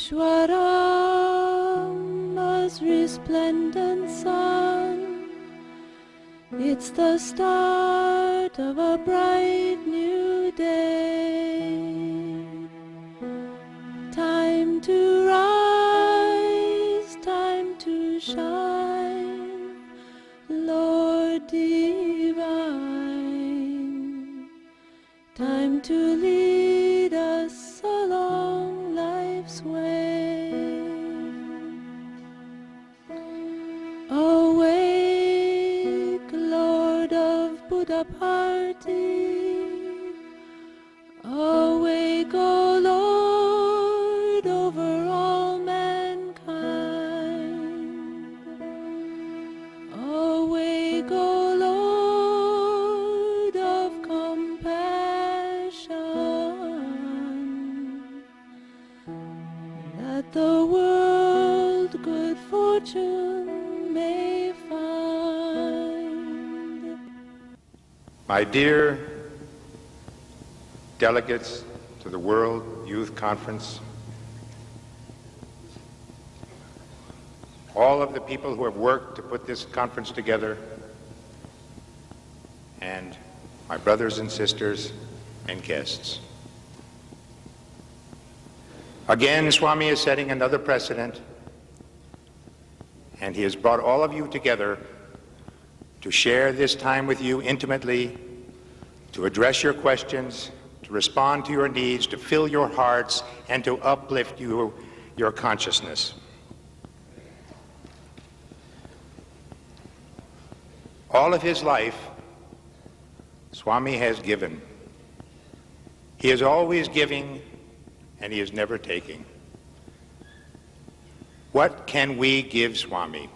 Ishwaram, as resplendent sun. It's the start of a bright new day. Time to rise, time to shine, Lord divine. Time to lead us along life's way. Awake, Lord of Buddha party. Awake, O Lord, over all mankind. Awake, O Lord of compassion, that the world good fortune may find. My dear delegates to the World Youth Conference, all of the people who have worked to put this conference together, and my brothers and sisters and guests. Again, Swami is setting another precedent, and he has brought all of you together to share this time with you intimately, to address your questions, to respond to your needs, to fill your hearts, and to uplift your consciousness. All of his life, Swami has given. He is always giving, and he is never taking. What can we give Swami?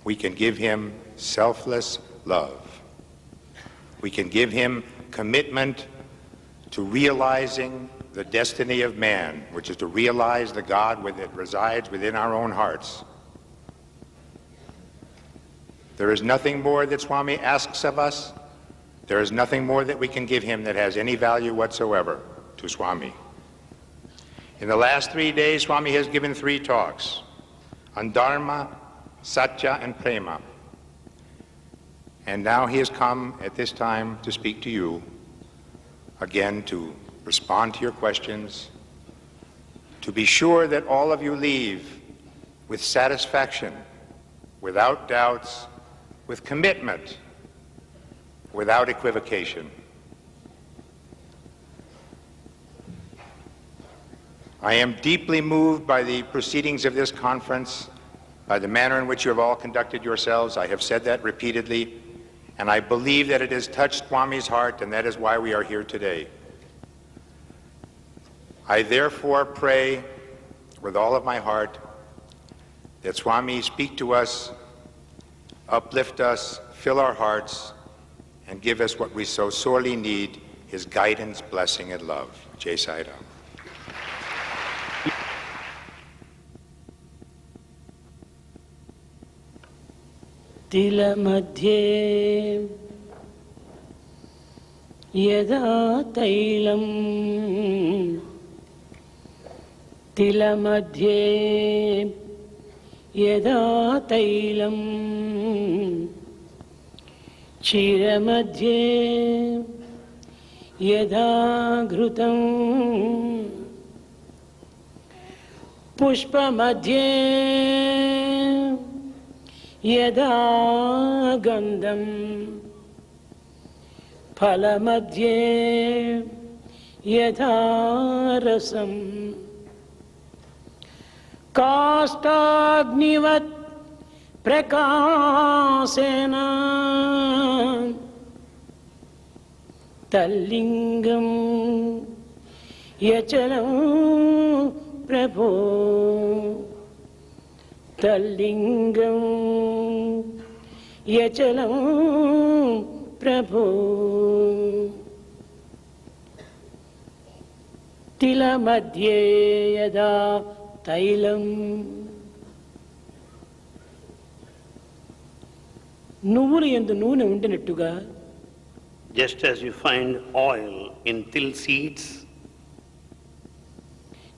We can give him selfless love. We can give him commitment to realizing the destiny of man, which is to realize the God that resides within our own hearts. There is nothing more that Swami asks of us. There is nothing more that we can give him that has any value whatsoever to Swami. In the last 3 days, Swami has given 3 talks on Dharma, Satya, and Prema. And now he has come at this time to speak to you, again to respond to your questions, to be sure that all of you leave with satisfaction, without doubts, with commitment, without equivocation. I am deeply moved by the proceedings of this conference, by the manner in which you have all conducted yourselves. I have said that repeatedly, and I believe that it has touched Swami's heart, and that is why we are here today. I therefore pray with all of my heart that Swami speak to us, uplift us, fill our hearts, and give us what we so sorely need, his guidance, blessing, and love. Jai Sai Ram. तिलमध्ये यदा तैलं तिलमध्ये यदा तैलं क्षीरमध्ये यदा घृतं पुष्पमध्ये यदा गन्धं फलमध्ये यथा रसं काष्ठाग्निवत् प्रकाशेन तल्लिङ्गं यचलं प्रभो तल्लिङ्गं यचलं प्रभो तिलमध्ये यदा तैलं నువ్వుల యందు నూనె ఉండినట్టుగా, just as you find oil in till seeds,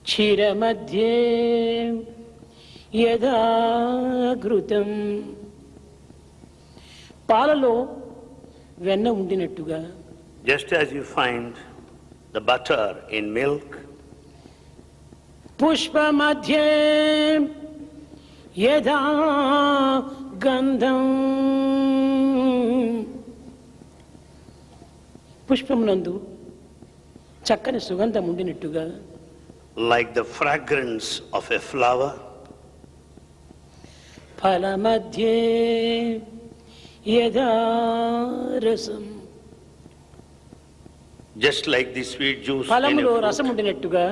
క్షీర మధ్యే యథా ఘృతం, పాలలో వెన్న ఉండినట్టుగా, just as you find the butter in milk, Pushpa మధ్యే యథా గంధం, పుష్పమునందు చక్కని సుగంధం ఉండినట్టుగా, like the fragrance of a flower, ఫల మధ్యే యథా రసం, just like the sweet juice in ఫలములో a రసం fruit, ఉండినట్టుగా,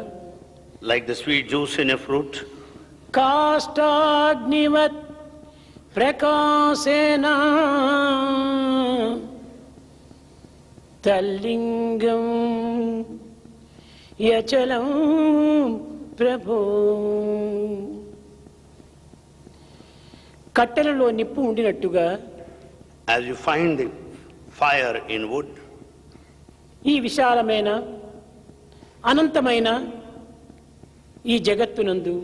like the sweet juice in a fruit, కాష్టాగ్నివత్ ప్రకాశేన తల్లింగం యచలం ప్రభో, కట్టెలలో నిప్పు ఉండినట్టుగా, as you find the fire in wood, ఈ విశాలమైన అనంతమైన ఈ జగత్తునందు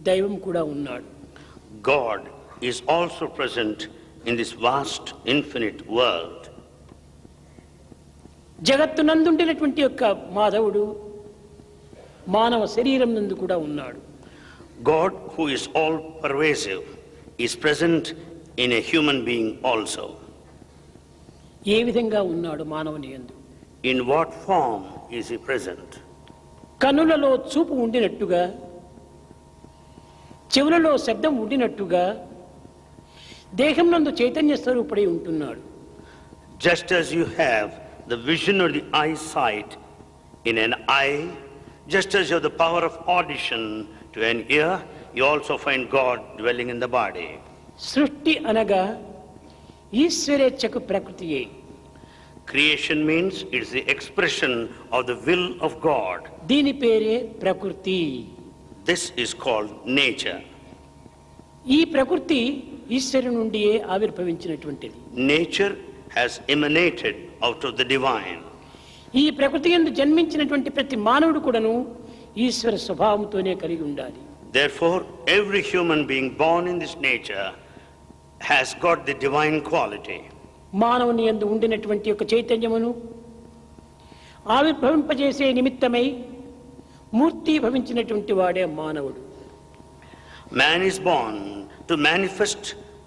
దైవం కూడా ఉన్నాడు. God is also present in this vast infinite world. జగత్తునందుండినటువంటి యొక్క మాధవుడు మానవ శరీరం నందు కూడా ఉన్నాడు. God, who is all pervasive, is present in a human being also. ఏ విధంగా ఉన్నాడు మానవుని యందు? In what form is he present? కన్నులలో చూపు ఉండినట్టుగా, చెవులలో శబ్దం ఉండినట్టుగా, దేహం నందు చైతన్య స్వరూపుడై ఉంటున్నాడు. Just as you have the vision or the eyesight in an eye, just as you have the power of audition to an ear, you also find God dwelling in the body. సృష్టి అనగా ఈశ్వరేచ్ఛకు ప్రకృతియే. Creation means it's the expression of the will of God. దీని పేరే ప్రకృతి. This is called nature. ఈ ప్రకృతి ఈశ్వరు నుండియే ఆవిర్భవించినటువంటిది. Nature has emanated out of the divine. ఈ ప్రకృతి యందు జన్మించినటువంటి ప్రతి మానవుడు కూడాను ఈశ్వర స్వభావంతోనే కలిగి ఉండాలి. Therefore, every human being born in this nature has got the divine quality. మానవుని యందు ఉండినటువంటి యొక్క చైతన్యమును ఆవిర్భవింపజేసే నిమిత్తమై మూర్తి భవించినటువంటి వాడే మానవుడు. Man is born to manifest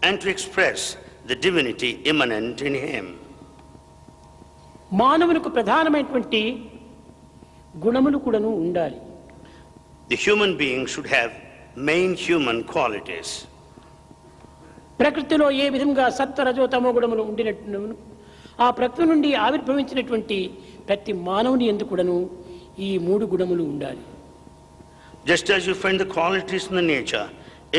and to express the divinity immanent in him. మానవునికి ప్రధానమైనటువంటి గుణములు కూడాను ఉండాలి. The human being should have main human qualities. ప్రకృతిలో ఏ విధంగా సత్వ రజో తమో గుణములు ఉండినట్టు ఆ ప్రకృతి నుండి ఆవిర్భవించినటువంటి ప్రతి మానవుని యందు కూడాను ఈ మూడు గుణములు ఉండాలి. Just as you find the qualities in the nature,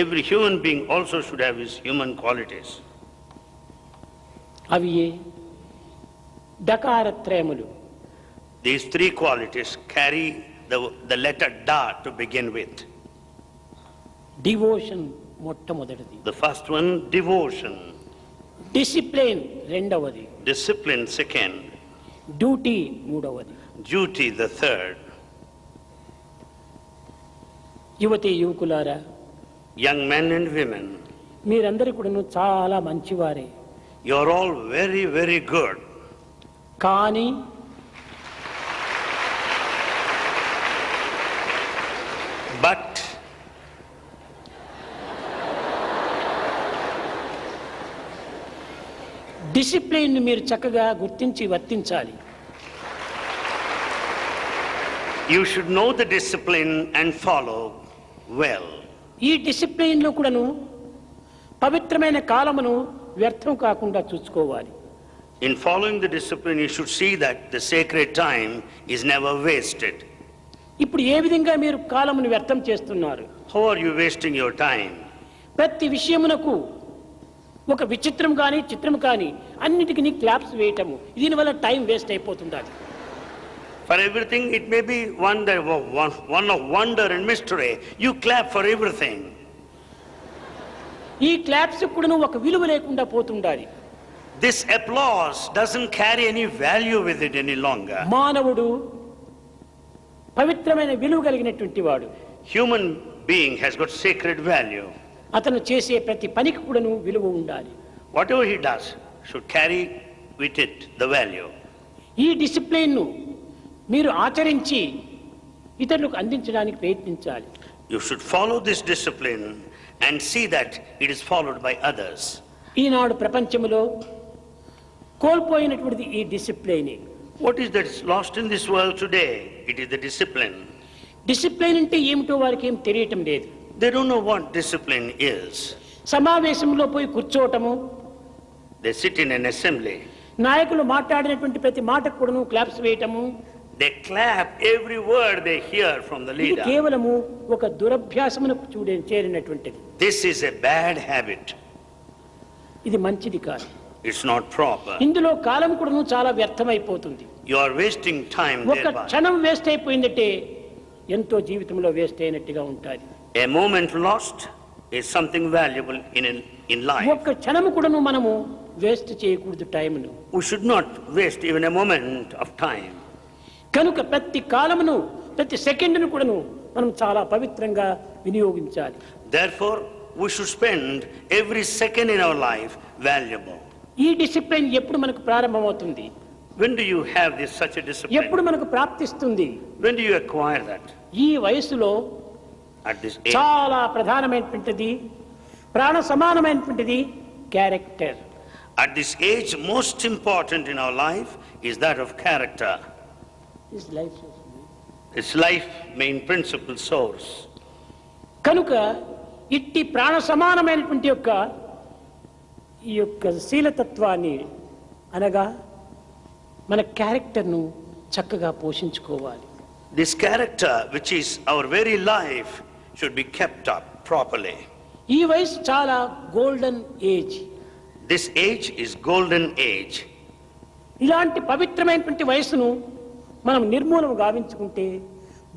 every human being also should have his human qualities. అవి ఏ డకారత్రయములు. These three qualities carry the letter Da to begin with. Devotion మొట్టమొదటిది. The first one, devotion. Discipline రెండవది. Discipline, second. Duty మూడవది. Duty, the third. యువతి యువకులారా, Young men and women, మీరందరూ కూడాను చాలా మంచివారే. you are all very, very good. కానీ But discipline మీరు చక్కగా గుర్తించి వర్తించాలి. you should know the discipline and follow well. ఈ డిసిప్లిన్లో కూడాను పవిత్రమైన కాలమును వ్యర్థం కాకుండా చూసుకోవాలి. In following the discipline, you should see that the sacred time is never wasted. ఇప్పుడు ఏ విధంగా మీరు కాలమును వ్యర్థం చేస్తున్నారు? How are you wasting your time? ప్రతి విషయమునకు ఒక విచిత్రం కానీ చిత్రం కానీ అన్నిటికీ క్లాప్స్ వేయటము, దీనివల్ల టైం వేస్ట్ అయిపోతుంది. For everything, it may be one of wonder and mystery. You clap for everything. ఈ క్లాప్స్ కూడా ఒక విలువ లేకుండా పోతుండాలి. This applause doesn't carry any value with it any longer. మానవుడు పవిత్రమైన విలువ కలిగినటువంటి వాడు. Human being has got sacred value. అతను చేసే ప్రతి పనికి కూడాను విలువ ఉండాలి. Whatever he does should carry with it the value. ఈ డిసిప్లిన్ ను మీరు ఆచరించి ఇతరులకు అందించడానికి ప్రయత్నించాలి. You should follow this discipline and see that it is followed by others. ఈనాడు ప్రపంచంలో కోల్పోయినటువంటి ఈ discipline. What is that is lost in this world today? It is the discipline. Discipline అంటే ఏమిటో వారికి ఏం తెలియటం లేదు. They don't know what discipline is. సమావేశంలో పోయి కూర్చోవటము, They sit in an assembly. నాయకులు మాట్లాడినటువంటి ప్రతి మాటకు కూడాను claps వేయటము, They clap every word they hear from the ఇది leader. కేవలము ఒక దురభ్యాసమునకు చేరినటువంటిది. This is a bad habit. ఇది మంచిది కాదు. It's not proper. ఇందులో కాలం కూడాను చాలా వ్యర్థమైపోతుంది. You are wasting time ఒక thereby. క్షణం వేస్ట్ అయిపోయిందంటే ఎంతో జీవితంలో వేస్ట్ అయినట్టుగా ఉంటుంది. A moment lost is something valuable in life. ఒక్క క్షణము కూడాను మనము వేస్ట్ చేయకూడదు టైంను. We should not waste even a moment of time. కనుక ప్రతి కాలమును ప్రతి సెకండ్ను కూడాను మనం చాలా పవిత్రంగా వినియోగించాలి. Therefore, we should spend every second in our life valuable. ఈ డిసిప్లిన్ ఎప్పుడు మనకు ప్రారంభమవుతుంది? When do you have this such a discipline? ఎప్పుడు మనకు ప్రాప్తిస్తుంది? When do you acquire that? ఈ వయసులో At this age. చాలా ప్రధానమైనటువంటిది, ప్రాణ సమానమైనటువంటిది character. At this age, most important in our life is that of character. It's life main principle source. కనుక ఇట్టి ప్రాణ సమానమైనటువంటి ఈ యొక్క శీలతత్వాన్ని అనగా మన క్యారెక్టర్ను చక్కగా పోషించుకోవాలి. This character, which is our very life, should be kept up properly. ఈ వయసు చాలా golden age. This age is golden age. ఇలాంటి పవిత్రమైనటువంటి వయసును మనం నిర్మూలన గావించుకుంటే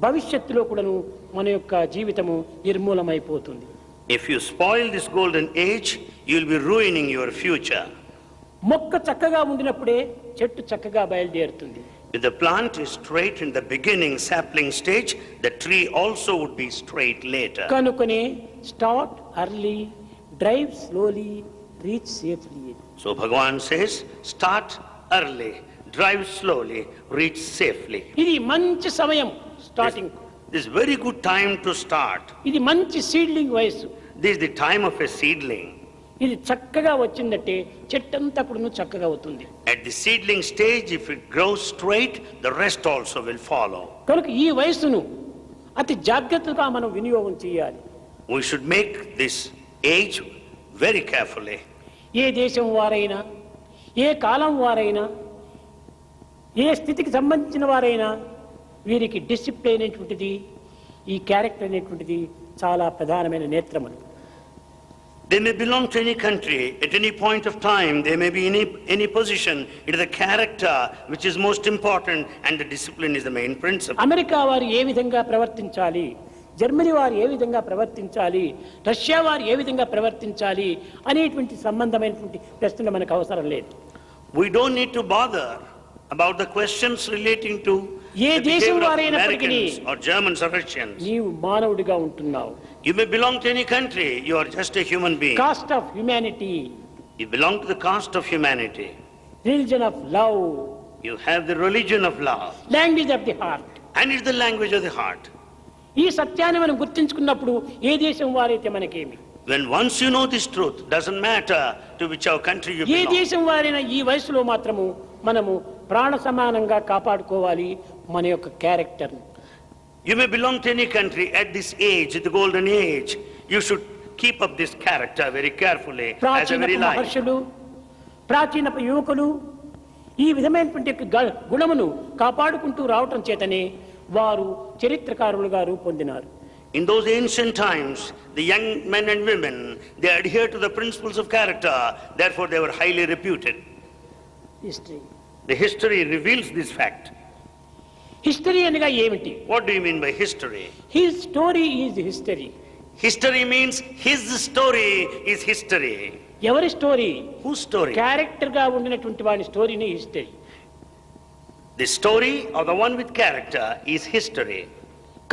భవిష్యత్తులో కూడాను మన యొక్క జీవితము నిర్మూలమైపోతుంది. If you spoil this golden age, you'll be ruining your future. మొక్క చక్కగా ఉండినప్పుడే చెట్టు చక్కగా బయలుదేరుతుంది. If the plant is straight in the beginning sapling stage, the tree also would be straight later. కనుకనే start early, drive slowly, reach safely. So Bhagavan says, start early, drive slowly, reach safely. ఇది మంచి సమయం starting. This is very good time to start. ఇది మంచి seedling వయసు. This is the time of a seedling. ఇది చక్కగా వచ్చిందంటే చెట్టంతా కూడా చక్కగా అవుతుంది. At the seedling stage, if it grows straight, the rest also will follow. కనుక ఈ వయసును అతి జాగ్రత్తగా మనం వినియోగం చేయాలి. We should make this age very carefully. ఏ దేశం వారైనా, ఏ కాలం వారైనా, ఏ స్థితికి సంబంధించిన వారైనా వీరికి డిసిప్లిన్ అనేటువంటిది, ఈ క్యారెక్టర్ అనేటువంటిది చాలా ప్రధానమైన నేత్రములు. They may belong to any country, at any point of time, they may be in any position. It is the character which is most important, and the discipline is the main principle. America వారు ఏ విధంగా ప్రవర్తించాలి, Germany వారు ఏ విధంగా ప్రవర్తించాలి, Russia వారు ఏ విధంగా ప్రవర్తించాలి అనేటువంటి సంబంధమైనటువంటి ప్రశ్నలు మనకు అవసరం లేదు. We don't need to bother about the questions relating to A the దేశం behavior of వారైనప్పటికీ Americans or Germans or Russians. నీవు మానవుడిగా ఉంటున్నావు. You may belong to any country, you are just a human being. Cost of humanity, You belong to the caste of humanity. Religion of love, You have the religion of love, language of the heart. and it's the language of the heart. ఈ సత్యాన్ని మనం గుర్తించుకున్నప్పుడు ఏ దేశం వారైతే మనకేమి, When once you know this truth, doesn't matter to which our country you A belong. దేశం వారైనా ఈ వయసులో మాత్రము మనము ప్రాణ సమానంగా కాపాడుకోవాలి మన యొక్క character. You may belong to any country at this age, the golden age. You should keep up this character very carefully as a ప్రాచీన very life. మహర్షులు, ప్రాచీన యువకులు ఈ విధమైనటువంటి గుణమును కాపాడుకుంటూ రావటం చేతనే వారు చరిత్రకారులుగా రూపొందినారు. In those ancient times, the young men and women, they adhere to the principles of character, therefore they were highly reputed. History. The history reveals this fact. History అనగా ఏమిటి? What do you mean by history? His story is history. History means his story is history. ఎవరి story? Whose story? Character గా ఉండినటువంటి వాడి స్టోరీని history. The story of the one with character is history.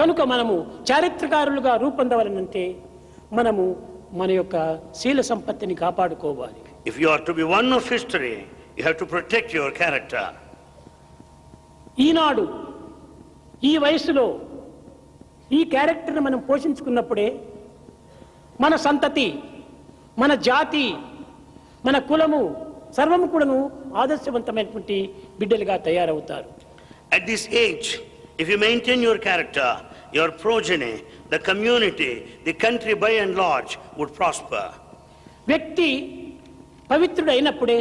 కనుక మనము చారిత్రకారులుగా రూపొందవలనంటే మనము మన యొక్క శీల సంపత్తిని కాపాడుకోవాలి. If you are to be one of history, you have to protect your character. ఈనాడు ఈ వయసులో ఈ క్యారెక్టర్ని మనం పోషించుకున్నప్పుడే మన సంతతి, మన జాతి, మన కులము సర్వము కూడాను ఆదర్శవంతమైనటువంటి బిడ్డలుగా తయారవుతారు. At this age, if you maintain your character, your progeny, the community, the country by and large would prosper. వ్యక్తి పవిత్రుడు అయినప్పుడే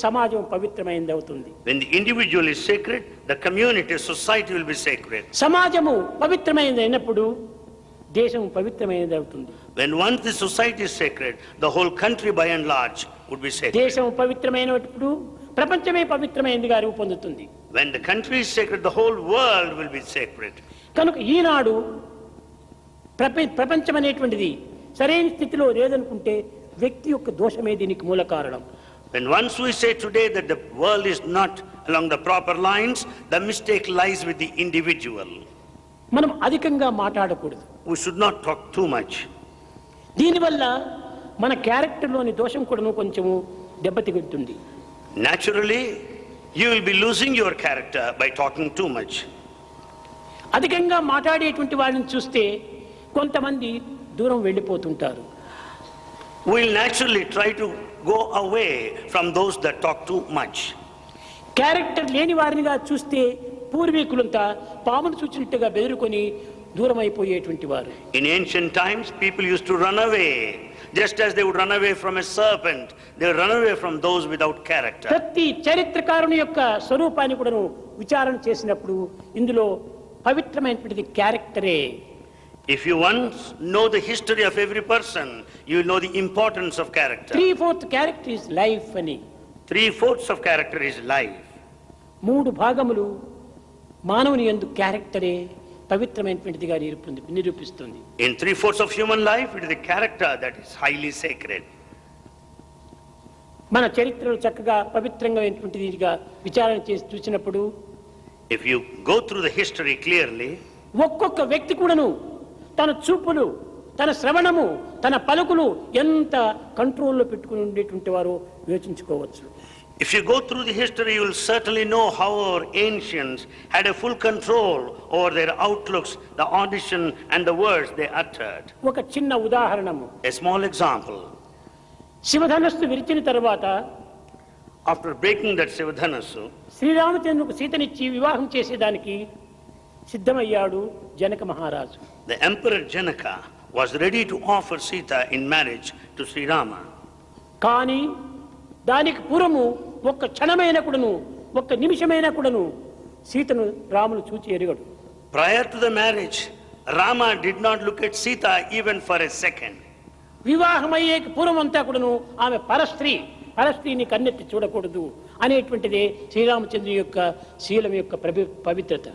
సమాజం పవిత్రమైనది అవుతుంది. When the individual is sacred, the community, society will be sacred. సమాజము పవిత్రమైనది అయినప్పుడు దేశం పవిత్రమైనది అవుతుంది. When once the society is sacred, the whole country by and large would be sacred. దేశం పవిత్రమైనప్పుడు ప్రపంచమే పవిత్రమైనదిగా రూపొందుతుంది. When the country is sacred, the whole world will be sacred. కనుక ఈనాడు ప్రపంచం అనేటువంటిది సరైన స్థితిలో లేదనుకుంటే వ్యక్తి యొక్క దోషమే దీనికి మూల కారణం. When once we say today that the world is not along the proper lines, the mistake lies with the individual. మనం అధికంగా మాట్లాడకూడదు. We should not talk too much. దీనివల్ల మన క్యారెక్టర్లోని దోషం కూడాను కొంచెము దెబ్బతింటుంది. Naturally, you will be losing your character by talking too much. అధికంగా మాట్లాడేటువంటి వారిని చూస్తే కొంతమంది దూరం వెళ్ళిపోతుంటారు. We will naturally try to go away from those that talk too much. Character లేని వారినిగా చూస్తే పూర్వీకులంతా పామును చూచినట్టుగా బెదిరుకొని దూరం అయిపోయేటువంటి వారు. In ancient times, people used to run away. Just as they would run away from a serpent, they would run away from those without character. ప్రతి చరిత్రకారుని యొక్క స్వరూపాన్ని కూడాను విచారణ చేసినప్పుడు ఇందులో పవిత్రమైనటువంటిది క్యారెక్టరే. If you once know the history of every person, you will know the importance of character. 3/4 character is life అని. 3/4 of character is life. 3 భాగములు మానవుని యందు క్యారెక్టరే పవిత్రమైనటువంటిదిగా నిరూపిస్తుంది. In 3/4 of human life, it is the character that is highly sacred. మన చరిత్రను చక్కగా పవిత్రంగా విచారణ చేసి చూసినప్పుడు If you go through the history clearly, ఒక్కొక్క వ్యక్తి కూడాను తన చూపులు, తన శ్రవణము, తన పలుకులు ఎంత కంట్రోల్లో పెట్టుకుని ఉండేటువంటి వారో యోచించుకోవచ్చు. if you go through the history, you will certainly know how our ancients had a full control over their outlooks, the audition and the words they uttered. ఒక చిన్న ఉదాహరణము. A small example. శివధనస్సు విరిచిన తరువాత After breaking that Sivadhanasu, శ్రీరామచంద్రుకు సీతనిచ్చి వివాహం చేసేదానికి సిద్ధమయ్యాడు జనక మహారాజు. the Emperor Janaka was ready to offer Sita in marriage to Sri Rama. కానీ దానికి పూర్వము ఒక్క క్షణమైన కూడాను, ఒక్క నిమిషమైన కూడాను సీతను రామును చూచి ఎరుగడు. Prior to the marriage, Rama did not look at Sita even for a second. వివాహమయ్యే పూర్వం అంతా కూడాను ఆమె పరస్త్రీని కన్నెత్తి చూడకూడదు అనేటువంటిదే శ్రీరామచంద్రుని యొక్క శీలం యొక్క పవిత్రత.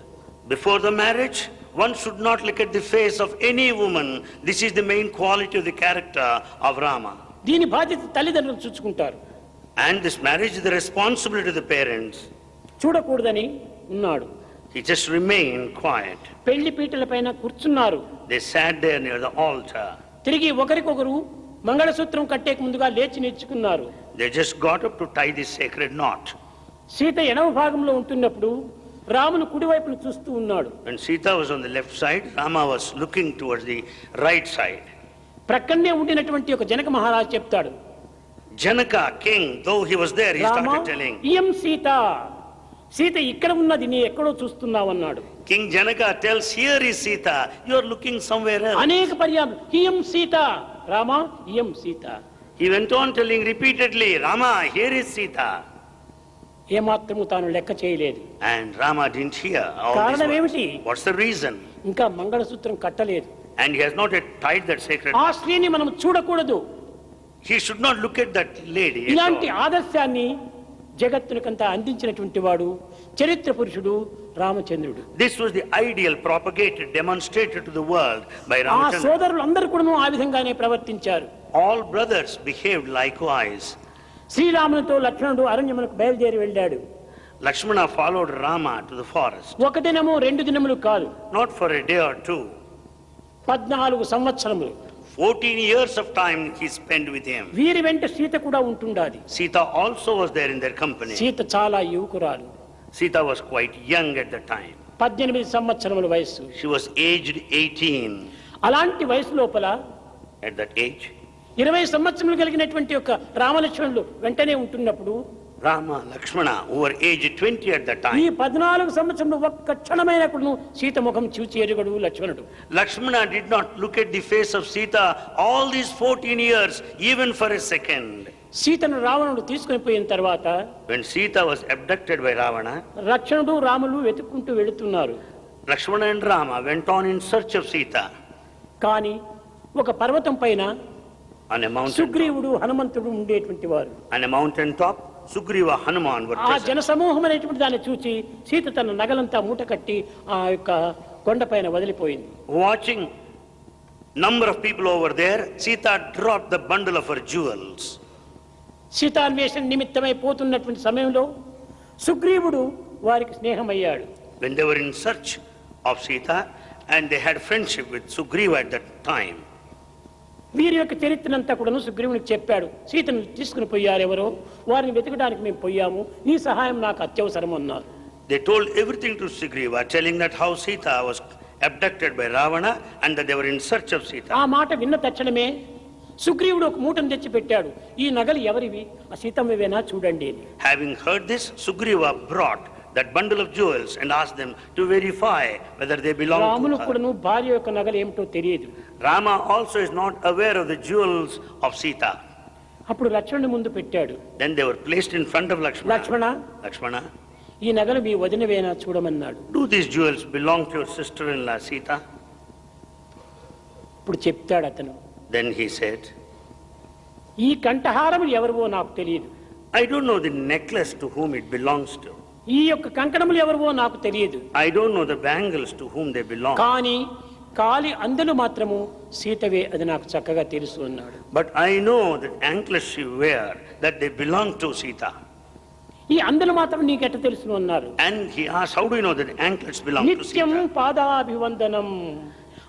Before the marriage, one should not look at the face of any woman. This is the main quality of the character of Rama. దీని బాధ్యత తల్లిదండ్రులు చూసుకుంటారు. And this marriage is the responsibility of the parents. చూడకూడదని ఉన్నాడు. He just remained quiet. పెళ్లి పీటల పైన కూర్చున్నారు. They sat there near the altar. తిరిగి ఒకరికొకరు మంగళసూత్రం కట్టేక ముందుగా లేచి నిల్చుకున్నారు. They just got up to tie this sacred knot. Sita ఎడమ భాగంలో ఉంటున్నప్పుడు రామును కుడివైపును చూస్తూ ఉన్నాడు. When Sita was on the left side, Rama was looking towards the right side. ప్రక్కనే ఉండినటువంటి ఒక జనక మహారాజు చెప్తాడు, Janaka, king, though he was there, he Rama started telling. ఇయం Sita, Sita ఇక్కడ ఉన్నది, నీ ఎక్కడో చూస్తున్నావు అన్నాడు. King Janaka tells, here is Sita, you are looking somewhere else. అనేక పర్యాయం ఇయం Sita, Rama ఇయం Sita. He went on telling repeatedly, Rama, here is Sita. ఏమాత్రము తాను లెక్క చేయలేదు. And Rama didn't hear all కారణం this. ఏమిటి? What's the reason? ఇంకా మంగళసూత్రం కట్టలేదు. And he has not yet tied that sacred ఆ knot. స్త్రీని మనం చూడకూడదు. He should not look at that lady. at ఇలాంటి all. ఆదర్శాన్ని జగత్తునికంతా అందించినటువంటి వాడు చరిత్ర పురుషుడు రామచంద్రుడు. This was the ideal propagated, demonstrated to the world by ఆ Ramachandra. సోదరులు అందరూ కూడా ఆ విధంగానే ప్రవర్తించారు. All brothers behaved likewise. శ్రీరామునితో లక్ష్మణుడు అరణ్యమునకు బయలుదేరి వెళ్ళాడు. Lakshmana followed Rama to the forest, ఒక దినము 2 దినములు కాదు, not for a day or two. 14 సంవత్సరములు 14 years of time he spent with him. వీరి వెంట సీత కూడా ఉంటుండాది. Sita also was there in their company. Sita చాలా యువకురాలు. Sita was quite young at the time. 18 సంవత్సరముల వయస్సు. She was aged 18. అలాంటి వయసు లోపల At that age, 20 సంవత్సరములు కలిగినటువంటి ఒక రామలక్ష్మణులు వెంటనే ఉంటున్నప్పుడు Rama, Lakshmana, who were aged 20 at that ఈ time, 14 సంవత్సరంలో ఒక్క క్షణమైనప్పుడు సీత ముఖం చూచి ఎరుగడు లక్ష్మణుడు. Lakshmana did not look at the face of Sita all these 14 years, even for a second. సీతను రావణుడు తీసుకుని పోయిన తర్వాత When Sita was abducted by Ravana, లక్ష్మణుడు రాములు వెతుక్కుంటూ వెళుతున్నారు. Lakshmana and Rama went on in search of Sita. కానీ ఒక పర్వతం పైన On a mountain top, సుగ్రీవుడు హనుమంతుడు ఉండేటువంటి వారు. on a mountain top, Sugriva, Hanuman were ఆ present. జనసమూహం అనేటువంటి దాన్ని చూచి సీత తన నగలంతా మూట కట్టి ఆ యొక్క కొండపైన వదిలిపోయింది. Watching number of people over there, Sita dropped the bundle of her jewels. సీతాన్వేషణ నిమిత్తమై పోతున్నటువంటి సమయంలో సుగ్రీవుడు వారికి స్నేహమయ్యాడు. When they were in search of Sita, and they had friendship with Sugriva at that time. వీరి యొక్క చరిత్రనంతా కూడా సుగ్రీవునికి చెప్పాడు. సీతను తీసుకుని పోయారు ఎవరో, వారిని వెతకడానికి మేము పోయాము, నీ సహాయం నాకు అత్యవసరం అన్నారు. They told everything to Sugriva, telling that how Sita was abducted by Ravana and that they were in search of Sita. ఆ మాట విన్న తక్షణమే సుగ్రీవుడు ఒక మూటను తెచ్చి పెట్టాడు. ఈ నగలు ఎవరివి, ఆ సీతమ్మవేనా చూడండి అని. Having heard this, Sugriva brought that bundle of jewels and asked them to verify whether they belong రామును to her. కూడాను భార్య యొక్క నగలు ఏమిటో తెలియదు. Rama also is not aware of the jewels of Sita. అప్పుడు లక్ష్మణుని ముందు పెట్టాడు. Then they were placed in front of Lakshmana. Lakshmana, Lakshmana, ఈ నగలు మీ వదినవేనా చూడమన్నాడు. do these jewels belong to your sister-in-law Sita? ఇప్పుడు చెప్తాడు అతను, Then he said, ఈ కంఠహారములు ఎవరివో నాకు తెలియదు, I don't know the necklace to whom it belongs to. ఈ యొక్క కంకణములు ఎవరివో నాకు తెలియదు, I don't know the bangles to whom they belong. కానీ కాలి అందలు మాత్రము సీతవే, అది నాకు చక్కగా తెలుసు అన్నాడు. But I know that anklets she wear, that they belong to Sita. ఈ అందలు మాత్రం నీకెట్ట తెలుసు అన్నారు. And he asked, how do you know that anklets belong to నిత్యం Sita? పాదాభివందనం,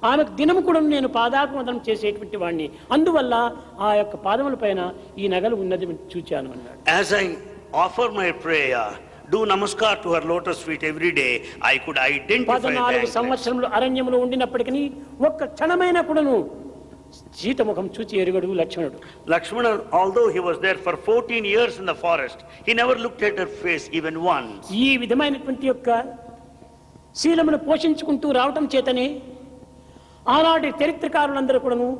ఆమెకు దినము కూడా నేను పాదాభివందనం చేసేటువంటి వాడిని, అందువల్ల ఆ యొక్క పాదముల పైన ఈ నగలు ఉన్నది చూచాను అన్నాడు. As I offer my prayer, do namaskar to her lotus feet every day, I could identify the 14 anklets. సంవత్సరములు అరణ్యములో ఉండినప్పటికీ ఒక్క క్షణమైన కూడాను సీత ముఖం చూచి ఎరుగడు లక్ష్మణుడు. Lakshmana, although he was there for 14 years in the forest, he never looked at her face even once. ఈ విధమైనటువంటి యొక్క శీలమును పోషించుకుంటూ రావటం చేతనే ఆనాటి చరిత్రకారులందరూ కూడాను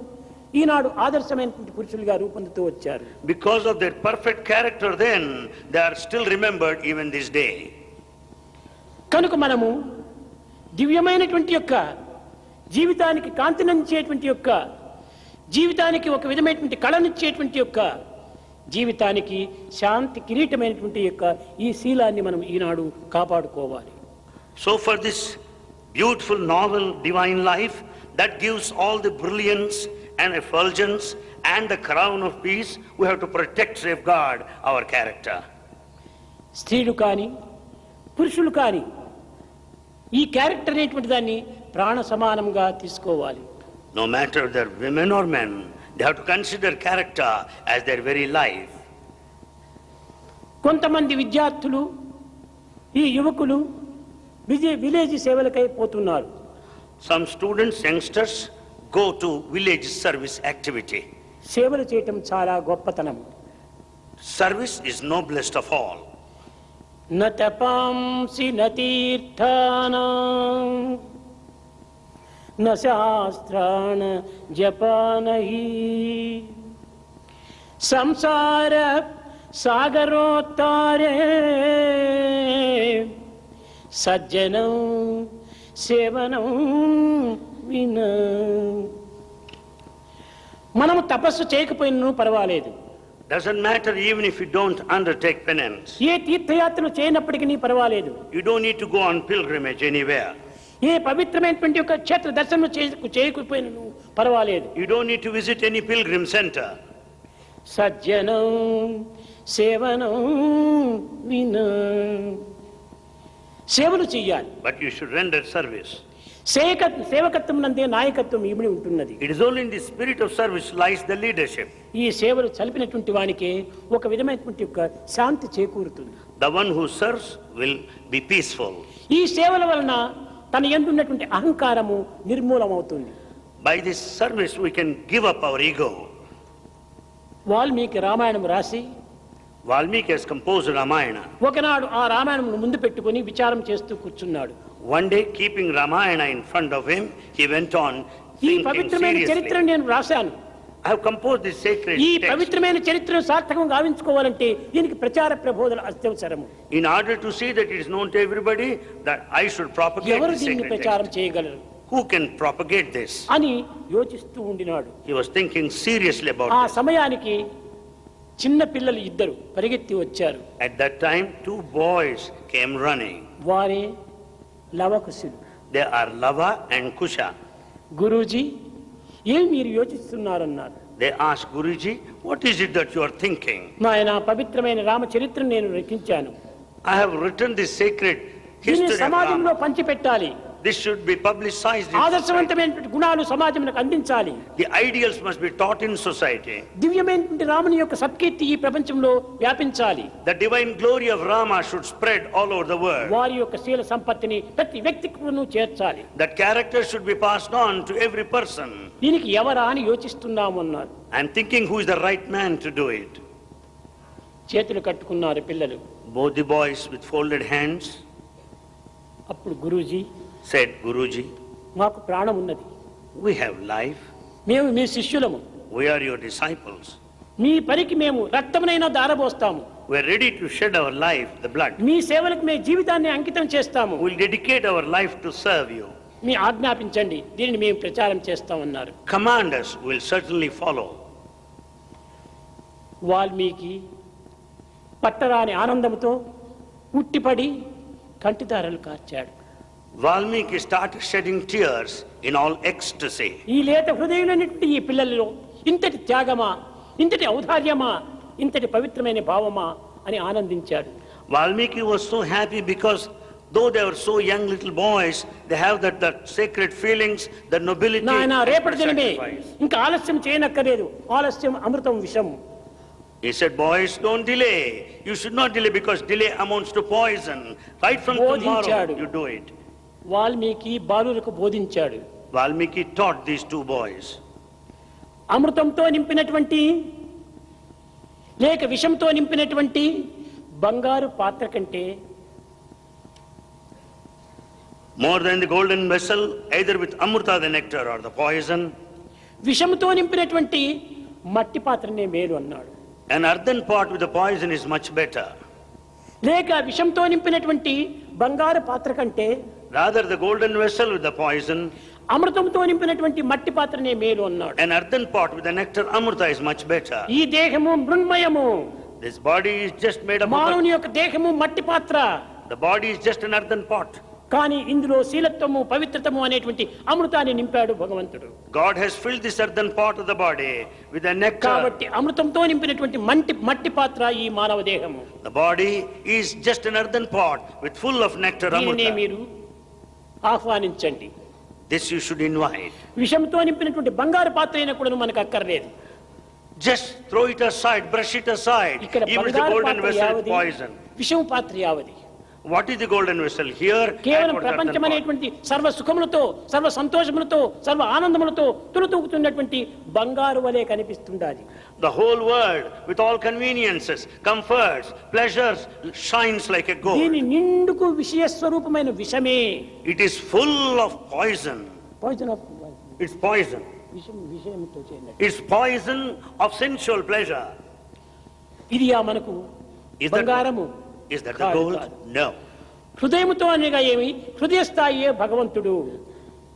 ఈనాడు ఆదర్శమైనటువంటి పురుషులుగా రూపొందుతూ వచ్చారు. Because of their perfect character then, they are still remembered even this day. కనుక మనము దివ్యమైనటువంటి యొక్క జీవితానికి కాంతినిచ్చేటువంటి యొక్క జీవితానికి ఒక విధమైనటువంటి కళనిచ్చేటువంటి యొక్క జీవితానికి శాంతి కిరీటమైనటువంటి యొక్క ఈ శీలాన్ని మనం ఈనాడు కాపాడుకోవాలి. So for this beautiful novel divine life that gives all the brilliance and effulgence and the crown of peace, we have to protect, safeguard our character. స్త్రీలు కానీ పురుషులు కానీ ఈ క్యారెక్టర్ అనేటువంటి దాన్ని ప్రాణ సమానంగా తీసుకోవాలి. No matter they're women or men, they have to consider character as their very life. కొంతమంది విద్యార్థులు ఈ యువకులు విలేజ్ సేవలకై పోతున్నారు. Some students, youngsters, go to village service activity. సేవలు చేయటం చాలా గొప్పతనం. Service is noblest of all. న తపాంసి న తీర్థానాం న శాస్త్రాణ జపానహి సంసార సాగరోత్తారే సజ్జనం సేవనం వినా. మనము తపస్సు చేయకపోయినను పర్వాలేదు, Doesn't matter even if you don't undertake penance. ఏ తీర్థయాత్రలు చేయనప్పటికీ పర్వాలేదు. You don't need to go on pilgrimage anywhere. ఏ పవిత్రమైనటువంటి ఒక క్షేత్ర దర్శనం చేయకపోయినను పర్వాలేదు. You don't need to visit any pilgrim center. సజ్జనం సేవనం వినా సేవలు చెయ్యాలి. But you should render service. సేవకత్వం నందే నాయకత్వం ఇమిడి ఉంటున్నది. It is only in the spirit of service lies the leadership. ఈ సేవలు చలిపినటువంటి వానికి ఒక విధమైనటువంటి ఒక శాంతి చేకూరుతుంది. The one who serves will be peaceful. ఈ సేవల వలన తన యందు ఉన్నటువంటి అహంకారము నిర్మూలమవుతుంది. By this service we can give up our ego. Valmiki Ramayanam రాసి Valmiki has composed Ramayana. ఒకనాడు ఆ రామాయణం ముందు పెట్టుకొని విచారం చేస్తూ కూర్చున్నాడు. One day, keeping Ramayana in front of him, he went on ఈ thinking పవిత్రమైన చరిత్రను seriously. నేను రాశాను. I have composed this sacred ఈ text. పవిత్రమైన చరిత్రను సార్థకం గావించుకోవాలంటే దీనికి ప్రచార ప్రబోధన అత్యవసరము. In order to see that it is known to everybody, that I should propagate ఎవరు this దీన్ని sacred ప్రచారం text. చేయగలరు Who can propagate this? అని యోచిస్తూ ఉండినాడు. He was thinking seriously about ఆ this. సమయానికి చిన్న పిల్లలు ఇద్దరు పరిగెత్తి వచ్చారు. At that time, two boys came running. వారే లవకుశులు. They are Lava and Kusha. Guruji ఏం మీరు యోచిస్తున్నారన్నారు. They asked Guruji, what is it that you are thinking? నాయన పవిత్రమైన రామ చరిత్రను నేను రచించాను. I have written this sacred దీన్ని history of సమాజంలో Rama. పంచిపెట్టాలి. This should be publicized in society. ఆదర్శవంతమైనటువంటి గుణాలు సమాజంలో అందించాలి. The ideals must be taught in society. దివ్యమైనటువంటి రాముని యొక్క సత్కీర్తి ఈ ప్రపంచంలో వ్యాపించాలి. The divine glory of Rama should spread all over the world. వారి యొక్క శీల సంపత్తిని ప్రతి వ్యక్తికి చేర్చాలి. That character should be passed on to every person. దీనికి ఎవరా అని యోచిస్తున్నాము అన్నారు. I am thinking who is the right man to do it. చేతులు కట్టుకున్నారు పిల్లలు. Both the boys with folded hands అప్పుడు గురూజీ said, Guruji, మాకు ప్రాణం ఉన్నది. we have life. మేము మీ శిష్యులము. We are your disciples. మీ పనికి మేము రక్తమునైనా దారబోస్తాము. We are ready to shed our life, the blood. మీ సేవలకు మేము జీవితాన్ని అంకితం చేస్తాము. We will dedicate our life to serve you. మీ ఆజ్ఞాపించండి, దీనిని మేము ప్రచారం చేస్తామన్నారు. Command us, we will certainly follow. Valmiki పట్టరాని ఆనందంతో ఉట్టిపడి కంటిదారలు కార్చాడు. Valmiki started shedding tears in all ecstasy. ఈ లేత హృదయులైనటువంటి ఈ పిల్లలలో ఇంతటి త్యాగమా, ఇంతటి ఔదార్యమా, ఇంతటి పవిత్రమైన భావమా అని ఆనందించాడు. Valmiki was so happy because though they were so young little boys, they have that sacred feelings, the nobility నాయన and రేపటి దినమే sacrifice. ఇంకా ఆలస్యం చేయనక్కర్లేదు. ఆలస్యం అమృతం విషం. He said, boys, don't delay. You should not delay because delay amounts to poison. Right from tomorrow, బోధించాడు. you do it. Valmiki బాలులకు బోధించాడు. Valmiki taught these two boys. అమృతంతో నింపినటువంటి లేక విషంతో నింపినటువంటి బంగారు పాత్ర కంటే More than the golden vessel, either with amrita, the nectar, or the poison, విషంతో నింపినటువంటి మట్టి పాత్రనే మేలు అన్నాడు. an earthen pot with the poison is much better. లేక విషంతో నింపినటువంటి బంగారు పాత్ర కంటే Rather, the golden vessel with the poison, అమృతంతో నింపినటువంటి మట్టి పాత్రనే మేలు అన్నాడు. an earthen pot with the nectar amrita is much better. ఈ దేహము మృన్మయము. This body is just made up of మానవుని యొక్క దేహము మట్టి పాత్ర. the body is just an earthen pot. కానీ ఇందులో శీలత్వము పవిత్రతము అనేటువంటి అమృతాన్ని నింపాడు భగవంతుడు. God has filled this earthen pot of the body with the nectar. కాబట్టి అమృతంతో నింపినటువంటి మట్టి పాత్ర ఈ మానవ దేహము. The body is just an earthen pot with full of nectar దీనినే amrita. మీరు ఆహ్వానించండి. This you should invite. విషంతో నింపినటువంటి బంగారు పాత్ర అయినా కూడా మనకు అక్కర్లేదు. Just throw it aside, brush it aside. ఇక్కడ Even the బంగారు golden పాత్ర vessel with యావది, poison. విషం పాత్ర యావది. What is the golden vessel here? కేవలం and what is the earthen ప్రపంచం pot? అనేటువంటి సర్వ సుఖములతో, సర్వ సంతోషములతో, సర్వ ఆనందములతో తులుతూగుతున్నటువంటి బంగారు వలె కనిపిస్తుండాలి. The whole world with all conveniences, comforts, pleasures shines like a gold. దీని నిండుకు విషయ స్వరూపమైన విషమే. It is full of poison. Poison of It's poison. విషయంతో చేయనట్టు. It's poison of sensual pleasure. ఇది మనకు Is that బంగారము. Is that the కాదు, gold? కాదు. No. హృదయముతో అనగా ఏమి? హృదయ స్థాయియే భగవంతుడు.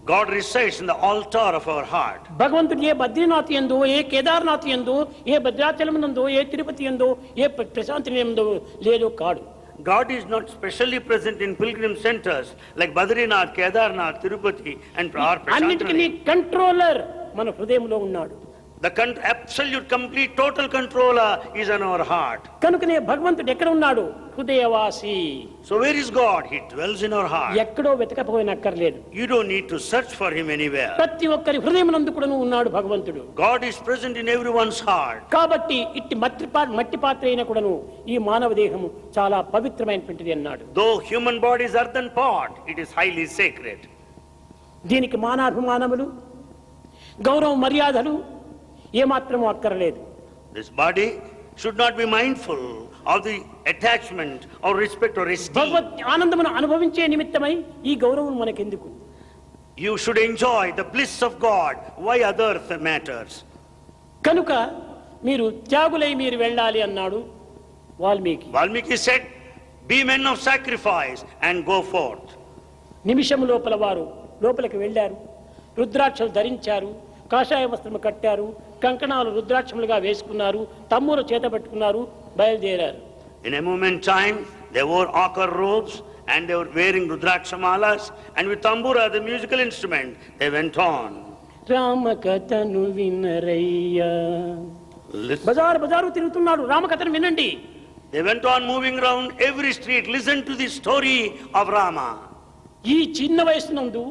God resides in the altar of our heart. భగవంతుడు ఏ బద్రీనాథ్ యందో, ఏ కేదార్నాథ్ యందో, ఏ భద్రాచలం నందో, ఏ తిరుపతి యందో, ఏ ప్రశాంతి యందో లేదో కాడు. God is not specially present in pilgrim centers like Badrinath, Kedarnath, Tirupati and అన్నిటికీ Prashanti. కంట్రోలర్ మన హృదయంలో ఉన్నాడు. The absolute, complete, total controller is on our heart. కనుకనే భగవంతుడు ఎక్కడ ఉన్నాడు? హృదయవాసి. So where is God? He dwells in our heart. ఎక్కడో వెతకపోయినక్కర్లేదు. You don't need to search for him anywhere. ప్రతి ఒక్కరి హృదయమునందు కూడాను ఉన్నాడు భగవంతుడు. God is present in everyone's heart. కాబట్టి ఇట్టి మట్టి పాత్ర అయిన కూడాను ఈ మానవ దేహము చాలా పవిత్రమైనటువంటిది అన్నాడు. Though human body is earthen pot, it is highly sacred. దీనికి మానాభిమానములు, గౌరవ మర్యాదలు ఏమాత్రము అక్కర్లేదు. This body should not be mindful of the attachment or respect or esteem. భగవత్ ఆనందమును అనుభవించే నిమిత్తమై ఈ గౌరవం మనకెందుకు? You should enjoy the bliss of God. Why other matters? కనుక మీరు త్యాగులై మీరు వెళ్ళాలి అన్నాడు Valmiki. Valmiki said, be men of sacrifice and go forth. నిమిషం లోపల వారు లోపలికి వెళ్ళారు, రుద్రాక్షలు ధరించారు, కాషాయ వస్త్రము కట్టారు, కంకణాలు రుద్రాక్షములుగా వేసుకున్నారు, తమ్ములు చేత పట్టుకున్నారు, బయలుదేరారు. In a moment time, they wore ochre robes and they were wearing rudrakshamalas, and with tambura, the musical instrument, they went on. రామకథను వినరయ్యా. Listen. బజారు తిరుగుతున్నాడు, రామకథను వినండి. They went on moving around every street. Listen to the story of Rama. ఈ చిన్న వయసునందు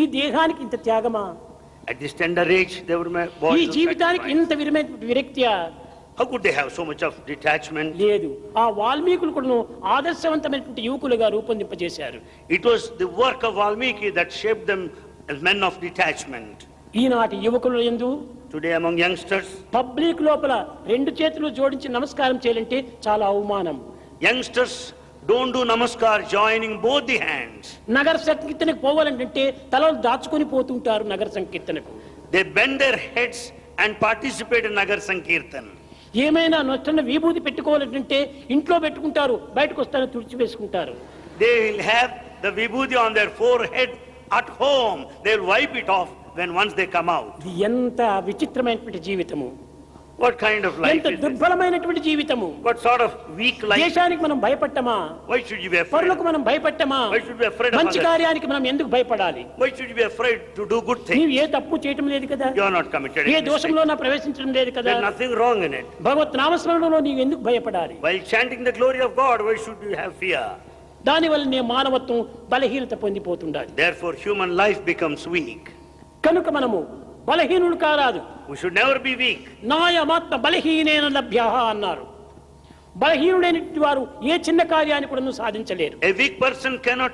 ఈ దేహానికి ఇంత త్యాగమా? At this tender age, they were ఈ boys of జీవితానికి sacrifice. ఇంత విరక్తియా? How could they have so much of detachment? లేదు. ఆ వాల్మీకులు కూడా ఆదర్శవంతమైనటువంటి యువకులుగా రూపొందింపజేశారు. It was the work of Valmiki that shaped them as men of detachment. ఈనాటి యువకుల యందు Today among youngsters, పబ్లిక్ లోపల రెండు చేతులు జోడించి నమస్కారం చేయాలంటే చాలా అవమానం. youngsters don't do namaskar joining both the hands. నగర సంకీర్తనకు పోవాలంటే తలలు దాచుకొని పోతుంటారు నగర సంకీర్తనకు. They bend their heads and participate in Nagar Sankirtan. ఏమైనా నొచ్చన్న విభూతి పెట్టుకోవాలంటే ఇంట్లో పెట్టుకుంటారు, బయటకు వస్తారని తుడిచివేసుకుంటారు. They will have the vibhuti on their forehead at home. They will wipe it off when once they come out. ఇది ఎంత విచిత్రమైనటువంటి జీవితము, What kind of life ఎంత is this? దుర్బలమైనటువంటి జీవితము. What sort of weak life? దేశానికి మనం భయపట్టమా? Why should you be afraid? పరులకు మనం భయపట్టమా? Why should we be afraid of మంచి others? కార్యానికి మనం ఎందుకు భయపడాలి? Why should you be afraid to do good things? నీవు ఏ తప్పు చేయటం లేదు కదా, You are not committed A any mistake. దోషంలో నా ప్రవేశించడం లేదు కదా. There is nothing wrong in it. భగవత్ నామస్మరణలో నీవు ఎందుకు భయపడాలి? While chanting the glory of God, why should you have fear? దానివల్ల నీ మానవత్వం బలహీనత పొందిపోతుండాలి. Therefore, human life becomes weak. కనుక మనము బలహీనులు కారాదు. We should never be weak. నాయమాత్మ బలహీనేన లభ్యః అన్నారు. బలహీనుడైనటువంటి వారు ఏ చిన్న కార్యాన్ని కూడా సాధించలేరు. A weak person cannot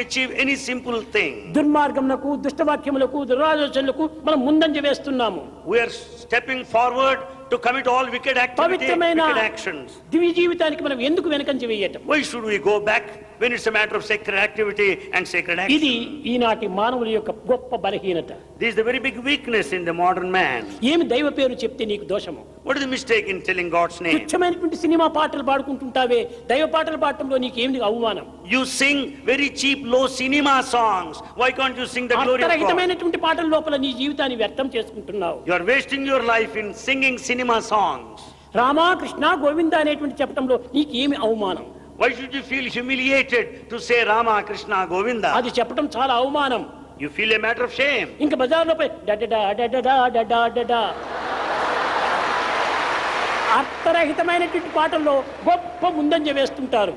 achieve any simple thing. దుర్మార్గములకు, దుష్టవాక్యములకు, దురాలోచనలకు మనం ముందంజ వేస్తున్నాము. We are stepping forward to commit all wicked పవిత్రమైన actions. దివ్య జీవితానికి మనం ఎందుకు వెనకంజ వేయటం? Why should we go back when it's a matter of sacred activity and sacred ఇది action? ఈనాటి మానవుల యొక్క గొప్ప బలహీనత. This is the very big weakness in the modern man. ఏమి దైవ పేరు చెప్తే నీకు దోషము? What is the mistake in telling God's name? తుచ్చమైనటువంటి సినిమా పాటలు పాడుకుంటుంటావే, దైవ పాటలు పాడటంలో నీకేమి అవమానం? You sing very cheap, low cinema songs. Why can't you sing the glory of God? అర్థరహితమైనటువంటి పాటల లోపల నీ జీవితాన్ని వ్యర్థం చేసుకుంటున్నావు. You are wasting your life in singing cinema songs. Rama Krishna Govinda అనేటువంటి చెప్పటంలో నీకు ఏమి అవమానం? Why should you feel humiliated to say Rama, Krishna, Govinda? అది చెప్పటం చాలా అవమానం. You feel a matter of shame. ఇంకా బజార్లో పోయి డడడా డడడా డడా డడా అర్థరహితమైనటువంటి పాటల్లో గొప్ప ముందంజ వేస్తుంటారు.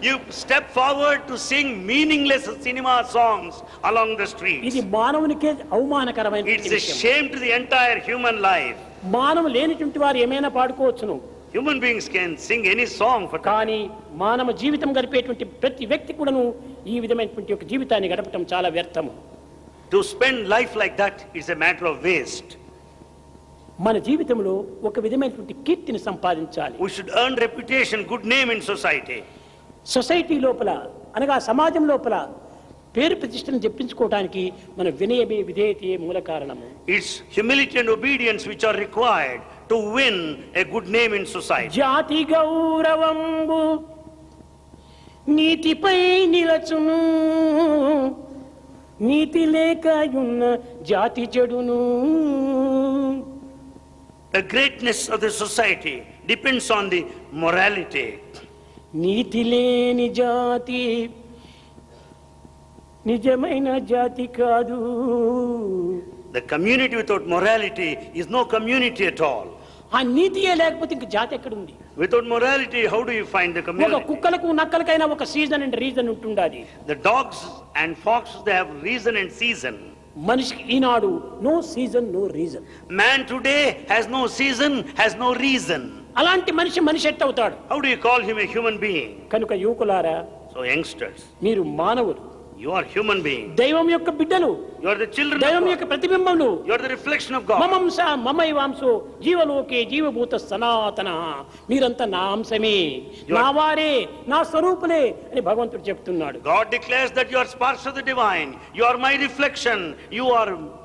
You step forward to sing meaningless cinema songs along the streets. ఇది మానవునికే అవమానకరమైన It's a shame to the entire human life. మానవు లేనిటువంటి వారు ఏమైనా పాడుకోవచ్చును, Human beings can sing any song for కానీ మానవ జీవితం గడిపేటువంటి ప్రతి వ్యక్తి కూడాను ఈ విధమైనటువంటి ఒక జీవితాన్ని గడపటం చాలా వ్యర్థము. To spend life like that is a matter of waste. మన జీవితంలో ఒక విధమైనటువంటి కీర్తిని సంపాదించాలి. We should earn reputation, good name in society. Society లోపల అనగా సమాజం లోపల పేరు ప్రతిష్టను చెప్పించుకోవడానికి మన వినయమే విధేయతే మూల కారణము. It's humility and obedience which are required to win a good name in society. జాతి గౌరవంబు నీతిపై నిలచును, నీతి లేకయున్న జాతి చెడును. The greatness of the society depends on the morality. నీతి లేని జాతి నిజమైన జాతి కాదు. The community without morality is no community at all. ఆ నీతియే లేకపోతే ఇంక జాతి ఎక్కడుంది? Without morality, how do you find the ఒక community? కుక్కలకు నక్కలకైనా ఒక సీజన్ అండ్ రీజన్ ఉంటుండాలి. The dogs and foxes, they have reason and season. మనిషికి ఈనాడు no season no reason. Man today has no season, has no reason. అలాంటి మనిషి at అవుతాడు? How do you call him a human being? కనుక యువకులారా, So youngsters, మీరు మానవులు, you are human beings. దైవం యొక్క బిడ్డలు, You are the children దైవం of యొక్క God. ప్రతిబింబములు. You are the reflection of God. మమంస మమైవాంసో జీవలోకే జీవభూత సనాతన. మీరంతా నా అంశమే, నా వారే, నా స్వరూపులే అని భగవంతుడు చెప్తున్నాడు. God declares that you are sparks of the divine. You are my reflection.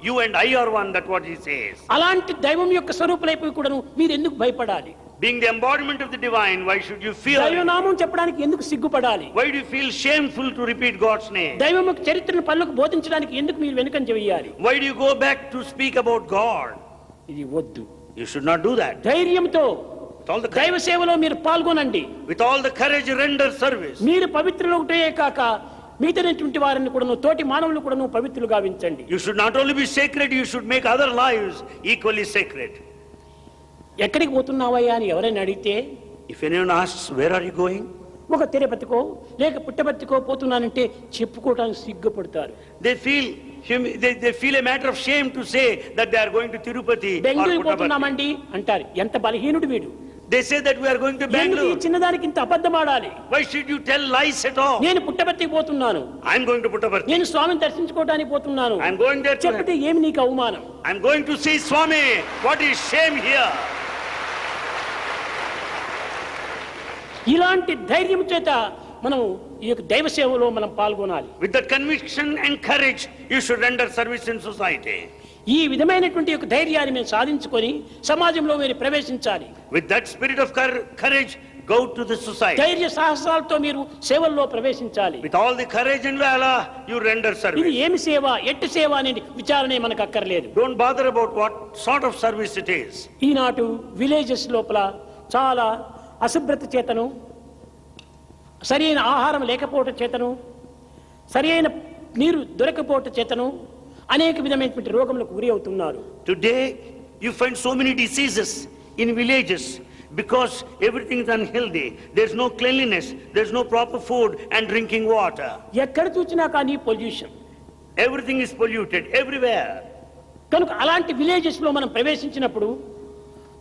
You and I are one. That's what he says. అలాంటి దైవం యొక్క స్వరూపులైపోయి కూడాను మీరు ఎందుకు భయపడాలి? Being the embodiment of the divine, why should you fear? దైవనామం చెప్పడానికి ఎందుకు సిగ్గుపడాలి? Why do you feel shameful to repeat God's name? దైవం యొక్క చరిత్రను పనులకు బోధించడానికి ఎందుకు మీరు వెనుకంజ వేయాలి? Why do you go back to speak about God? ఇది వద్దు. You should not do that. ధైర్యంతో With all the దైవ courage, సేవలో మీరు పాల్గొనండి. with all the courage, render service. మీరు పవిత్రులు ఒకటే కాక మిగతాటువంటి వారిని కూడాను, తోటి మానవులు కూడాను పవిత్రులు గావించండి. You should not only be sacred, you should make other lives equally sacred. ఎక్కడికి పోతున్నావయ్యా అని ఎవరైనా అడిగితే, If anyone asks, where are you going? ఒక తిరుపతికో లేక పుట్టపర్తికో పోతున్నానంటే చెప్పుకోవడానికి సిగ్గుపడతారు. They feel a matter of shame to say that they are going to Tirupati or Bengaluru Puttaparthi. పోతున్నామండి అంటారు. ఎంత బలహీనుడు వీడు! They say that we are going to ఎందుకు ఈ Bangalore. చిన్నదానికి ఇంత అబద్ధం ఆడాలి? Why should you tell lies at all? నేను పుట్టపర్తికి పోతున్నాను, I'm going to Puttaparthi. నేను స్వామిని దర్శించుకోవడానికి పోతున్నాను I'm going there to చెప్పితే ఏమి నీకు అవమానం? I'm going to see Swami. What is shame here? ఇలాంటి ధైర్యం చేత మనం ఈ యొక్క దైవ సేవలో మనం పాల్గొనాలి. With that conviction and courage, you should render service in society. ఈ విధమైనటువంటి యొక్క ధైర్యాన్ని మేము సాధించుకొని సమాజంలో మీరు ప్రవేశించాలి. With that spirit of courage, go to the society. ధైర్య సాహసాలతో మీరు సేవల్లో ప్రవేశించాలి. With all the courage and valor, you render ఇది service. ఏమి సేవ, ఎట్టి సేవ అనే విచారణే మనకు అక్కర్లేదు. Don't bother about what sort of service it is. ఈనాటి విలేజెస్ లోపల చాలా అశుభ్రత చేతను, సరైన ఆహారం లేకపోవటం చేతను, సరైన నీరు దొరకపోవటం చేతను అనేక విధమైనటువంటి రోగములకు గురి అవుతున్నారు. Today, you find so many diseases in villages because everything is unhealthy. There's no cleanliness, there's no proper food and drinking water. ఎక్కడ చూసినా కానీ pollution. Everything is polluted everywhere. కనుక అలాంటి విలేజెస్ లో మనం ప్రవేశించినప్పుడు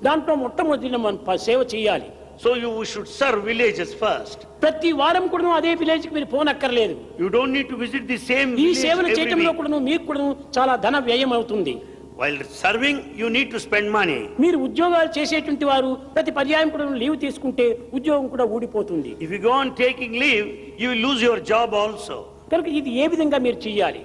దాంట్లో మొట్టమొదటి మనం సేవ చేయాలి. So you should serve villages first. ప్రతి వారం కూడా అదే విలేజ్ కి మీరు పోనక్కర్లేదు. You don't need to visit the same ఈ village సేవలు every చేయటంలో week. కూడా మీకు కూడా చాలా ధన వ్యయం అవుతుంది. While serving, you need to spend money. మీరు ఉద్యోగాలు చేసేటువంటి వారు ప్రతి పర్యాయం కూడా లీవ్ తీసుకుంటే ఉద్యోగం కూడా ఊడిపోతుంది. If you go on taking leave, you will lose your job also. కనుక ఇది ఏ విధంగా మీరు చేయాలి?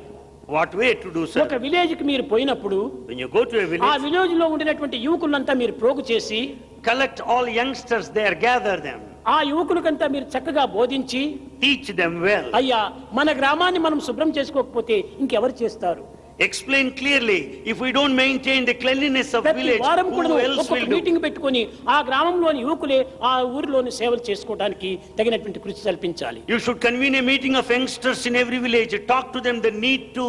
What way to do ఒక so? విలేజ్ కి మీరు పోయినప్పుడు When you go to a ఆ village, విలేజ్ లో ఉండినటువంటి యువకులంతా మీరు ప్రోగు చేసి collect all youngsters there, gather them, ఆ యువకులకంతా మీరు చక్కగా బోధించి, teach them well. అయ్యా మన గ్రామాన్ని మనం శుభ్రం చేసుకోకపోతే ఇంకెవరు చేస్తారు? Explain clearly, if we don't maintain the cleanliness of ప్రతి village, వారం కూడా who else ఒక్కొక్క will do? మీటింగ్ పెట్టుకొని ఆ గ్రామంలోని యువకులే ఆ ఊరిలోని సేవలు చేసుకోవడానికి తగినటువంటి కృషి కల్పించాలి. You should convene a meeting of youngsters in every village, talk to them the need to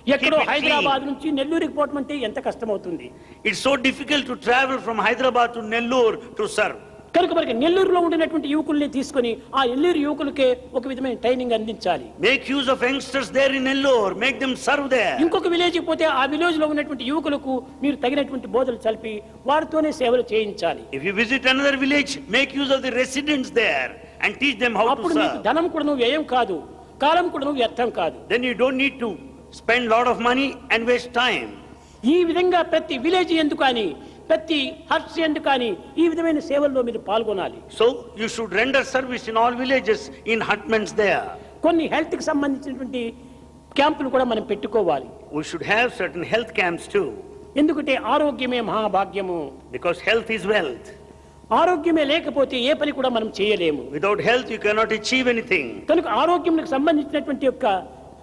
keep ఎక్కడో it హైదరాబాద్ clean. నుంచి నెల్లూరుకి పోవటం అంటే ఎంత కష్టమవుతుంది. It's so difficult to travel from Hyderabad to Nellore to serve. కనుక మనకి నెల్లూరులో ఉండినటువంటి యువకుల్ని తీసుకొని ఆ నెల్లూరు యువకులకే ఒక విధమైన ట్రైనింగ్ అందించాలి. Make use of youngsters there in Nellore, make them serve there. ఇంకొక విలేజ్కి పోతే ఆ విలేజ్ లో ఉన్నటువంటి యువకులకు మీరు తగినటువంటి బోధలు చల్పి వారితోనే సేవలు చేయించాలి. If you visit another village, make use of the residents there and teach them how to అప్పుడు మీకు serve. ధనం కూడా వ్యయం కాదు, కాలం కూడా వ్యర్థం కాదు. Then you don't need to spend lot of money and waste time. ఈ విధంగా ప్రతి విలేజ్ ఎందుకు అని, ప్రతి హట్స్ ఎందుకు అని ఈ విధమైన సేవల్లో మీరు పాల్గొనాలి. So you should render service in all villages, in hutments there. కొన్ని హెల్త్ కి సంబంధించినటువంటి క్యాంపులు కూడా మనం పెట్టుకోవాలి. We should have certain health camps too, ఎందుకంటే ఆరోగ్యమే మహాభాగ్యము. because health is wealth. ఆరోగ్యమే లేకపోతే ఏ పని కూడా మనం చేయలేము. Without health, you cannot achieve anything. కనుక ఆరోగ్యంకి సంబంధించినటువంటి యొక్క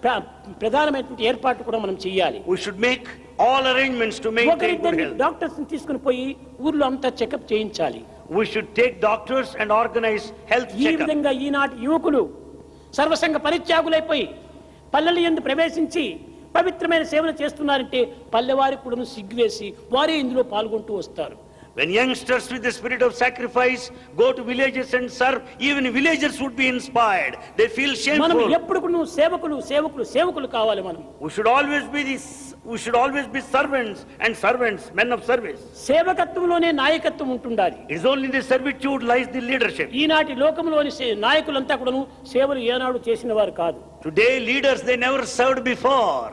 ప్రధానమైనటువంటి ఏర్పాటు కూడా మనం చేయాలి. We should make all arrangements to maintain good ఒకరిద్దరిని health. Doctors తీసుకుని పోయి ఊర్లో అంతా చెకప్ చేయించాలి. We should take doctors and organize health ఈ checkup. విధంగా ఈనాటి యువకులు సర్వసంగ పరిత్యాగులైపోయి పల్లెల యందు ప్రవేశించి పవిత్రమైన సేవలు చేస్తున్నారంటే పల్లెవారికి కూడా సిగ్గువేసి వారే ఇందులో పాల్గొంటూ వస్తారు. When youngsters with the spirit of sacrifice go to villages and serve, even villagers would be inspired. They feel మనం shameful. ఎప్పుడు కూడా సేవకులు కావాలి. మనం We should always be servants, men of service. సేవకత్వంలోనే నాయకత్వం ఉంటుండాలి. It is only in the servitude lies the leadership. ఈనాటి లోకంలోని నాయకులంతా కూడాను సేవలు ఏనాడు చేసిన వారు కాదు. Today leaders, they never served before.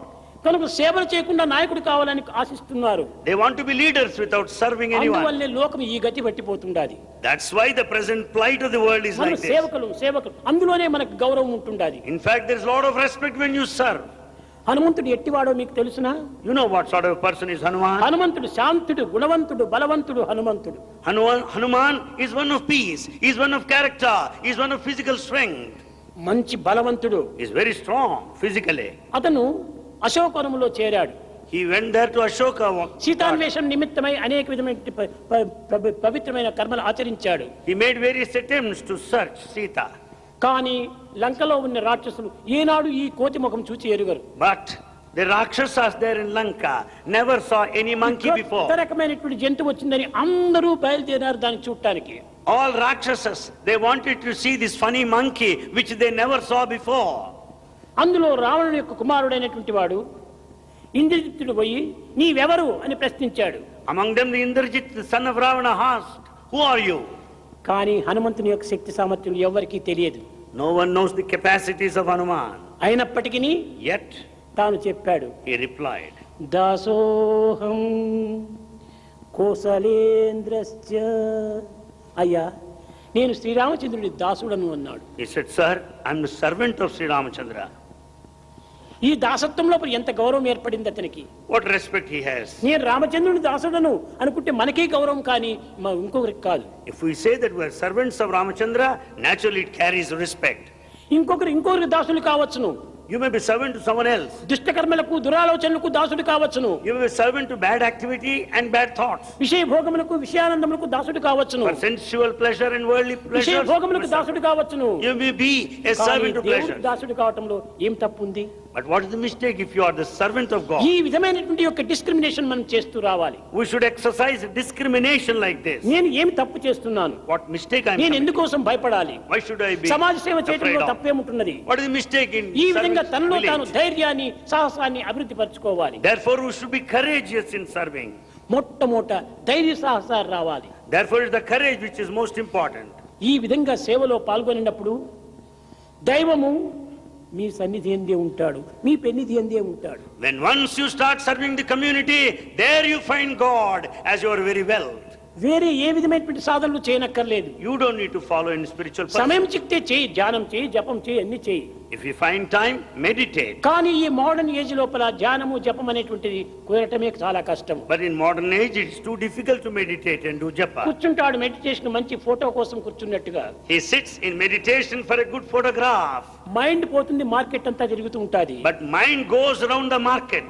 కనుక సేవలు చేయకుండా నాయకుడు కావాలని ఆశిస్తున్నారు. They want to be leaders without serving anyone. అందువల్లే లోకం ఈ గతి పట్టిపోతుండాది. That's why the present plight of the world is మన like this. సేవకులు అందులోనే మనకు గౌరవం ఉంటుండాది. In fact, there's a lot of respect when you serve. హనుమంతుడు ఎట్టివాడో మీకు తెలుసునా? You know what sort of a person is Hanuman? హనుమంతుడు శాంతుడు, గుణవంతుడు, బలవంతుడు. హనుమంతుడు Hanuman is one of peace, he is one of character, he is one of physical strength. మంచి బలవంతుడు. He is very strong physically. అతను అశోకవనములో చేరాడు. He went there to Ashoka. సీతాన్వేషణ నిమిత్తమై అనేక విధమైన పవిత్రమైన కర్మలు ఆచరించాడు. He made various attempts to search Sita. కానీ లంకలో ఉన్న రాక్షసులు ఏనాడు ఈ కోతి ముఖం చూచి ఎరుగరు. But the Rakshasas there in Lanka never saw any monkey before. కొత్త రకమైనటువంటి జంతువు వచ్చిందని అందరూ బయలుదేరారు దాన్ని చూడటానికి. All Rakshasas, they wanted to see this funny monkey which they never saw before. అందులో రావణుని యొక్క కుమారుడైనటువంటి వాడు ఇంద్రజిత్తుడు పోయి నీవెవరు అని ప్రశ్నించాడు. Among them the Indrajit, the son of Ravana, asked, "Who are you?" కానీ హనుమంతుని యొక్క శక్తి సామర్థ్యం ఎవరికీ తెలియదు. No one knows the capacities of Hanuman. అయినప్పటికీ Yet తాను చెప్పాడు, he replied, దాసోహం కోసలేంద్రశ్చ. అయ్యా నేను శ్రీరామచంద్రుడి దాసుడను అన్నాడు. he said, "Sir, I'm the servant of Sri Ramachandra." ఈ దాసత్వంలో ఎంత గౌరవం ఏర్పడింది అతనికి. What respect he has. నేను రామచంద్రుని దాసుడను అనుకుంటే మనకే గౌరవం, కానీ ఇంకొకరికి కాదు. If we say that we are servants of Ramachandra, naturally it carries respect. ఇంకొకరికి దాసులు కావచ్చును. You may be servant to someone else. దుష్టకర్మలకు దురాలోచనలకు దాసుడు కావచ్చును. You may be servant to bad activity and bad thoughts. విషయ భోగములకు విషయానందములకు దాసుడు కావచ్చును. For sensual pleasure and worldly విషయ pleasures, భోగములకు దాసుడు కావచ్చును. you may be a servant to pleasure. దాసుడు కావటంలో ఏం తప్పు ఉంది? But what is the mistake if you are the servant of God? ఈ విధమైనటువంటి యొక్క డిస్క్రిమినేషన్ మనం చేస్తూ రావాలి. We should exercise discrimination like this. నేను ఏమి తప్పు చేస్తున్నాను? What mistake I am నేను committing? ఎందుకోసం భయపడాలి? Why should I be సమాజ సేవ afraid చేయడంలో of? తప్పేముంటున్నది? What is the mistake in ఈ విధంగా serving తనలో తాను village? ధైర్యాన్ని సాహసాన్ని అభివృద్ధి పరచుకోవాలి. Therefore we should be courageous in serving. మొట్టమొదట ధైర్య సాహసాలు రావాలి. Therefore it is the courage which is most important. ఈ విధంగా సేవలో పాల్గొనినప్పుడు దైవము మీ సన్నిధి ఎందే ఉంటాడు, మీ పెన్నిధి ఎందే ఉంటాడు. When once you start serving the community, there you find God as your very wealth. వేరే ఏ విధమైనటువంటి సాధనలు చేయనక్కర్లేదు. You don't need to follow any spiritual person. సమయం చిక్తే చేయి, ధ్యానం చేయి, జపం చేయి, అన్ని చేయి. If you find time, meditate. కానీ ఈ మోడర్న్ ఏజ్ లోపల ధ్యానము జపం అనేటువంటిది కుదరటమే చాలా కష్టం. But in modern age, it's too difficult to meditate and do japa. కూర్చుంటాడు మెడిటేషన్ మంచి ఫోటో కోసం కూర్చున్నట్టుగా. He sits in meditation for a good photograph. Mind పోతుంది, మార్కెట్ అంతా తిరుగుతూ ఉంటాది. But mind goes around the market.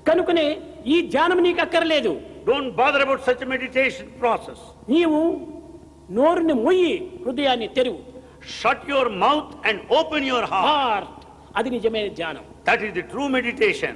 కనుకనే ఈ ధ్యానం నీకు అక్కర్లేదు. Don't bother about such a meditation process. నీవు నోరుని మొయ్యి, హృదయాన్ని తెరువు. Shut your mouth and open your heart. Heart, అది నిజమైన ధ్యానం. That is the true meditation.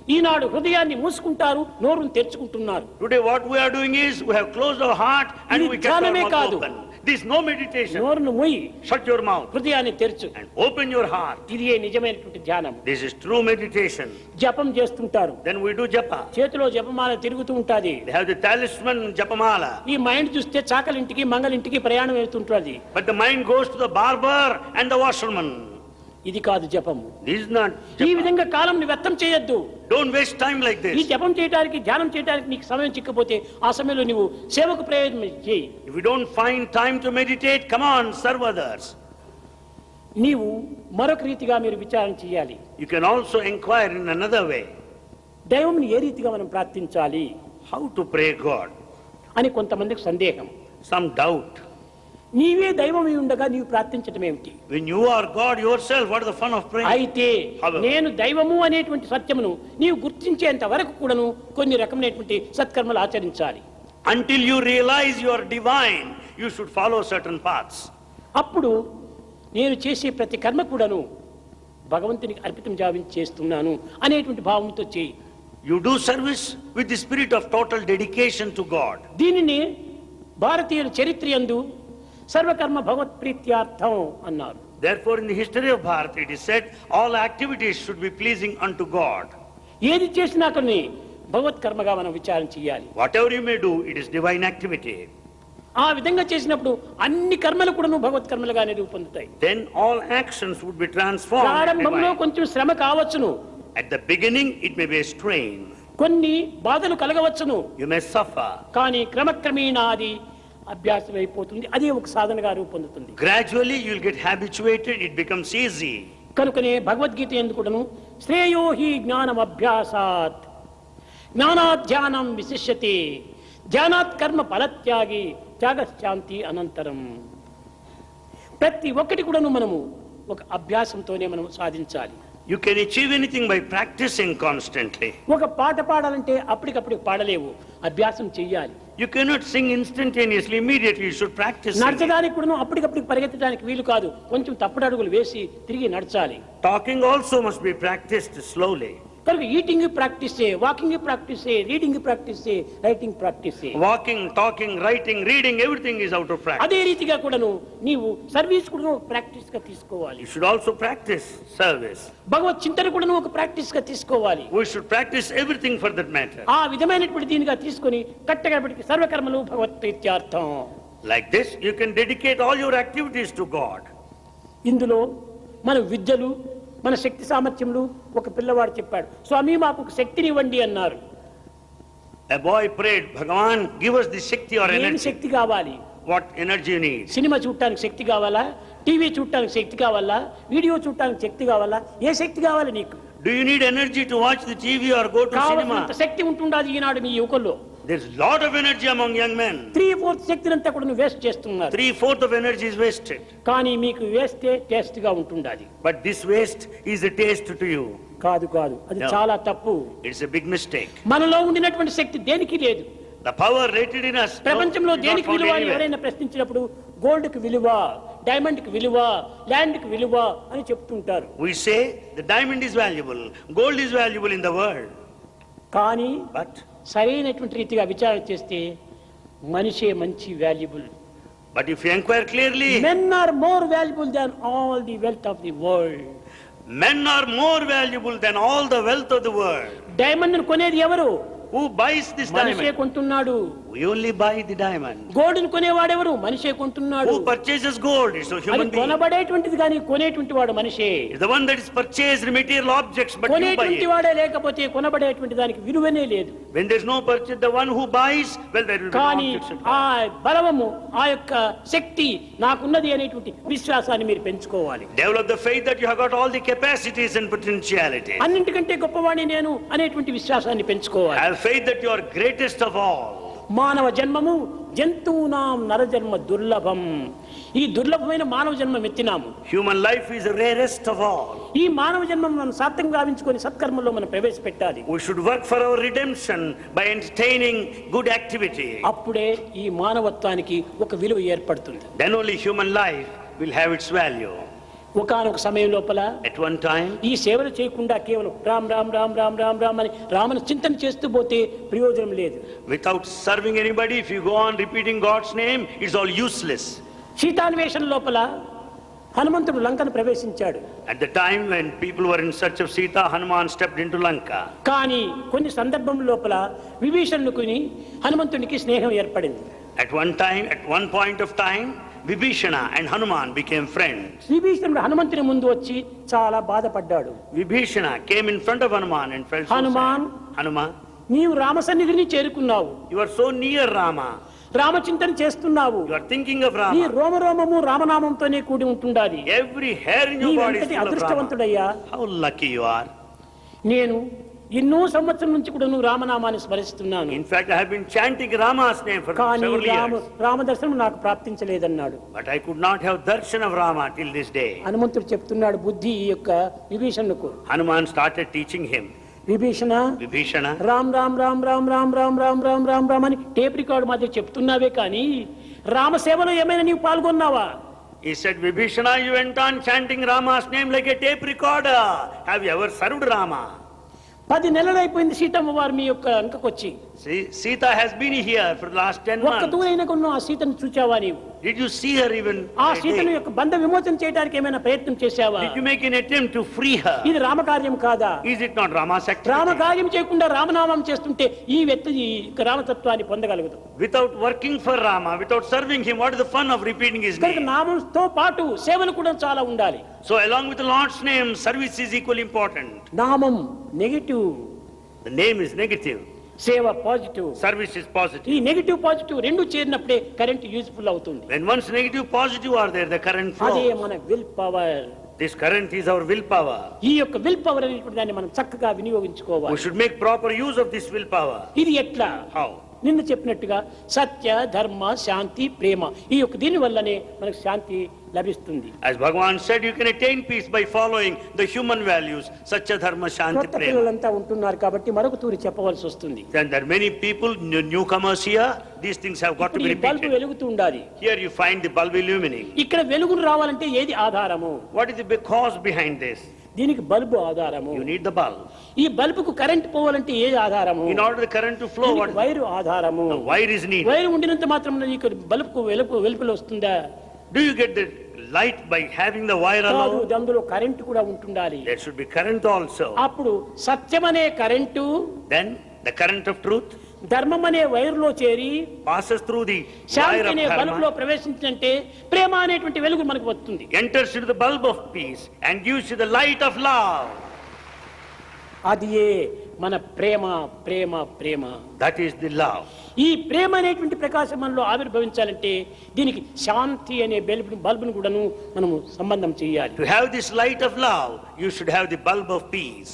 ఈనాడు హృదయాన్ని మూసుకుంటారు, నోరును తెరుచుకుంటున్నారు. Today what we are doing is, we have closed our heart and ఇది we kept our ధ్యానమే mouth కాదు. open. This is no meditation. నోరును మొయ్యి, Shut your mouth హృదయాన్ని తెరచు. and open your heart. ఇది నిజమైనటువంటి ధ్యానం. This is true meditation. జపం చేస్తుంటారు, Then we do japa. చేతిలో జపమాల తిరుగుతూ ఉంటాది. They have the talisman japamala. ఈ మైండ్ చూస్తే చాకలింటికి మంగలింటికి ప్రయాణం వెళ్తుంటుంది. But the mind goes to the barber and the washerman. ఇది కాదు జపము. This is not ఈ japa. విధంగా కాలం వ్యర్థం చేయొద్దు. Don't waste time like ఈ this. జపం చేయడానికి, ధ్యానం చేయడానికి నీకు సమయం చిక్కపోతే ఆ సమయంలో నువ్వు సేవకు ప్రయోజనం చేయి. If you don't find time to meditate, come on, serve others. నీవు మరొక రీతిగా మీరు విచారణ చేయాలి. You can also inquire in another way. దైవంని ఏ రీతిగా మనం ప్రార్థించాలి How to pray God? అని కొంతమందికి సందేహం. Some doubt. నీవే దైవమై ఉండగా నీవు ప్రార్థించటం ఏమిటి? When you are God yourself, what is the fun of praying? అయితే నేను దైవము అనేటువంటి సత్యమును నీవు గుర్తించేంత వరకు కూడాను కొన్ని రకమైనటువంటి సత్కర్మలు ఆచరించాలి. Until you realize you are divine, you should follow certain paths. అప్పుడు నేను చేసే ప్రతి కర్మ కూడాను భగవంతునికి అర్పితం చేస్తున్నాను అనేటువంటి భావంతో చేయి. You do service with the spirit of total dedication to God. దీనిని భారతీయుల చరిత్రయందు సర్వకర్మ భగవత్ ప్రీత్యార్థం అన్నారు. Therefore, in the history of Bharat, it is said, all activities should be pleasing unto God. ఏది చేసినా కానీ భగవత్ కర్మగా మనం విచారం చేయాలి. Whatever you may do, it is divine activity. ఆ విధంగా చేసినప్పుడు అన్ని కర్మలు కూడాను భగవత్ కర్మలుగానే రూపొందుతాయి. Then all actions would be transformed. ప్రారంభంలో divine. కొంచెం శ్రమ కావచ్చును, At the beginning, it may be a strain. కొన్ని బాధలు కలగవచ్చును, You may suffer. కానీ క్రమక్రమేణా అది అభ్యాసం అయిపోతుంది, అదే ఒక సాధనగా రూపొందుతుంది. Gradually, you will get habituated, it becomes easy. కనుకనే భగవద్గీత ఎందుకును శ్రేయో హి జ్ఞానం అభ్యాసాత్ జ్ఞానాత్ ధ్యానం విశిష్యతే ధ్యానాత్ కర్మ ఫలత్యాగి త్యాగశాంతి అనంతరం. ప్రతి ఒక్కటి కూడాను మనము ఒక అభ్యాసంతోనే మనం సాధించాలి. You can achieve anything by practicing constantly. ఒక పాట పాడాలంటే అప్పటికప్పుడు పాడలేవు, అభ్యాసం చెయ్యాలి. You cannot sing instantaneously, immediately, you should practice singing. నడచడానికి కూడా అప్పటికప్పుడు పరిగెత్తడానికి వీలు కాదు, కొంచెం తప్పుడు అడుగులు వేసి తిరిగి నడచాలి. Talking also must be practiced slowly. కనుక ఈటింగ్ ప్రాక్టీస్ చేయి, వాకింగ్ ప్రాక్టీస్ చేయి, రీడింగ్ ప్రాక్టీస్ చేయి, రైటింగ్ ప్రాక్టీస్ చేయి. Walking, talking, writing, reading, everything is out of practice. అదే రీతిగా కూడాను నీవు సర్వీస్ కూడా ప్రాక్టీస్ గా తీసుకోవాలి. You should also practice service. భగవత్ చింతన కూడాను ఒక ప్రాక్టీస్ గా తీసుకోవాలి. We should practice everything for that matter. ఆ విధమైనటువంటి దీనిగా తీసుకొని కట్టగబడికి సర్వకర్మలు భగవత్ ప్రీత్యార్థం. Like this, you can dedicate all your activities to God. ఇందులో మన విద్యలు, మన శక్తి సామర్థ్యములు, ఒక పిల్లవాడు చెప్పాడు, స్వామి మాకు ఒక శక్తిని ఇవ్వండి అన్నారు. A boy prayed, Bhagavan, give us the Shakti or ఏమి energy. శక్తి కావాలి? What energy you need? Cinema చూడటానికి శక్తి కావాలా? టీవీ చూడటానికి శక్తి కావాలా? వీడియో చూడటానికి శక్తి కావాలా? ఏ శక్తి కావాలి నీకు? Do you need energy to watch the TV or go to కావాల్సినంత cinema? శక్తి ఉంటుండాలి ఈనాడు మీ యువకుల్లో. There's a lot of energy among young men. 3/4 శక్తిని అంతా కూడా వేస్ట్ చేస్తున్నారు. 3/4 of energy is wasted. కానీ మీకు వేస్తే టేస్ట్ గా ఉంటుండాలి. But this waste is a taste to you. కాదు కాదు, అది No. చాలా తప్పు. It's a big mistake. మనలో ఉండినటువంటి శక్తి దేనికి లేదు. The power rated in us ప్రపంచంలో is not దేనికి found విలువ అని anywhere. ఎవరైనా ప్రశ్నించినప్పుడు గోల్డ్ కి విలువ, డైమండ్ కి విలువ, ల్యాండ్ కి విలువ అని చెప్తుంటారు. We say the diamond is valuable, gold is valuable in the world. కానీ But సరైనటువంటి రీతిగా విచారణ చేస్తే మనిషే మంచి valuable. if you inquire clearly, men are more valuable than all the wealth of the world. men are more valuable than all the wealth of the world. Diamond కొనేది ఎవరు? Who buys this మనిషే diamond? కొంటున్నాడు. We only buy the diamond. Gold కొనేవాడెవరు? మనిషే కొంటున్నాడు. Who purchases gold is a అది human being. కొనబడేటువంటిది కానీ కొనేటువంటి వాడు మనిషే. It's the one that is purchased material objects, but you buy కొనేటువంటి it. వాడే లేకపోతే కొనబడేటువంటి దానికి విలువనే లేదు. When there's no purchase, the one who buys, well, there will be no కానీ objects at ఆ all. బలము, ఆ యొక్క శక్తి నాకున్నది అనేటువంటి విశ్వాసాన్ని మీరు పెంచుకోవాలి. Develop the faith that you have got all the capacities and potentialities. అన్నింటికంటే గొప్పవాణి నేను అనేటువంటి విశ్వాసాన్ని పెంచుకోవాలి. Have faith that you are greatest of all. మానవ జన్మము జంతువునాం నరజన్మ దుర్లభం. ఈ దుర్లభమైన మానవ జన్మం ఎత్తినాము. Human life is the rarest of all. ఈ మానవ జన్మం మనం సార్థకంగా గావించుకొని సత్కర్మల్లో మనం ప్రవేశపెట్టాలి. We should work for our redemption by entertaining good activity. అప్పుడే ఈ మానవత్వానికి ఒక విలువ ఏర్పడుతుంది. Then only human life will have its value. ఒకానొక సమయం లోపల At one time, ఈ సేవలు చేయకుండా కేవలం రామ్ రామ్ రామ్ రామ్ రామ్ రామ్ అని రామను చింతన చేస్తూ పోతే ప్రయోజనం లేదు. without serving anybody, if you go on repeating God's name, it's all useless. సీతాన్వేషణ లోపల హనుమంతుడు లంకను ప్రవేశించాడు. At the time when people were in search of Sita, Hanuman stepped into Lanka. కానీ కొన్ని సందర్భం లోపల విభీషణుకుని హనుమంతునికి స్నేహం ఏర్పడింది. At one point of time, Vibhishana and Hanuman became friends. విభీషణుడు హనుమంతుని ముందు వచ్చి చాలా బాధపడ్డాడు. Vibhishana came in front of Hanuman and felt so Hanuman. sad. Hanuman, నీవు రామసన్నిధిని చేరుకున్నావు, you are so near Rama. రామచింతన చేస్తున్నావు, You are thinking of నీ Rama. రోమరోమము రామనామంతోనే కూడి ఉంటుండాలి. Every hair in your body is నీవెంతటి full of Rama. అదృష్టవంతుడయ్యా. How lucky you are. నేను ఎన్నో సంవత్సరం నుంచి కూడా నువ్వు రామనామాన్ని స్మరిస్తున్నాను, In fact, I have been chanting Rama's name for కానీ several years. రామదర్శనం నాకు ప్రాప్తించలేదన్నాడు. But I could not have darshan of Rama till this day. హనుమంతుడు చెప్తున్నాడు బుద్ధి ఈ యొక్క విభీషణుకు, Hanuman started teaching him. Vibhishana Vibhishana, Ram Ram Ram Ram Ram Ram Ram Ram Ram Ram అని టేప్ రికార్డు మాదిరి చెప్తున్నావే కానీ రామసేవలో ఏమైనా నీవు పాల్గొన్నావా? he said, Vibhishana, you went on chanting Rama's name like a tape recorder. Have you ever served Rama? 10 నెలలు అయిపోయింది సీతమ్మ వారు మీ యొక్క అంకకొచ్చి. See, Sita has been here for the last 10 ఒక్క months. దూరైన కొన్న ఆ సీతను చూచావా నీవు? Did you see her even? ఆ by సీతను day? యొక్క బంధ విమోచన చేయడానికి ఏమైనా ప్రయత్నం చేశావా? Did you make an attempt to free her? ఇది రామకార్యం కాదా? Is it not Rama's activity? రామకార్యం చేయకుండా రామనామం చేస్తుంటే ఈ వ్యక్తి ఈ రామతత్వాన్ని పొందగలగదు. Without working for Rama, without serving him, what is the fun of repeating his కనుక name? నామంతో పాటు సేవలు కూడా చాలా ఉండాలి. So along with the Lord's name, service is equally important. నామం negative, The name is negative, సేవ పాజిటివ్. service is positive. ఈ నెగటివ్ పాజిటివ్ రెండు చేరినప్పుడే కరెంట్ యూజ్ఫుల్ అవుతుంది. When one's negative, positive are there, the current అదే flows. మన will power. This current is our willpower. ఈ యొక్క will power అనేటువంటి దాన్ని మనం చక్కగా We వినియోగించుకోవాలి. should make proper use of this willpower. ఇది ఎట్లా? How? నిన్న చెప్పినట్టుగా సత్య ధర్మ శాంతి ప్రేమ, ఈ యొక్క దీని వల్లనే మనకు శాంతి లభిస్తుంది. As Bhagavan said, you can attain peace by following the human values, Satya, Dharma, Shanti, కొత్త Prema. పిల్లలంతా ఉంటున్నారు కాబట్టి మరొక తూరి చెప్పవలసి వస్తుంది. Then there are many people, newcomers here, these things have got to ఇప్పుడు be ఈ బల్బు repeated. వెలుగుతూ ఉండాలి. Here you find the bulb illuminating. ఇక్కడ వెలుగును రావాలంటే ఏది ఆధారము? What is the big cause behind this? దీనికి బల్బు ఆధారము. You need the bulb. ఈ బల్బుకు కరెంట్ పోవాలంటే ఏది ఆధారము? In order the current to flow, దీనికి what వైరు ఆధారము. the wire is needed. Wire ఉండినంత మాత్రం నీకు బల్బుకు వెలుపులు వస్తుందా? Do you get the light by having the wire కాదు, alone? అందులో కరెంట్ కూడా ఉంటుండాలి. There should be current also. అప్పుడు సత్యమనే current Then the current of truth ధర్మం అనే వైరులో చేరి passes through the wire Shanti of అనే బల్బులో dharma, ప్రవేశించినంటే ప్రేమ అనేటువంటి వెలుగు మనకు వస్తుంది. enters into the bulb of peace and gives you the light of love. అది మన ప్రేమ ప్రేమ ప్రేమ. That is the love. ఈ ప్రేమ అనేటువంటి ప్రకాశం మనలో ఆవిర్భవించాలంటే దీనికి శాంతి అనే బల్బును కూడాను మనము సంబంధం చేయాలి. To have this light of love, you should have the bulb of peace.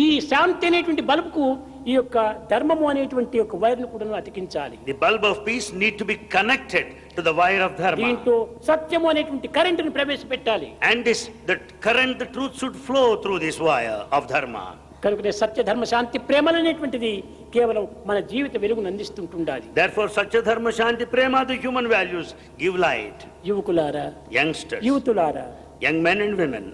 ఈ శాంతి అనేటువంటి బల్బుకు ఈ యొక్క ధర్మము అనేటువంటి యొక్క వైర్ను కూడాను అతికించాలి. The bulb of peace need to be connected to the wire of dharma. దీంట్లో సత్యము అనేటువంటి కరెంటును ప్రవేశపెట్టాలి. And the current, the truth should flow through this wire of dharma. కనుక సత్య ధర్మ శాంతి ప్రేమలు అనేటువంటిది కేవలం మన జీవిత వెలుగును అందిస్తుంటుండాలి. Therefore, Satya, Dharma, Shanti, Prema, the human values, give light. యువకులారా, Youngsters, యువతులారా, young men and women,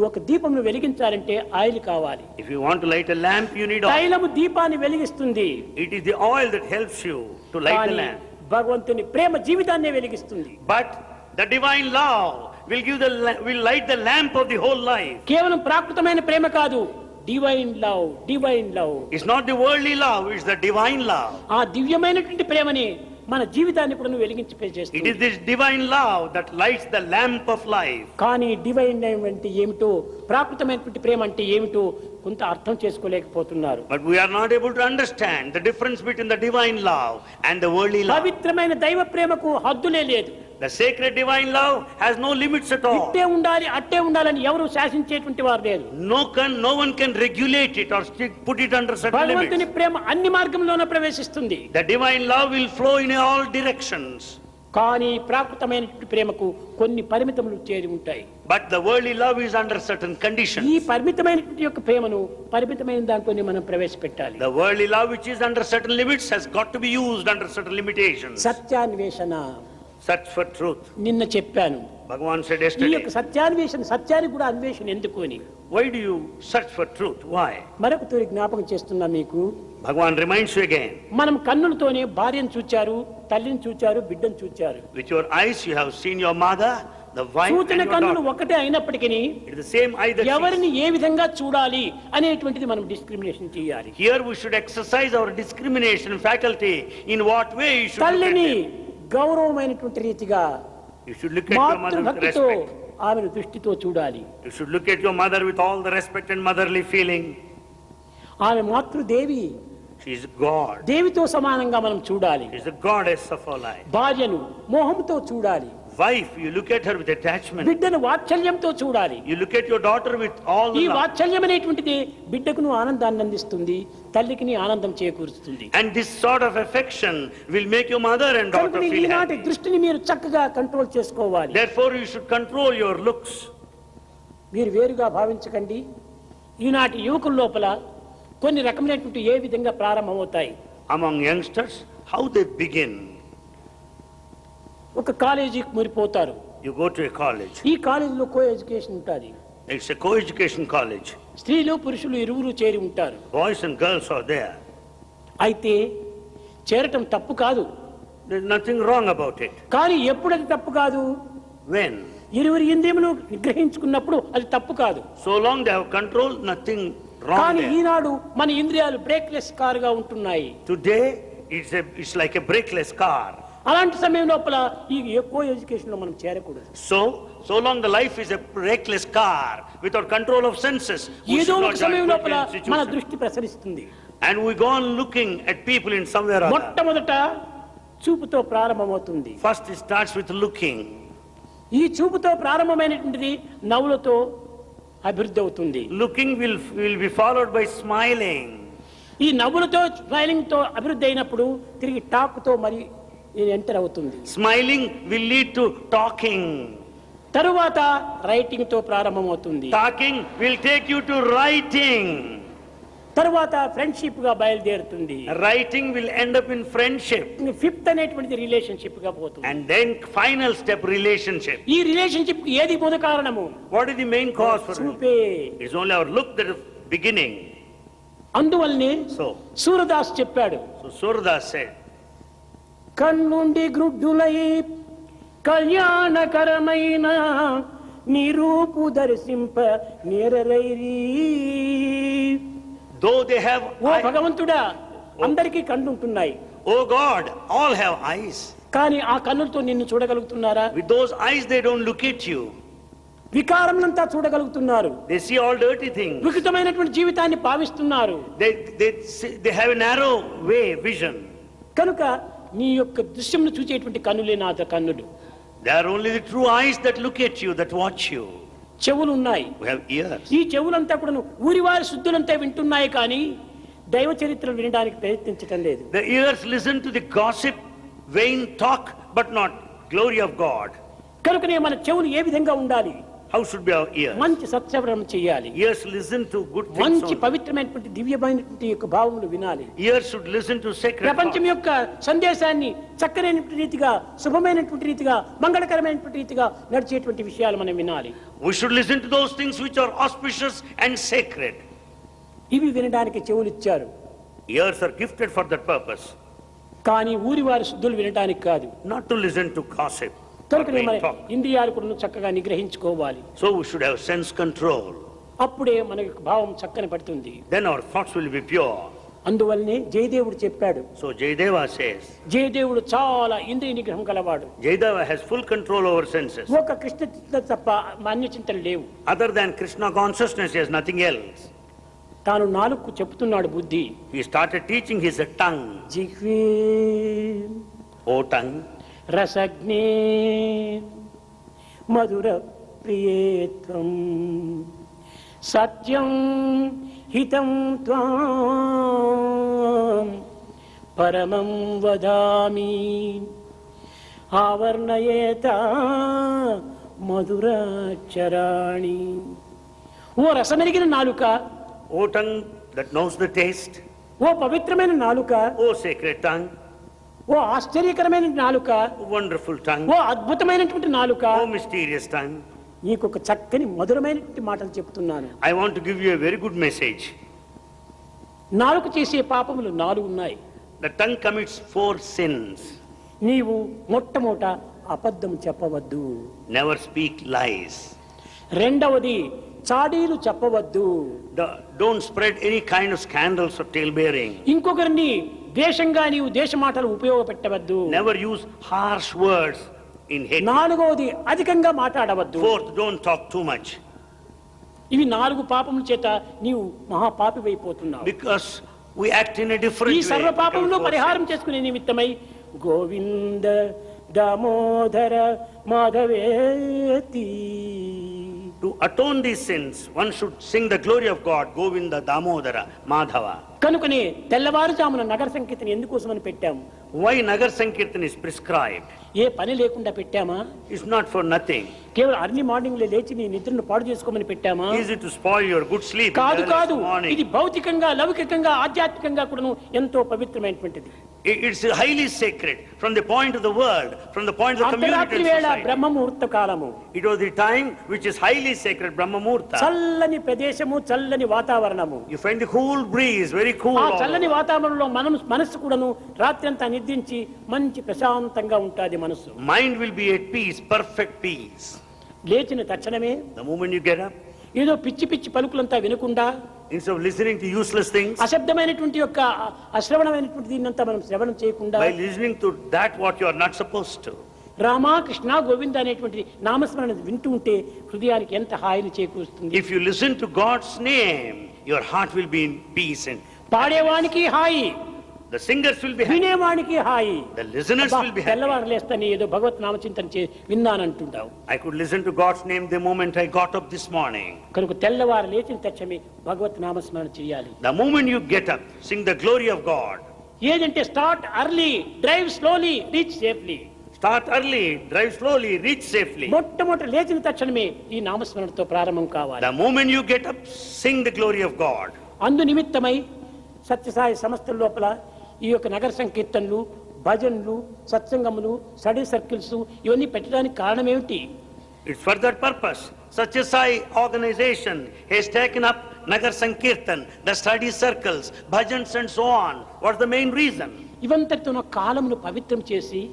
ఒక దీపంను వెలిగించాలంటే ఆయిల్ కావాలి. if you want to light a lamp, you need oil. తైలము దీపాన్ని వెలిగిస్తుంది. It is the oil that helps you to light the కానీ lamp. భగవంతుని ప్రేమ జీవితాన్నే వెలిగిస్తుంది. But the divine love will light the lamp of the whole life. కేవలం ప్రాకృతమైన ప్రేమ కాదు, divine love, divine love. It's not the worldly love, it's the divine love. ఆ దివ్యమైనటువంటి ప్రేమని మన జీవితాన్ని కూడా వెలిగించి It is చేస్తుంది. this divine love that lights the lamp of life. కానీ డివైన్ లవ్ అంటే ఏమిటో, ప్రాకృతమైనటువంటి ప్రేమ అంటే ఏమిటో కొంత అర్థం చేసుకోలేకపోతున్నారు. But we are not able to understand the difference between the divine love and the worldly love. పవిత్రమైన దైవ ప్రేమకు హద్దులే లేదు. The sacred divine love has no limits at all. ఇట్టే ఉండాలి అట్టే ఉండాలని ఎవరు శాసించేటువంటి వారు లేరు. No one can regulate it or put it under certain భగవంతుని limits. ప్రేమ అన్ని మార్గంలోనే ప్రవేశిస్తుంది. The divine love will flow in all directions. కానీ ప్రాకృతమైనటువంటి ప్రేమకు కొన్ని పరిమితములు చేరి ఉంటాయి. But the worldly love is under certain conditions. ఈ పరిమితమైనటువంటి యొక్క ప్రేమను పరిమితమైన దాంట్లోనే మనం ప్రవేశపెట్టాలి. The worldly love which is under certain limits has got to be used under certain limitations. సత్యాన్వేషణ Search for truth. నిన్న చెప్పాను. Bhagavan said ఈ yesterday, యొక్క సత్యాన్వేషణ, సత్యానికి కూడా అన్వేషణ ఎందుకు అని why do you search for truth? Why? మరొక తూరి జ్ఞాపకం చేస్తున్నా మీకు. Bhagavan reminds you again. మనం కన్నులతోనే భార్యను చూచారు, తల్లిని చూచారు, బిడ్డను చూచారు. With your eyes you have seen your mother, the wife and చూచిన your కన్నులు daughter. ఒకటే అయినప్పటికీ It is the same eye that ఎవరిని sees. ఏ విధంగా చూడాలి అనేటువంటిది మనం డిస్క్రిమినేషన్ చేయాలి. Here we should exercise our discrimination faculty. In what way you should look at తల్లిని them. గౌరవమైనటువంటి రీతిగా You should look at your mother with మాతృభక్తితో respect. ఆమెను దృష్టితో చూడాలి. You should look at your mother with all the respect and motherly feeling. ఆమె మాతృదేవి, She is God. దేవితో సమానంగా మనం చూడాలి. She is the goddess of our life. భార్యను మోహంతో చూడాలి. wife, you look at her with attachment. బిడ్డను వాత్సల్యంతో చూడాలి. You look at your daughter with all ఈ the love. వాత్సల్యం అనేటువంటిది బిడ్డకును ఆనందాన్ని అందిస్తుంది, తల్లికిని ఆనందం చేకూరుస్తుంది. And this sort of affection will make your mother and daughter కనుక feel ఈనాటి happy. దృష్టిని మీరు చక్కగా కంట్రోల్ చేసుకోవాలి. Therefore, you should control your looks. మీరు వేరుగా భావించకండి. ఈనాటి యువకుల లోపల కొన్ని రకమైనటువంటి ఏ విధంగా ప్రారంభమవుతాయి. Among youngsters, how they begin. ఒక కాలేజీకి మురిపోతారు. You go to a college. ఈ కాలేజీలో కో ఎడ్యుకేషన్ ఉంటుంది. It's a co-education college. స్త్రీలు పురుషులు ఇరువురు చేరి ఉంటారు. Boys and girls are there. అయితే చేరటం తప్పు కాదు. There's nothing wrong about it. కానీ ఎప్పుడది తప్పు కాదు? When? ఇరువురి ఇంద్రియములు నిగ్రహించుకున్నప్పుడు అది తప్పు కాదు. So long they have control, nothing wrong కానీ there. ఈనాడు మన ఇంద్రియాలు బ్రేక్లెస్ కారుగా ఉంటున్నాయి. Today, it's like a brakeless car. అలాంటి సమయం లోపల ఈ కో ఎడ్యుకేషన్ లో మనం చేరకూడదు. So long the life is a brakeless car without control of senses. We ఏదో should ఒక not సమయం join లోపల brakeless మన situation. దృష్టి ప్రసరిస్తుంది. And we go on looking at people in somewhere or other. మొట్టమొదట చూపుతో ప్రారంభమవుతుంది. First it starts with looking. ఈ చూపుతో ప్రారంభమైనటువంటిది నవ్వులతో అభివృద్ధి అవుతుంది. Looking will be followed by smiling. ఈ నవ్వులతో స్మైలింగ్ తో అభివృద్ధి అయినప్పుడు తిరిగి టాక్ తో మరి ఎంటర్ అవుతుంది. Smiling will lead to talking. తరువాత రైటింగ్ తో ప్రారంభమవుతుంది. Talking will take you to writing. తరువాత ఫ్రెండ్షిప్ గా బయలుదేరుతుంది. Writing will end up in friendship. Fifth అనేటువంటిది రిలేషన్షిప్ గా పోతుంది. And then final step, relationship. ఈ రిలేషన్షిప్ ఏది మూల కారణము? What is the main cause for it? చూపే. It's only our look that is beginning. అందువల్లనే So సూరదాస్ చెప్పాడు, Surdas said, కన్నుండి గ్రుడ్డులై కళ్యాణకరమైన నిరూపు దర్శింప నేరరైరి. though they have ఓ భగవంతుడా, అందరికీ కన్నుంటున్నాయి. oh God, all have eyes. కానీ ఆ కన్నులతో నిన్ను చూడగలుగుతున్నారా? With those eyes they don't look at you. వికారములంతా చూడగలుగుతున్నారు. They see all dirty things. వికృతమైనటువంటి జీవితాన్ని భావిస్తున్నారు. They have a narrow way vision. కనుక నీ యొక్క దృశ్యంను చూచేటువంటి కన్నులే నా కన్నులు. They are only the true eyes that look at you, that watch you. చెవులు ఉన్నాయి. We have ears. ఈ చెవులంతా కూడా ఊరివారి శుద్ధులంతా వింటున్నాయి, కానీ దైవ చరిత్రలు వినడానికి ప్రయత్నించటం లేదు. The ears listen to the gossip, vain talk, but not glory of God. కనుకనే మన చెవులు ఏ విధంగా ఉండాలి? How should be our ears? మంచి సత్శ్రవణం చేయాలి. Ears listen to good things మంచి only. పవిత్రమైనటువంటి దివ్యమైనటువంటి యొక్క భావములు వినాలి. Ears should listen to sacred ప్రపంచం thoughts. యొక్క సందేశాన్ని చక్కనైనటువంటి రీతిగా, శుభమైనటువంటి రీతిగా, మంగళకరమైనటువంటి రీతిగా నడిచేటువంటి విషయాలు మనం వినాలి. We should listen to those things which are auspicious and sacred. ఇవి వినడానికి చెవులు ఇచ్చారు, Ears are gifted for that purpose, కానీ ఊరివారి శుద్ధులు వినడానికి కాదు. not to listen to gossip or కనుకనే vain మన talk. ఇంద్రియాలు కూడా చక్కగా నిగ్రహించుకోవాలి. So we should have sense control. అప్పుడే మన యొక్క భావం చక్కని పడుతుంది. Then our thoughts will be pure. అందువల్లనే జయదేవుడు చెప్పాడు, So Jayadeva says, జయదేవుడు చాలా ఇంద్రియ నిగ్రహం గలవాడు. Jayadeva has full control over senses. ఒక కృష్ణ చింతన తప్ప అన్య చింతలు లేవు. Other than Krishna consciousness, he has nothing else. తాను నాలుగు చెప్తున్నాడు బుద్ధి. He started teaching his tongue. జిహ్వే O tongue, రసజ్ఞే మధుర ప్రియేత్వం సత్యం హితం త్వాం పరమం వదామి ఆవర్ణయేత మధురాక్షరాణి. ఓ రసమెరిగిన నాలుక, O tongue that knows the taste, ఓ పవిత్రమైన నాలుక, O sacred tongue, ఓ ఆశ్చర్యకరమైన నాలుక, O wonderful tongue, ఓ అద్భుతమైనటువంటి నాలుక, O mysterious tongue. నీకు ఒక చక్కని మధురమైనటువంటి మాటలు చెప్తున్నాను. I want to give you a very good message. నాలుక చేసే పాపములు 4 ఉన్నాయి. The tongue commits 4 sins. నీవు మొట్టమొదట అబద్ధం చెప్పవద్దు. Never speak lies. రెండవది చాడీలు చెప్పవద్దు. Don't spread any kind of scandals or talebearing. ఇంకొకరిని ద్వేషంగా నీవు దేశ మాటలు ఉపయోగపెట్టవద్దు. Never use harsh words in hate. నాలుగవది అధికంగా మాట్లాడవద్దు. Fourth, don't talk too much. ఇవి 4 పాపముల చేత నీవు మహాపాపివైపోతున్నావు. Because we act in a different ఈ way. సర్వ పాపములు Because పరిహారం చేసుకునే నిమిత్తమై Govinda Damodara మాధవేతి. To atone these sins, one should sing the glory of God, Govinda, Damodara, Madhava. కనుకనే తెల్లవారుజామున నగర సంకీర్తన ఎందుకోసమని పెట్టాము? Why Nagar Sankirtan is prescribed? ఏ పని లేకుండా పెట్టామా? It's not for nothing. కేవలం అర్లీ మార్నింగ్ లో లేచి నీ నిద్రను పాడు చేసుకోమని పెట్టామా? Is it to spoil your good sleep in కాదు the early కాదు, morning? ఇది భౌతికంగా లౌకికంగా ఆధ్యాత్మికంగా కూడాను ఎంతో పవిత్రమైనటువంటిది. It's highly sacred from the point of the world, from the point of the community అర్ధరాత్రి and వేళ society. బ్రహ్మ ముహూర్త కాలము. It was the time which is highly sacred, Brahma Muhurta. చల్లని ప్రదేశము, చల్లని వాతావరణము. You find the cool breeze, very cool. ఆ all చల్లని over. వాతావరణంలో మనస్సు కూడాను రాత్రి అంతా నిద్రించి మంచి ప్రశాంతంగా ఉంటుంది మనస్సు. Mind will be at peace, perfect peace. లేచిన తక్షణమే The moment you get up, ఏదో పిచ్చి పిచ్చి పలుకులంతా వినకుండా, instead of listening to useless things, అశబ్దమైనటువంటి యొక్క అశ్రవణమైనటువంటి దీన్నంతా మనం శ్రవణం చేయకుండా, by listening to that what you are not supposed to, Rama Krishna Govinda అనేటువంటి నామస్మరణ వింటూ ఉంటే హృదయానికి ఎంత హాయిని చేకూరుస్తుంది. if you listen to God's name, your heart will be in peace and పాడేవానికి hi, the singers will be happy, వినేవానికి hi. the listeners will be happy. తెల్లవారు లేస్తాను ఏదో భగవత్ నామచింతన విన్నానంటుంటావు. I could listen to God's name the moment I got up this morning. కనుక తెల్లవారు లేచిన తక్షణమే భగవత్ నామస్మరణ చేయాలి. The moment you get up, sing the glory of God. ఏదంటే start early, drive slowly, reach safely. Start early, drive slowly, reach safely. మొట్టమొదటి లేచిన తక్షణమే ఈ నామస్మరణతో ప్రారంభం కావాలి. The moment you get up, sing the glory of God. అందు నిమిత్తమై సత్యసాయి సంస్థల లోపల ఈ యొక్క నగర సంకీర్తనలు, భజనలు, సత్సంగములు, స్టడీ సర్కిల్స్ ఇవన్నీ పెట్టడానికి కారణం ఏమిటి? It's for that purpose. Satya Sai organization has taken up Nagar Sankirtan, the study circles, bhajans and so on. What's the main reason? ఇవంతటితో కాలమును పవిత్రం చేసి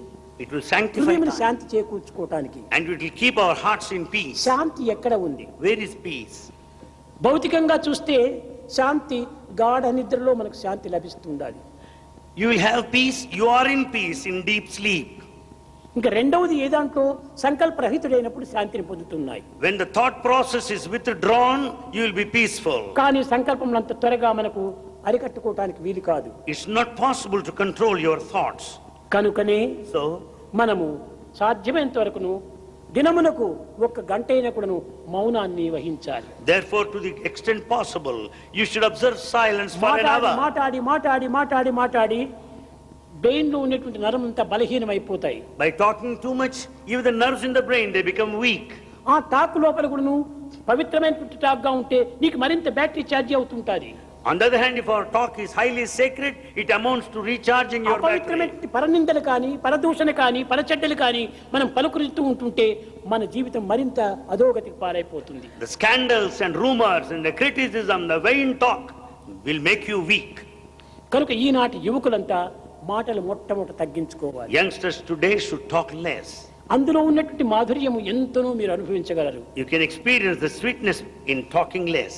It will sanctify హృదయమును time, Shanti చేకూర్చుకోవటానికి. and it will keep our hearts in peace. శాంతి ఎక్కడ ఉంది? Where is peace? భౌతికంగా చూస్తే శాంతి గాఢ నిద్రలో మనకు శాంతి లభిస్తుండాలి. You will have peace, you are in peace in deep sleep. ఇంకా రెండవది ఏ దాంట్లో సంకల్పరహితుడైనప్పుడు శాంతిని పొందుతున్నాయి. When the thought process is withdrawn, you will be peaceful. కానీ సంకల్పం అంత త్వరగా మనకు అరికట్టుకోవటానికి వీలు కాదు. It's not possible to control your thoughts. కనుకనే So, మనము సాధ్యమైనంత వరకును దినమునకు 1 గంట అయినా కూడాను మౌనాన్ని వహించాలి. therefore, to the extent possible, you should observe silence for an hour. మాట్లాడి మాట్లాడి మాట్లాడి మాట్లాడి బ్రెయిన్ లో ఉన్నటువంటి నరం అంతా బలహీనమైపోతాయి. By talking too much, even the nerves in the brain, they become weak. ఆ టాక్ లోపల కూడాను పవిత్రమైనటువంటి టాక్ గా ఉంటే నీకు మరింత బ్యాటరీ ఛార్జ్ అవుతుంటుంది. On the other hand, if our talk is highly sacred, it amounts to recharging your battery. అపవిత్రమైన పరనిందలు కానీ, పరదూషణ కానీ, పరచెడ్డలు కానీ మనం పలుకురిస్తూ ఉంటుంటే మన జీవితం మరింత అధోగతికి పాలైపోతుంది. The scandals and rumors and the criticism, the vain talk will make you weak. కనుక ఈనాటి యువకులంతా మాటలు మొట్టమొదట తగ్గించుకోవాలి. Youngsters today should talk less. అందులో ఉన్నటువంటి మాధుర్యము ఎంతనో మీరు అనుభవించగలరు. You can experience the sweetness in talking less.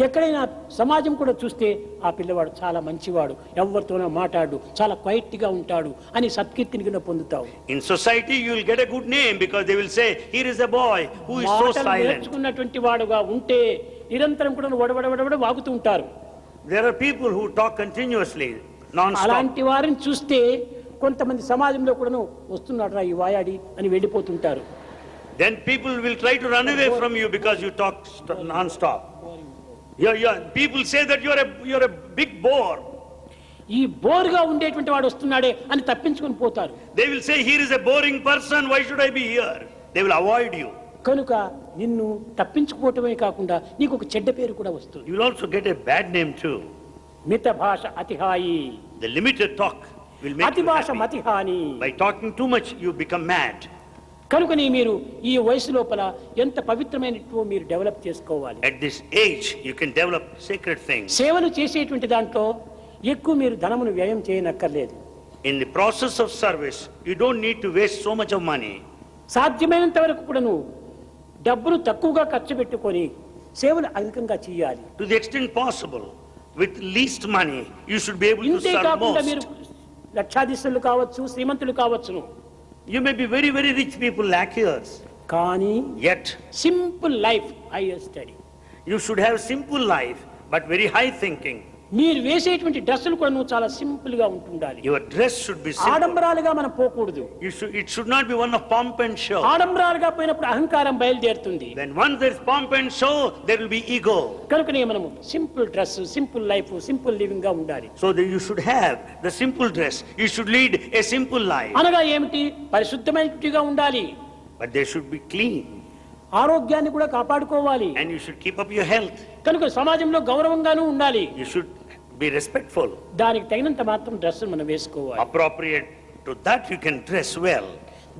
ఎక్కడైనా సమాజం కూడా చూస్తే ఆ పిల్లవాడు చాలా మంచివాడు, ఎవరితోనో మాట్లాడు, చాలా క్వైట్ గా ఉంటాడు అని సత్కీర్తిని కింద పొందుతావు. In society, you will get a good name because they will say, here is a boy who is so మాటలు silent. నేర్చుకున్నటువంటి వాడుగా ఉంటే నిరంతరం కూడా వడవడవడవడ వాగుతూ ఉంటారు. There are people who talk continuously, non-stop. అలాంటి వారిని చూస్తే కొంతమంది సమాజంలో కూడాను వస్తున్నాడు రా ఈ వాయాడి అని వెళ్ళిపోతుంటారు. Then people will try to run away from you because you talk non-stop. People say that you're a big bore. ఈ బోర్గా ఉండేటువంటి వాడు వస్తున్నాడే అని తప్పించుకొని పోతారు. They will say, here is a boring person, why should I be here? They will avoid you. కనుక నిన్ను తప్పించుకోవటమే కాకుండా నీకు ఒక చెడ్డ పేరు కూడా వస్తుంది. You will also get a bad name too. మిత భాష అతిహాయి, The limited talk will make అతి you భాష happy. మతిహాని. By talking too much, you become mad. కనుకని మీరు ఈ వయసు లోపల ఎంత పవిత్రమైనట్టు మీరు డెవలప్ చేసుకోవాలి. At this age, you can develop sacred things. సేవలు చేసేటువంటి దాంట్లో ఎక్కువ మీరు ధనమును వ్యయం చేయనక్కర్లేదు. In the process of service, you don't need to waste so much of money. సాధ్యమైనంత వరకు కూడాను డబ్బును తక్కువగా ఖర్చు పెట్టుకొని సేవలు అధికంగా చేయాలి. To the extent possible, with least money, you should be able to ఇంతే serve కాకుండా మీరు most. లక్షాధీశులు కావచ్చు, శ్రీమంతులు కావచ్చును, You may be very, very rich people, lakhers. కానీ Yet, simple life hire study. you should have simple life, but very high thinking. మీరు వేసేటువంటి డ్రెస్సులు కూడా నువ్వు చాలా సింపుల్ గా ఉంటుండాలి. Your dress should be simple. ఆడంబరాలుగా మనం పోకూడదు. It should not be one of pomp and show. ఆడంబరాలుగా పోయినప్పుడు అహంకారం బయలుదేరుతుంది. Then once there is pomp and show, there will be ego. కనుకనే మనము simple dress, simple life, simple living గా ఉండాలి. So that you should have the simple dress. You should lead a simple life. అనగా ఏమిటి? పరిశుద్ధమైనట్టుగా ఉండాలి. But they should be clean. ఆరోగ్యాన్ని కూడా కాపాడుకోవాలి. And you should keep up your health. కనుక సమాజంలో గౌరవంగానూ ఉండాలి. You should be respectful. దానికి తగినంత మాత్రం డ్రెస్ మనం వేసుకోవాలి. Appropriate to that you can dress well.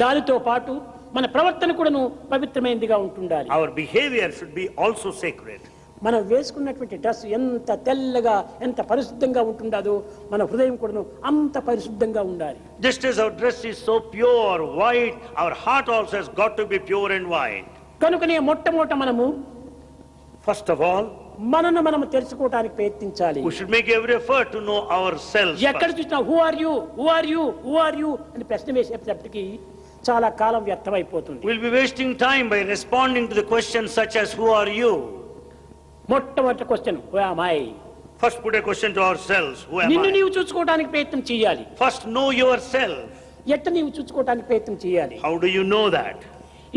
దానితో పాటు మన ప్రవర్తన కూడాను పవిత్రమైనదిగా ఉంటుండాలి. Our behavior should be also sacred. మనం వేసుకున్నటువంటి డ్రెస్ ఎంత తెల్లగా, ఎంత పరిశుద్ధంగా ఉంటుండదో మన హృదయం కూడాను అంత పరిశుద్ధంగా ఉండాలి. Just as our dress is so pure, white, our heart also has got to be pure and white. కనుకనే మొట్టమొదట మనము First of all, మనను మనము తెలుసుకోవడానికి ప్రయత్నించాలి. we should make every effort to know ourselves ఎక్కడ first. చూసినా who are you, who are you, who are you అని ప్రశ్న వేసేటప్పటికి చాలా కాలం వ్యర్థమైపోతుంది. We'll be wasting time by responding to the questions such as who are you? మొట్టమొదటి question who am I. First put a question to ourselves, who am నిన్ను I? నీవు చూసుకోవడానికి ప్రయత్నం చేయాలి. First know yourself. ఎట్ట నీవు చూసుకోవడానికి ప్రయత్నం చేయాలి. How do you know that?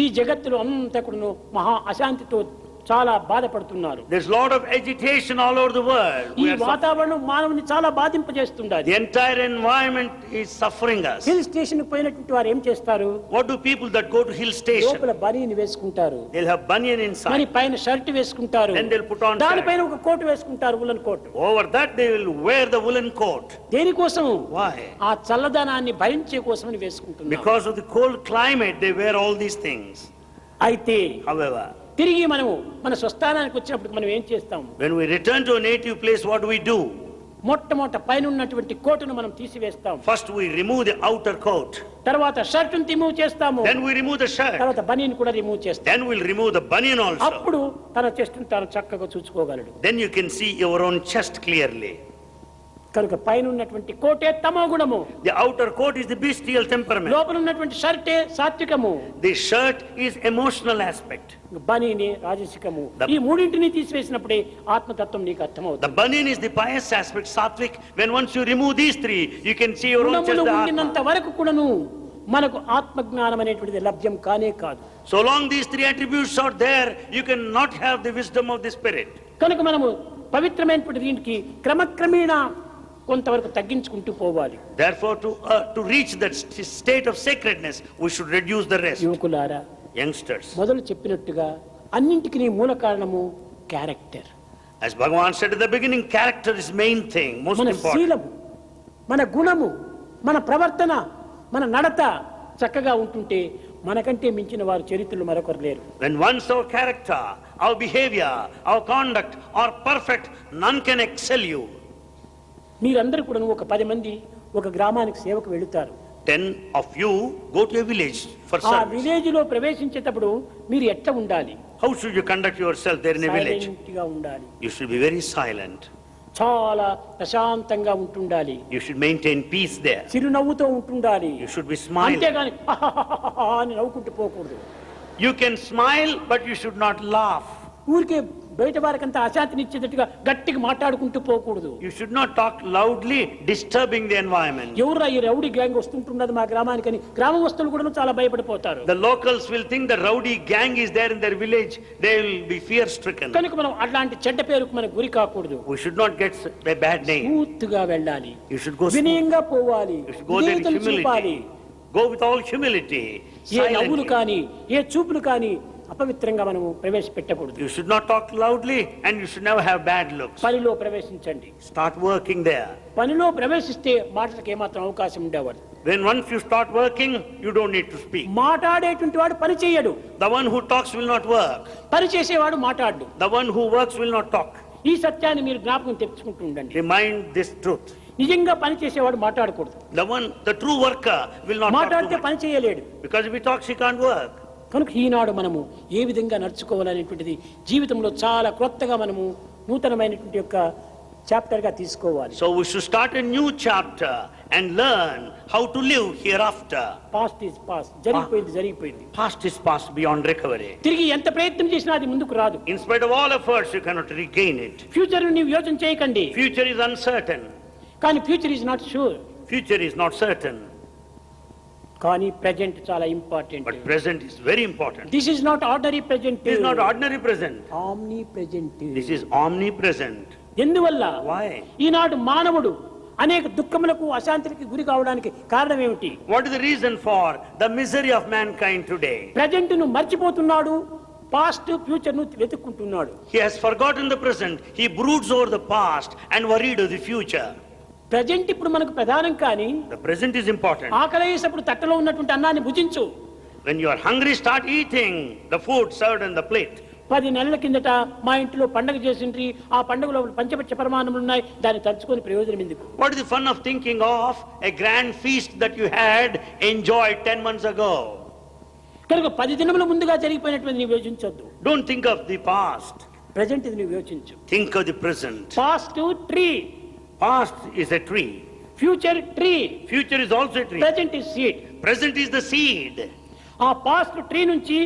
ఈ జగత్తులో అంతా కూడాను మహా అశాంతితో చాలా బాధపడుతున్నారు. There's a lot of agitation all over the world. ఈ వాతావరణం మానవుని చాలా బాధింపజేస్తుండాలి. The entire environment is suffering us. Hill station పోయినటువంటి వారు ఏం చేస్తారు? What do people that go to hill station? లోపల బనీని వేసుకుంటారు, They'll have banyan మరి inside. పైన షర్ట్ వేసుకుంటారు, Then they'll put on దానిపైన ఒక కోట్ వేసుకుంటారు, woollen coat. Over that they will wear the woolen coat. దేనికోసం? Why? ఆ చల్లదనాన్ని భరించే కోసమని వేసుకుంటున్నారు. Because of the cold climate they wear all these things. అయితే However, తిరిగి మనము మన స్వస్థానానికి వచ్చినప్పుడు మనం ఏం చేస్తాం? when we return to a native place, what do? మొట్టమొదట పైన ఉన్నటువంటి కోటును మనం తీసివేస్తాం. First we remove the outer coat. తర్వాత షర్టును రిమూవ్ చేస్తాము. Then we remove the shirt. తర్వాత బనీని కూడా రిమూవ్ చేస్తాం. Then we'll remove the banyan also. అప్పుడు తన చెస్ట్ను తాను చక్కగా చూసుకోగలడు. Then you can see your own chest clearly. కనుక పైన ఉన్నటువంటి కోటే తమో గుణము, The outer coat is the bestial temperament. లోపల ఉన్నటువంటి షర్టే సాత్వికము, The shirt is emotional aspect. బనీని రాజసికము. ఈ మూడింటిని తీసివేసినప్పుడే ఆత్మతత్వం నీకు అర్థమవుతుంది. The banyan is the pious aspect, sattvic. When once you remove these three, you can see your own chest. గుణములు The ఉండినంత atma. వరకు కూడాను మనకు ఆత్మజ్ఞానం అనేటువంటిది లభ్యం కానే కాదు. So long these three attributes are there, you cannot have the wisdom of the spirit. కనుక మనము పవిత్రమైనటువంటి దీనికి క్రమక్రమేణా కొంతవరకు తగ్గించుకుంటూ పోవాలి. Therefore, to reach that state of sacredness, we should reduce the rest. యువకులారా, Youngsters, మొదలు చెప్పినట్టుగా అన్నింటికి నీ మూల కారణము character. as Bhagavan said at the beginning, character is main thing, most మన important. శీలము, మన గుణము, మన ప్రవర్తన, మన నడత చక్కగా ఉంటుంటే మనకంటే మించిన వారు చరిత్రలు మరొకరు లేరు. When once our character, our behavior, our conduct are perfect, none can excel you. మీరందరూ కూడా ఒక 10 మంది ఒక గ్రామానికి సేవకు వెళుతారు. 10 of you go to a village for ఆ service. విలేజ్ లో ప్రవేశించేటప్పుడు మీరు ఎట్లా ఉండాలి? How should you conduct yourself there in a village? Silent గా ఉండాలి. You should be very silent. చాలా ప్రశాంతంగా ఉంటుండాలి. You should maintain peace there. చిరునవ్వుతో ఉంటుండాలి. You should be smiling. అంతేగాని అని నవ్వుకుంటూ పోకూడదు. You can smile, but you should not laugh. ఊరికే బయట వారికంతా అశాంతినిచ్చేటట్టుగా గట్టిగా మాట్లాడుకుంటూ పోకూడదు. You should not talk loudly, disturbing the environment. ఎవరా ఈ రౌడీ గ్యాంగ్ వస్తుంటున్నది మా గ్రామానికి అని గ్రామస్తులు కూడా చాలా భయపడిపోతారు. The locals will think the rowdy gang is there in their village. They will be fear stricken. కనుక మనం అట్లాంటి చెడ్డ పేరుకు మనం గురి కాకూడదు. We should not get a bad name. పూర్తిగా వెళ్ళాలి. You should go smooth. వినయంగా పోవాలి. You should go there with విధేయతను చూపాలి. humility. Go with all humility. ఏ నవ్వులు Silently. కానీ ఏ చూపులు కానీ అపవిత్రంగా మనము ప్రవేశపెట్టకూడదు. You should not talk loudly and you should never have bad looks. పనిలో ప్రవేశించండి. Start working there. పనిలో ప్రవేశిస్తే మాటలకు ఏమాత్రం అవకాశం ఉండేవాడు. When once you start working, you don't need to speak. మాట్లాడేటువంటి వాడు పని చేయడు. The one who talks will not work. పని చేసేవాడు మాట్లాడు. The one who works will not talk. ఈ సత్యాన్ని మీరు జ్ఞాపకం తెచ్చుకుంటూ ఉండండి. Remind this truth. నిజంగా పని చేసేవాడు మాట్లాడకూడదు. The true worker will not talk మాట్లాడితే too పని much. చేయలేడు. Because if he talks, he can't work. కనుక ఈనాడు మనము ఏ విధంగా నడుచుకోవాలనేటువంటిది జీవితంలో చాలా క్రొత్తగా మనము నూతనమైనటువంటి యొక్క చాప్టర్ గా తీసుకోవాలి. So we should start a new chapter and learn how to live hereafter. Past is past, జరిగిపోయింది జరిగిపోయింది. Past is past beyond recovery. తిరిగి ఎంత ప్రయత్నం చేసినా అది ముందుకు రాదు. In spite of all efforts, you cannot regain it. Future నీవు యోచన చేయకండి. Future is uncertain. కానీ future is not sure. Future is not certain. కానీ ప్రెజెంట్ చాలా important. But present is very important. This is not ordinary present. This is not ordinary present. Omni present. This is omnipresent. ఎందువల్ల? Why? ఈనాడు మానవుడు అనేక దుఃఖములకు అశాంతికి గురి కావడానికి కారణం ఏమిటి? What is the reason for the misery of mankind today? Present ను మర్చిపోతున్నాడు, past future ను వెతుక్కుంటున్నాడు. He has forgotten the present. He broods over the past and worried of the future. Present ఇప్పుడు మనకు ప్రధానం, కానీ The present is important. ఆకలేసినప్పుడు తట్టలో ఉన్నటువంటి అన్నాన్ని భుజించు. When you are hungry, start eating the food served on the plate. 10 నెలల కిందట మా ఇంట్లో పండగ చేసిండ్రి, ఆ పండుగలో పంచపక్ష పరమాణములు ఉన్నాయి, దాన్ని తలుచుకొని ప్రయోజనం ఎందుకు? What is the fun of thinking of a grand feast that you had enjoyed 10 months ago? కనుక 10 దినముల ముందుగా జరిగిపోయినటువంటి నీవు యోచించొద్దు. Don't think of the past. Present ఇది నువ్వు యోచించు. Think of the present. Past tree, Past is a tree. Future tree, Future is also a tree. Present is seed. Present is the seed. ఆ past tree నుంచి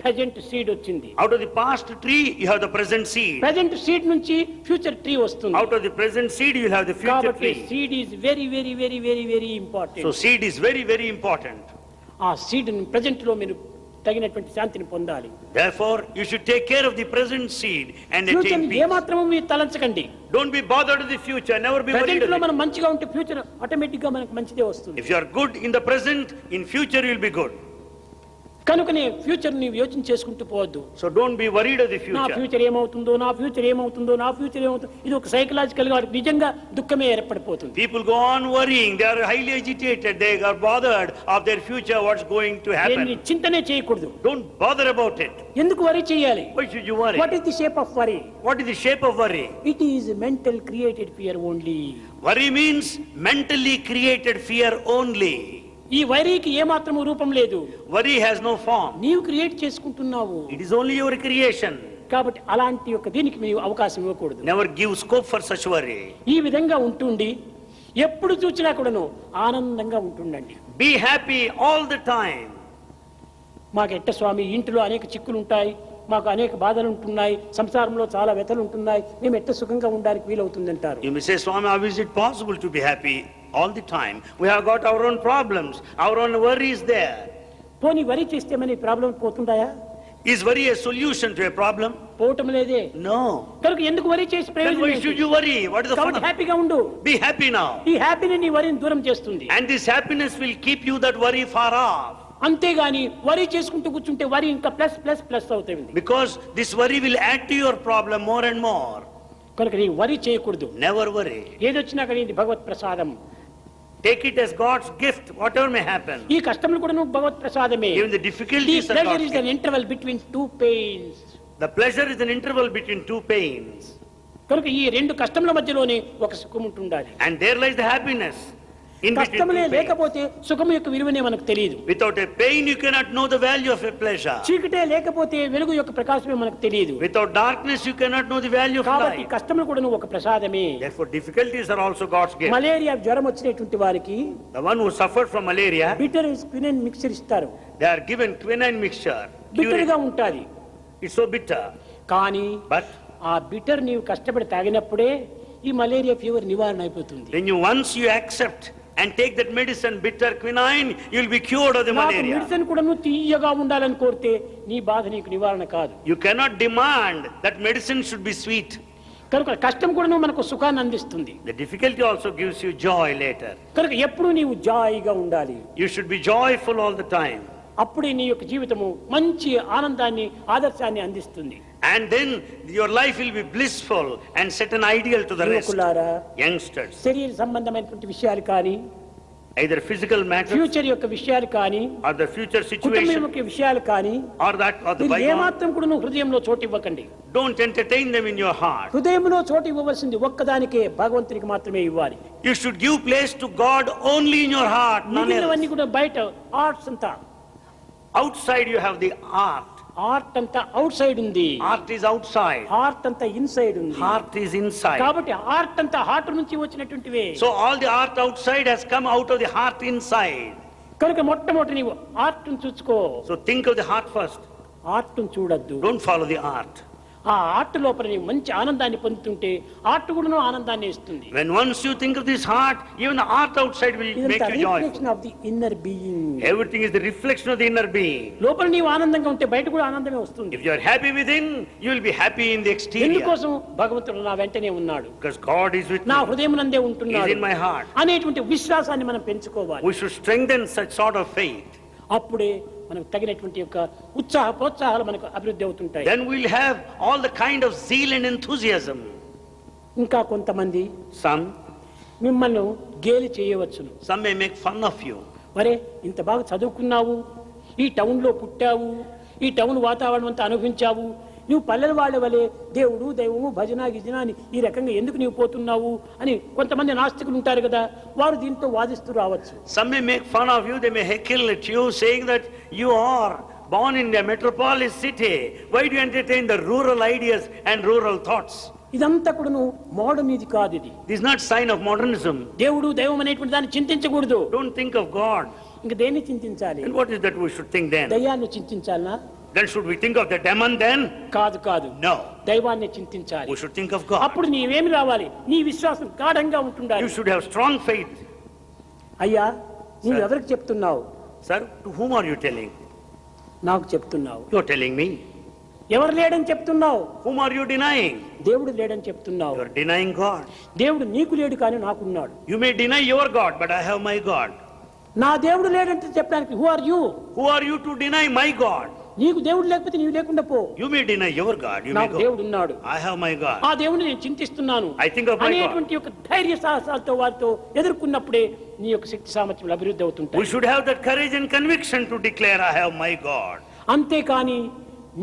present seed వచ్చింది. Out of the past tree, you have the present seed. Present seed నుంచి future tree వస్తుంది. Out of the present seed, you will have the future కాబట్టి tree. Seed is very very very very very important. So seed is very, very important. ఆ seed present లో మీరు తగినటువంటి శాంతిని పొందాలి. Therefore, you should take care of the present seed and future attain peace. ఏమాత్రము మీరు తలంచకండి. Don't be bothered with the future. Never be worried present లో of it. మనం మంచిగా ఉంటే ఫ్యూచర్ ఆటోమేటిక్ గా మనకు మంచిదే వస్తుంది. If you are good in the present, in future you will be good. కనుకనే ఫ్యూచర్ నీవు యోచన చేసుకుంటూ పోవద్దు. So don't be worried of the నా future. ఫ్యూచర్ ఏమవుతుందో, నా ఫ్యూచర్ ఏమవుతుందో, నా ఫ్యూచర్ ఏమవుతుందో, ఇది ఒక సైకలాజికల్ గా వాడికి నిజంగా దుఃఖమే ఏర్పడిపోతుంది. People go on worrying. They are highly agitated. They are bothered of their future, what's going to దీన్ని happen. చింతనే చేయకూడదు. Don't bother about it. ఎందుకు వరి చేయాలి? Why should you worry? What is the shape of వరి? What is the shape of worry? It is mental created fear only. Worry means mentally created fear only. ఈ వరికి ఏమాత్రము రూపం లేదు. Worry has no form. నీవు create చేసుకుంటున్నావు. It is only your creation. కాబట్టి అలాంటి ఒక దీనికి మీరు అవకాశం ఇవ్వకూడదు. Never give scope for such worry. ఈ విధంగా ఉంటుండి ఎప్పుడు చూసినా కూడాను ఆనందంగా ఉంటుండండి. Be happy all the time. మాకు ఎట్ట స్వామి ఇంటిలో అనేక చిక్కులు ఉంటాయి, మాకు అనేక బాధలు ఉంటున్నాయి, సంసారంలో చాలా వ్యతలు ఉంటున్నాయి, మేము ఎట్ట సుఖంగా ఉండడానికి వీలవుతుందంటారు. You may say, Swami, how is it possible to be happy all the time? We have got our own problems, our own worries there. పోనీ వరి చేస్తే మన problem పోతుంటాయా? Is worry a solution to a problem? పోవటం లేదే. No. కనుక ఎందుకు వరి చేసి Then ప్రయోజనం why ఏంటి? should you worry? What is the fun కాబట్టి of it? హ్యాపీగా ఉండు. Be happy now. ఈ హ్యాపీని నీ వరిని దూరం చేస్తుంది. And this happiness will keep you that worry far off. అంతేగాని వరి చేసుకుంటూ కూర్చుంటే వరి ఇంకా ప్లస్ ప్లస్ ప్లస్ అవుతుంది. Because this worry will add to your problem more and more. కనుక నీ వరి చేయకూడదు. Never worry. ఏదొచ్చినా కానీ ఇది భగవత్ ప్రసాదం. Take it as God's gift, whatever may happen. ఈ కష్టములు కూడా నువ్వు భగవత్ ప్రసాదమే. Even the difficulties are pleasure God's is an gift. Interval between two pains. The pleasure is an interval between two pains. కనుక ఈ రెండు కష్టముల మధ్యలోనే ఒక సుఖం ఉంటుండాలి. And there lies the happiness. In between కష్టములే two pains. లేకపోతే సుఖం యొక్క విలువనే మనకు తెలియదు. Without a pain, you cannot know the value of a pleasure. చీకటే లేకపోతే వెలుగు యొక్క ప్రకాశమే మనకు తెలియదు. Without darkness, you cannot know the value of కాబట్టి light. కష్టములు కూడా ఒక ప్రసాదమే. Therefore, difficulties are also God's gift. Malaria జ్వరం వచ్చినటువంటి వారికి The one who suffered from malaria, bitter quinine mixture ఇస్తారు. they are given quinine mixture. Bitter గా ఉంటాది. It's so bitter. కానీ But ఆ బిటర్ నీవు కష్టపడి తాగినప్పుడే ఈ మలేరియా ఫీవర్ నివారణ అయిపోతుంది. once you accept and take that medicine, bitter quinine, you will be cured of the నాకు malaria. మెడిసిన్ కూడా నువ్వు తీయగా ఉండాలని కోరితే నీ బాధ నీకు నివారణ కాదు. You cannot demand that medicine should be sweet. కనుక కష్టం కూడా నువ్వు మనకు సుఖాన్ని అందిస్తుంది. The difficulty also gives you joy later. కనుక ఎప్పుడు నీవు జాయిగా ఉండాలి. You should be joyful all the time. అప్పుడే నీ యొక్క జీవితము మంచి ఆనందాన్ని ఆదర్శాన్ని అందిస్తుంది. And then your life will be blissful and set an ideal to the rest. యువకులారా, Youngsters, శరీర సంబంధమైనటువంటి విషయాలు కానీ, either physical matters ఫ్యూచర్ యొక్క విషయాలు కానీ, or the future కుటుంబం situation యొక్క విషయాలు కానీ, or that or the మీరు bygone, ఏమాత్రం కూడా నువ్వు హృదయంలో చోటు ఇవ్వకండి. don't entertain them in your heart. హృదయంలో చోటు ఇవ్వవలసింది ఒక్కదానికే, భగవంతునికి మాత్రమే ఇవ్వాలి. You should give place to God only in your heart, none మిగిలినవన్నీ else. కూడా బయట ఆర్ట్స్ అంతా. Outside you have the art. Heart అంతా అవుట్ సైడ్ ఉంది, Heart is outside. హార్ట్ అంతా ఇన్సైడ్ ఉంది. Heart is inside. కాబట్టి హార్ట్ అంతా హార్ట్ నుంచి వచ్చినటువంటివే. So all the heart outside has come out of the heart inside. కనుక మొట్టమొదటి నీవు హార్ట్ చూసుకో. So think of the heart first. Heart చూడద్దు. Don't follow the heart. ఆ హార్ట్ లోపల నీవు మంచి ఆనందాన్ని పొందుతుంటే హార్ట్ కూడా ఆనందాన్ని ఇస్తుంది. When once you think of this heart, even the heart outside will make ఇదంతా you joyful. Reflection of the inner being. Everything is the reflection of the inner being. లోపల నీవు ఆనందంగా ఉంటే బయట కూడా ఆనందమే వస్తుంది. If you are happy within, you will be happy in the exterior. ఎందుకోసం భగవంతుడు నా వెంటనే ఉన్నాడు, Because God is with నా me. హృదయమునందే He ఉంటున్నాడు is in my heart. అనేటువంటి విశ్వాసాన్ని మనం పెంచుకోవాలి. We should strengthen such sort of faith. అప్పుడే మనకు తగినటువంటి యొక్క ఉత్సాహ ప్రోత్సాహాలు మనకు అభివృద్ధి అవుతుంటాయి. Then we'll have all the kind of zeal and enthusiasm. ఇంకా కొంతమంది Some మిమ్మల్ని గేలి చేయవచ్చును. may make fun of you. మరే ఇంత బాగా చదువుకున్నావు, ఈ టౌన్లో పుట్టావు, ఈ టౌన్ వాతావరణం అంతా అనుభవించావు, నువ్వు పల్లెల వాళ్ళ వలె దేవుడు దైవము భజన గిజన అని ఈ రకంగా ఎందుకు నీవు పోతున్నావు అని కొంతమంది నాస్తికులు ఉంటారు కదా, వారు దీంతో వాదిస్తూ రావచ్చు. Some may make fun of you, they may heckle at you, saying that you are born in a metropolis city. Why do you entertain the rural ideas and rural thoughts? ఇదంతా కూడా మోడర్న్ ఇది కాదు. ఇది This is not sign of modernism. దేవుడు దైవం అనేటువంటి దాన్ని చింతించకూడదు. Don't think of God. ఇంకా దేన్ని చింతించాలి? And what is that we should think then? దయ్యాన్ని చింతించాలనా? Then should we think of the demon then? కాదు కాదు, No. దైవాన్ని చింతించాలి. We should think of God. అప్పుడు నీవేమి రావాలి? నీ విశ్వాసం గాఢంగా ఉంటుండాలి. You should have strong faith. అయ్యా నీవు Sir. ఎవరికి చెప్తున్నావు? Sir, to whom are you telling? నాకు చెప్తున్నావు. You are telling me. ఎవరు లేడని చెప్తున్నావు? Whom are you denying? దేవుడు లేడని చెప్తున్నావు. You are denying God. దేవుడు నీకు లేడు కానీ నాకున్నాడు. You may deny your God, but I have my God. నా దేవుడు లేడంటే చెప్పడానికి who are you? Who are you to deny my God? నీకు దేవుడు లేకపోతే నీవు లేకుండా పో. You may deny your God. You may నాకు go. దేవుడు ఉన్నాడు, I have my God. ఆ దేవుడిని నేను చింతిస్తున్నాను I think of my God. అనేటువంటి యొక్క ధైర్య సాహసాలతో వారితో ఎదుర్కొన్నప్పుడే నీ యొక్క శక్తి సామర్థ్యాలు అభివృద్ధి We అవుతుంటాయి. should have that courage and conviction to declare, I have my God. అంతేకాని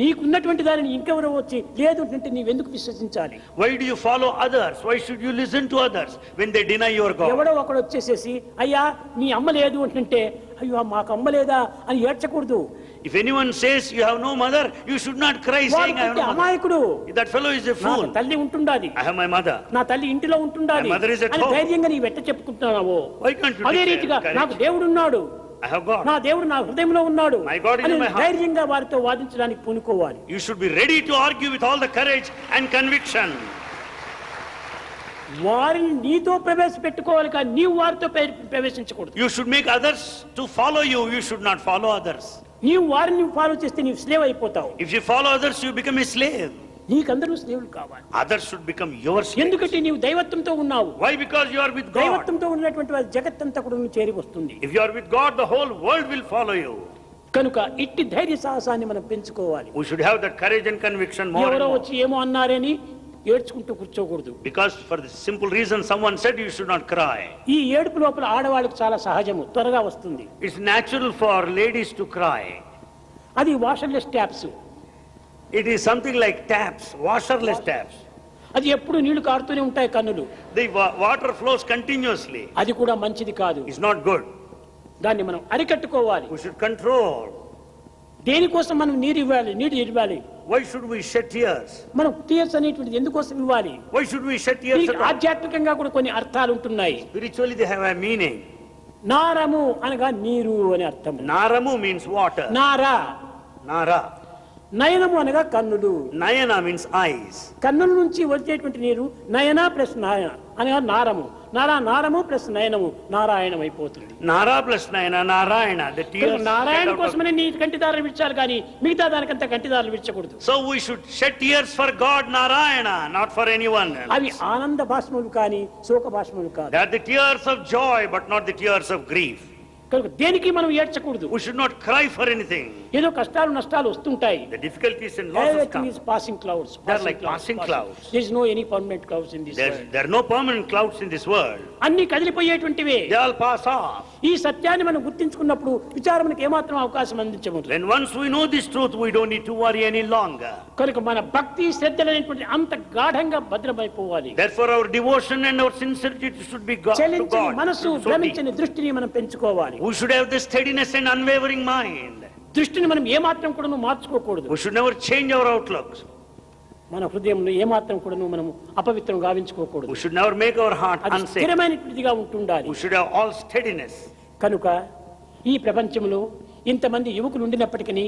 నీకున్నటువంటి దానిని ఇంకెవరో వచ్చి లేదు అంటే నీవెందుకు విశ్వసించాలి? Why do you follow others? Why should you listen to others when they deny your God? ఎవడో ఒకడు వచ్చేసేసి అయ్యా నీ అమ్మ లేదు అంటే అయ్యో మాకు అమ్మ లేదా అని ఏడ్చకూడదు. If anyone says you have no mother, you should not cry saying, I have no mother. అమాయకుడు. That fellow is a నా fool. తల్లి ఉంటుండాది, I have my mother. నా తల్లి ఇంటిలో ఉంటుండాలి My mother is at అని home. ధైర్యంగా నీ వెట్ట చెప్పుకుంటున్నావు. Why can't you అదే declare రీతిగా courage? నాకు దేవుడు ఉన్నాడు, I have God. నా దేవుడు నా హృదయంలో ఉన్నాడు My God is in అని my heart. ధైర్యంగా వారితో వాదించడానికి పూనుకోవాలి. You should be ready to argue with all the courage and conviction. వారిని నీతో ప్రవేశపెట్టుకోవాలి కానీ నీవు వారితో ప్రవేశించకూడదు. You should make others to follow you. You should not follow others. నీవు వారిని ఫాలో చేస్తే నీవు స్లేవ్ అయిపోతావు. If you follow others, you become a slave. నీకందరూ స్లేవులు కావాలి. Others should become your slaves. ఎందుకంటే నీవు దైవత్వంతో ఉన్నావు. Why? Because you are with God. దైవత్వంతో ఉన్నటువంటి వారి జగత్తంతా కూడా నువ్వు చేరి వస్తుంది. If you are with God, the whole world will follow you. కనుక ఇట్టి ధైర్య సాహసాన్ని మనం పెంచుకోవాలి. We should have that courage and conviction more and ఎవరో more. వచ్చి ఏమో అన్నారని ఏడ్చుకుంటూ కూర్చోకూడదు. Because for the simple reason someone said you should not cry. ఈ ఏడుపు లోపల ఆడవాళ్ళకి చాలా సహజము, త్వరగా వస్తుంది. It's natural for ladies to cry. అది వాషర్లెస్ taps. It is something like taps, washerless taps. అది ఎప్పుడు నీళ్లు కారుతూనే ఉంటాయి కన్నులు. The water flows continuously. అది కూడా మంచిది కాదు. It's not good. దాన్ని మనం అరికట్టుకోవాలి. We should control. దేనికోసం మనం నీరు ఇవ్వాలి? Why should we shed tears? మనం టీయర్స్ అనేటువంటిది ఎందుకోసం ఇవ్వాలి? Why should we shed tears దీనికి at all? ఆధ్యాత్మికంగా కూడా కొన్ని అర్థాలు ఉంటున్నాయి. Spiritually they have a meaning. నారము అనగా నీరు అని అర్థం. Naramu means water. Nara. Nara. నయనము అనగా కన్నులు. Nayana means eyes. కన్నుల నుంచి వచ్చేటువంటి నీరు నయన ప్లస్ నాయన అనగా నారము. నారము ప్లస్ నయనము నారాయణం అయిపోతుంది. Nara plus Nayana, Narayana. The tears. Narayana shed out of- కోసమనే నీ కంటిదారులు విడిచాలి కానీ మిగతా దానికంతా కంటిదారులు విడిచకూడదు. So we should shed tears for God Narayana, not for anyone else. అవి ఆనంద భాష్మములు కానీ శోక భాష్మములు కాదు. They are the tears of joy, but not the tears of grief. కనుక దేనికి మనం ఏడ్చకూడదు. We should not cry for anything. ఏదో కష్టాలు నష్టాలు వస్తుంటాయి. The difficulties and losses Everything come. is passing clouds. They are like passing clouds. There is no any permanent clouds in this world. There are no permanent clouds in this world. అన్ని కదిలిపోయేటువంటివే. They all pass off. ఈ సత్యాన్ని మనం గుర్తించుకున్నప్పుడు విచారణకు ఏమాత్రం అవకాశం అందించము. When once we know this truth, we don't need to worry any longer. కనుక మన భక్తి శ్రద్ధలైనటువంటి అంత గాఢంగా భద్రమైపోవాలి. Therefore our devotion and our sincerity should be God to చలించని God. మనసు, So deep. భ్రమించని దృష్టిని మనం పెంచుకోవాలి. We should have this steadiness and unwavering mind. దృష్టిని మనం ఏమాత్రం కూడా మార్చుకోకూడదు. We should never change our outlooks. మన హృదయంలో ఏమాత్రం కూడా మనం అపవిత్రం గావించుకోకూడదు. We should never make our heart అది unsafe. స్థిరమైనటువంటిదిగా ఉంటుండాలి. We should have all steadiness. కనుక ఈ ప్రపంచంలో ఇంతమంది యువకులు ఉండినప్పటికీ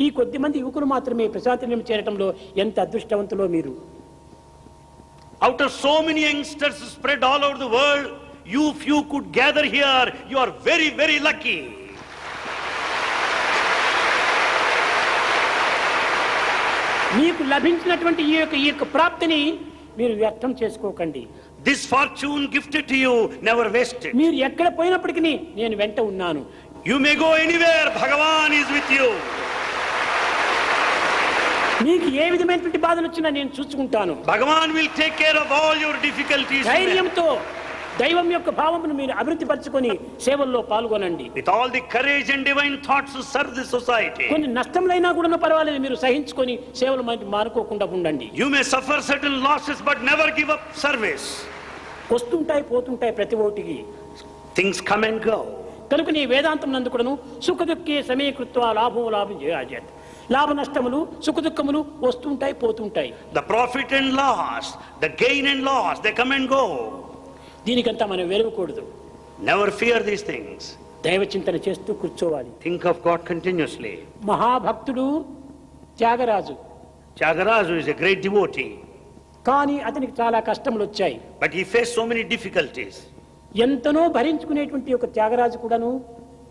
ఈ కొద్ది మంది యువకులు మాత్రమే ప్రశాంతం చేరటంలో ఎంత అదృష్టవంతులో మీరు. Out of so many youngsters spread all over the world, you few could gather here. You are very, very lucky. మీకు లభించినటువంటి ఈ యొక్క ప్రాప్తిని మీరు వ్యర్థం చేసుకోకండి. This fortune gifted to you, never waste it. మీరు ఎక్కడ పోయినప్పటికీ నేను వెంట ఉన్నాను. You may go anywhere, Bhagavan is with you. మీకు ఏ విధమైనటువంటి బాధలు వచ్చినా నేను చూసుకుంటాను. Bhagavan will take care of all your difficulties. ధైర్యంతో దైవం యొక్క భావమును మీరు అభివృద్ధి పరచుకొని సేవల్లో పాల్గొనండి. With all the courage and divine thoughts to serve the society. కొన్ని నష్టములైనా కూడా పర్వాలేదు, మీరు సహించుకొని సేవలు మానుకోకుండా ఉండండి. You may suffer certain losses but never give up service. వస్తుంటాయి పోతుంటాయి ప్రతి ఒక్కటికి. Things come and go. కనుక నీ వేదాంతం నందు కూడాను సుఖ దుఃఖే సమీకృత్వ లాభం జయాజత్. లాభ నష్టములు సుఖ దుఃఖములు వస్తుంటాయి పోతుంటాయి. The profit and loss, the gain and loss, they come and go. దీనికంతా మనం వెరవకూడదు. Never fear these things. దైవ చింతన చేస్తూ కూర్చోవాలి. Think of God continuously. మహాభక్తుడు Tyagaraju. Tyagaraja is a great devotee, కానీ అతనికి చాలా కష్టములు వచ్చాయి. but he faced so many difficulties. ఎంతనో భరించుకునేటువంటి ఒక త్యాగరాజు కూడాను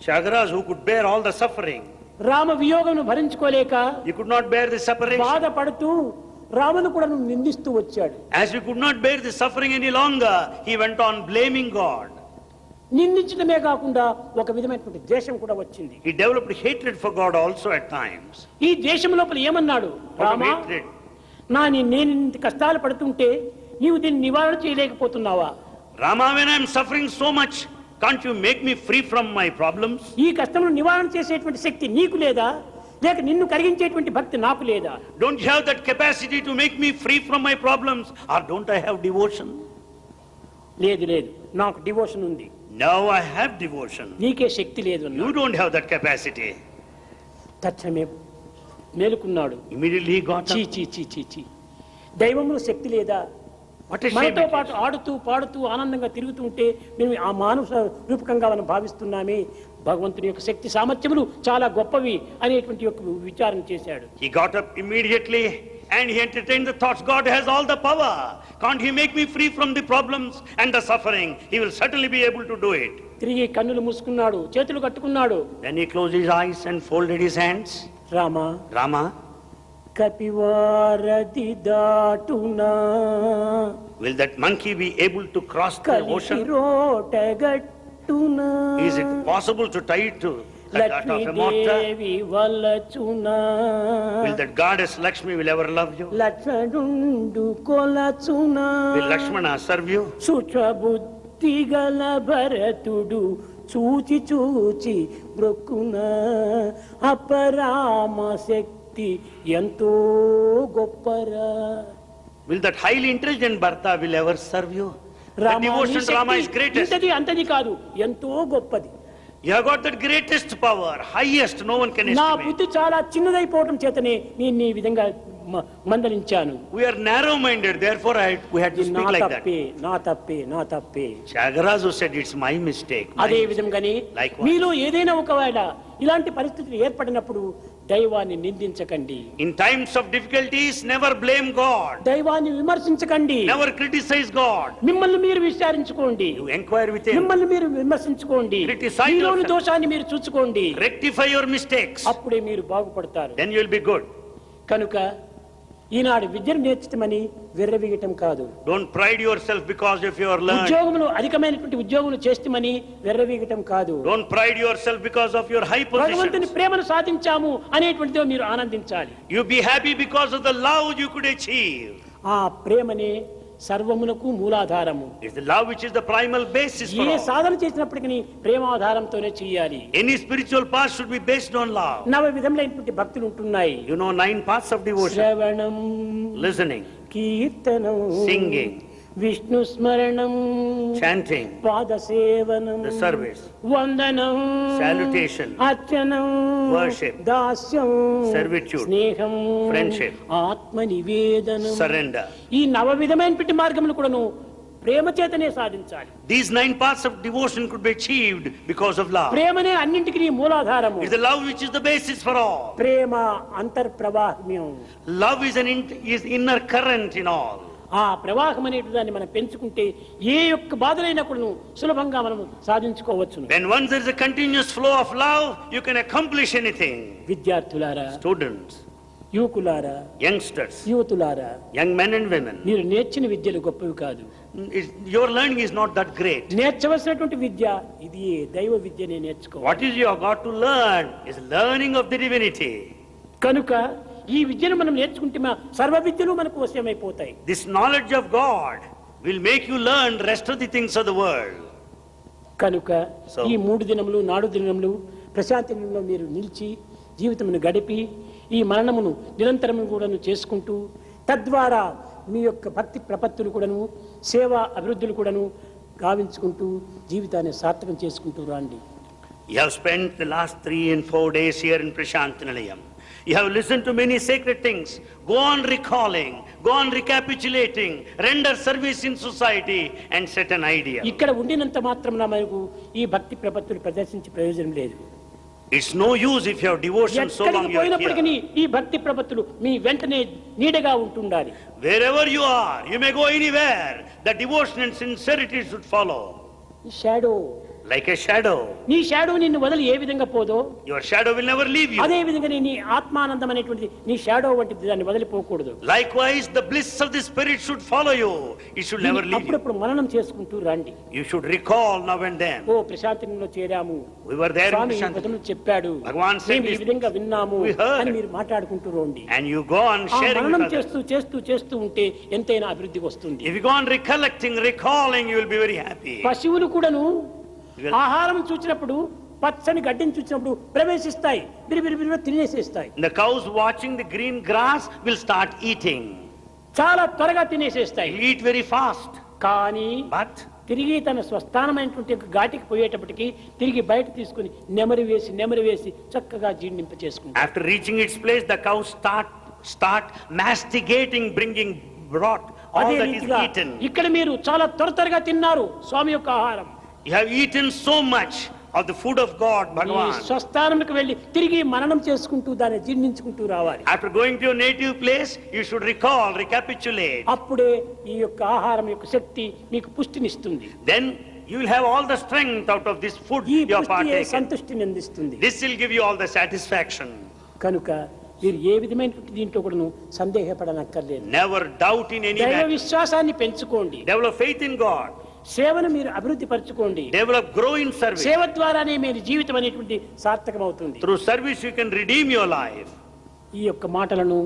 Tyagaraja, who could bear all the suffering, Rama వియోగమును భరించుకోలేక he could not bear the separation. బాధపడుతూ రామును కూడా నిందిస్తూ వచ్చాడు. As he could not bear the suffering any longer, he went on blaming God. నిందించడమే కాకుండా ఒక విధమైనటువంటి ద్వేషం కూడా వచ్చింది. He developed hatred for God also at times. ఈ ద్వేషం లోపల ఏమన్నాడు? Out of Rama, hatred. నేను ఇంత కష్టాలు పడుతుంటే నీవు దీన్ని నివారణ చేయలేకపోతున్నావా? Rama, when I am suffering so much, can't you make me free from my problems? ఈ కష్టమును నివారణ చేసేటువంటి శక్తి నీకు లేదా, లేక నిన్ను కరిగించేటువంటి భక్తి నాకు లేదా? Don't you have that capacity to make me free from my problems? Or don't I have devotion? లేదు లేదు, నాకు డివోషన్ ఉంది. Now I have devotion. నీకే శక్తి లేదు You అన్నాడు. don't have that capacity. తక్షణమే మేలుకున్నాడు. Immediately he got చీ up. చీ చీ చీ చీ, దైవంలో శక్తి లేదా? What a shame మనతో it పాటు is. ఆడుతూ పాడుతూ ఆనందంగా తిరుగుతూ ఉంటే మేము ఆ మానవ రూపకంగా మనం భావిస్తున్నామే. భగవంతుని యొక్క శక్తి సామర్థ్యములు చాలా గొప్పవి అనేటువంటి యొక్క విచారణ చేశాడు. He got up immediately and he entertained the thoughts, God has all the power. Can't he make me free from the problems and the suffering? He will certainly be able to do it. తిరిగి కన్నులు మూసుకున్నాడు, చేతులు కట్టుకున్నాడు. Then he closed his eyes and folded his hands. Rama, Rama, కపివారది దాటునా, will that monkey be able to cross the కలిసి ocean? రోటగట్టునా, Is it possible to tie it to the dart of a mortar? Lakshmidevi వలచునా, Will that goddess Lakshmi will ever love you? లక్ష్మణుండు కొలచునా, Will Lakshmana serve you? సుఖబుద్ధి గల భరతుడు చూచి చూచి బ్రొక్కునా, అపరామ శక్తి ఎంతో గొప్పరా. Will that highly intelligent Bharata will ever serve you? The Rama, నీ devotion to Rama is Shakti greatest. ఇంతది అంతది కాదు, ఎంతో గొప్పది. You have got that greatest power, highest, no one can నా estimate. బుద్ధి చాలా చిన్నదైపోవటం చేతనే నేను ఈ విధంగా మందలించాను. We are narrow-minded, therefore we had to ఇది నా speak like that. తప్పే, నా తప్పే, నా తప్పే. Tyagaraja said, it's my mistake. my అదే mistake." విధంగానే Likewise. మీలో ఏదైనా ఒకవేళ ఇలాంటి పరిస్థితులు ఏర్పడినప్పుడు దైవాన్ని నిందించకండి, In times of difficulties, never blame God. దైవాన్ని విమర్శించకండి, Never criticize God. మిమ్మల్ని మీరు విచారించుకోండి, You inquire with Him. మిమ్మల్ని మీరు విమర్శించుకోండి, Criticize మీలోని yourself. దోషాన్ని మీరు చూసుకోండి. Rectify your mistakes. అప్పుడే మీరు బాగుపడతారు. Then you will be good. కనుక ఈనాడు విద్యను నేర్చుతామని విర్రవీగటం కాదు, Don't pride yourself because if you are learned. ఉద్యోగములు అధికమైనటువంటి ఉద్యోగములు చేస్తామని విర్రవీగటం కాదు, Don't pride yourself because of your high భగవంతుని position. ప్రేమను సాధించాము అనేటువంటిదో మీరు ఆనందించాలి. You be happy because of the love you could achieve. ఆ ప్రేమని సర్వమునకు మూలాధారము. It's the love which is the primal basis for A all. సాధన చేసినప్పటికీ ప్రేమాధారంతోనే చేయాలి. Any spiritual path should be based on love. నవ విధములైనటువంటి భక్తులు ఉంటున్నాయి. You know 9 paths of devotion. శ్రవణం, Listening, కీర్తనం, singing, విష్ణు స్మరణం, chanting, పాద సేవనం, the service, వందనం, salutation, అర్చనం, worship, దాస్యం, servitude, స్నేహం, friendship, ఆత్మ నివేదనం. surrender. ఈ నవ విధమైనటువంటి మార్గములు కూడాను ప్రేమ చేతనే సాధించాలి. These 9 paths of devotion could be achieved because of love. ప్రేమనే అన్నింటికి మూలాధారము. It's the love which is the basis for all. Prema అంతర్ప్రవాహ్యం. Love is is inner current in all. ఆ ప్రవాహం అనేటి దాన్ని మనం పెంచుకుంటే ఏ యొక్క బాధలైనా కూడా సులభంగా మనం సాధించుకోవచ్చును. When once there is a continuous flow of love, you can accomplish anything. విద్యార్థులారా, Students, యువకులారా, youngsters, యువతులారా, young men and women, మీరు నేర్చిన విద్యలు గొప్పవి కాదు. your learning is not that great. నేర్చవలసినటువంటి విద్య ఇది దైవ విద్యనే నేర్చుకోవాలి. What is you have got to learn is learning of the divinity. కనుక ఈ విద్యను మనం నేర్చుకుంటే సర్వ విద్యలు మనకు వశమైపోతాయి. This knowledge of God will make you learn rest of the things of the world. కనుక ఈ 3 దినములు 4 దినములు ప్రశాంతంలో మీరు నిలిచి జీవితమును గడిపి ఈ మరణమును నిరంతరము కూడాను చేసుకుంటూ తద్వారా మీ యొక్క భక్తి ప్రపత్తులు కూడాను సేవా అభివృద్ధులు కూడాను గావించుకుంటూ జీవితాన్ని సార్థకం చేసుకుంటూ రండి. You have spent the last 3 and 4 days here in Prashantinalayam. You have listened to many sacred things. Go on recalling, go on recapitulating, render service in society and set an idea. ఇక్కడ ఉండినంత మాత్రం మనకు ఈ భక్తి ప్రపత్తులు ప్రదర్శించే ప్రయోజనం లేదు. It's no use if you have devotion so long ఎక్కడికి you are పోయినప్పటికీ here. ఈ భక్తి ప్రపత్తులు మీ వెంటనే నీడగా ఉంటుండాలి. Wherever you are, you may go anywhere. The devotion and sincerity should follow. Shadow, Like a shadow. నీ షాడో నిన్ను వదిలి ఏ విధంగా పోదో Your shadow will never leave you. అదే విధంగా నీ ఆత్మానందం అనేటువంటిది నీ షాడో వంటిది, దాన్ని వదిలిపోకూడదు. Likewise, the bliss of the spirit should follow you. It should never leave you. అప్పుడప్పుడు మననం చేసుకుంటూ రండి. You should recall now and then. Oh ప్రశాంతంలో చేరాము, We were there in స్వామి ఈ Prashant. పదములు చెప్పాడు, భగవాన్ said మేము ఈ this. విధంగా విన్నాము We heard. అని మీరు మాట్లాడుకుంటూ రండి. And you go on ఆ sharing మననం with others. చేస్తూ చేస్తూ చేస్తూ ఉంటే ఎంతైనా అభివృద్ధి వస్తుంది. If you go on recollecting, recalling, you will be very happy. పశువులు కూడాను You will- ఆహారం చూసినప్పుడు పచ్చని గడ్డిని చూసినప్పుడు ప్రవేశిస్తాయి, బిరిబిరి తినేసేస్తాయి. The cows watching the green grass will start eating. చాలా త్వరగా తినేసేస్తాయి. They eat very fast. కానీ But తిరిగి తన స్వస్థానమైనటువంటి ఘాటికి పోయేటప్పటికి తిరిగి బయట తీసుకుని నెమరు వేసి చక్కగా జీర్ణింప చేసుకుంటాయి. after reaching its place, the cows start masticating, bringing broth, all అదే that is రీతిగా eaten. ఇక్కడ మీరు చాలా త్వరగా తిన్నారు స్వామి యొక్క ఆహారం. You have eaten so much of the food of God, me Bhagavan. స్వస్థానంకి వెళ్ళి తిరిగి మననం చేసుకుంటూ దాన్ని జీర్ణించుకుంటూ రావాలి. After going to your native place, you should recall, recapitulate. అప్పుడే ఈ యొక్క ఆహారం యొక్క శక్తి మీకు పుష్టినిస్తుంది. Then you will have all the strength out of this food ఈ you have పుష్టియే partaken. సంతుష్టిని అందిస్తుంది. This will give you all the satisfaction. కనుక మీరు ఏ విధమైనటువంటి దీంట్లో కూడా సందేహపడనక్కర్లేదు. Never doubt in any దైవ matter. విశ్వాసాన్ని పెంచుకోండి. Develop faith in God. సేవను మీరు అభివృద్ధి పరచుకోండి. Develop, grow in service. సేవ ద్వారానే మీరు జీవితం అనేటువంటి సార్థకమవుతుంది. Through service you can redeem your life. ఈ యొక్క మాటలను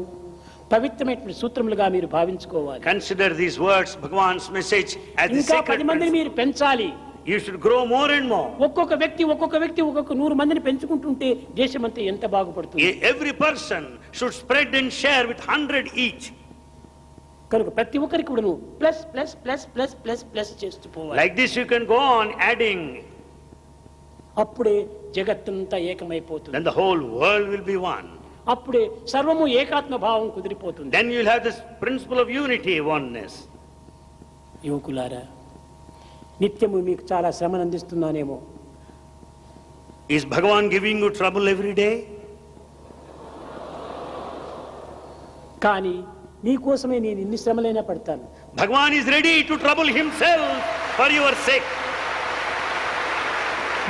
పవిత్రమైనటువంటి సూత్రములుగా మీరు భావించుకోవాలి. Consider these words, Bhagavan's message, as the ఇంకా sacred 10 మందిని principle. మీరు పెంచాలి. You should grow more and more. ఒక్కొక్క వ్యక్తి 100 మందిని పెంచుకుంటుంటే దేశమంతా ఎంత బాగుపడుతుంది. Every person should spread and share with 100 each. కనుక ప్రతి ఒక్కరికి కూడా plus plus plus plus plus plus చేస్తూ పోవాలి. Like this you can go on adding. అప్పుడే జగత్తంతా ఏకమైపోతుంది. Then the whole world will be one. అప్పుడే సర్వము ఏకాత్మ భావం కుదిరిపోతుంది. Then you will have this principle of unity, oneness. యువకులారా, నిత్యము మీకు చాలా శ్రమను అందిస్తున్నానేమో. Is Bhagavan giving you trouble every day? కానీ నీకోసమే నేను ఇన్ని శ్రమలైనా పడతాను. Bhagavan is ready to trouble himself for your sake.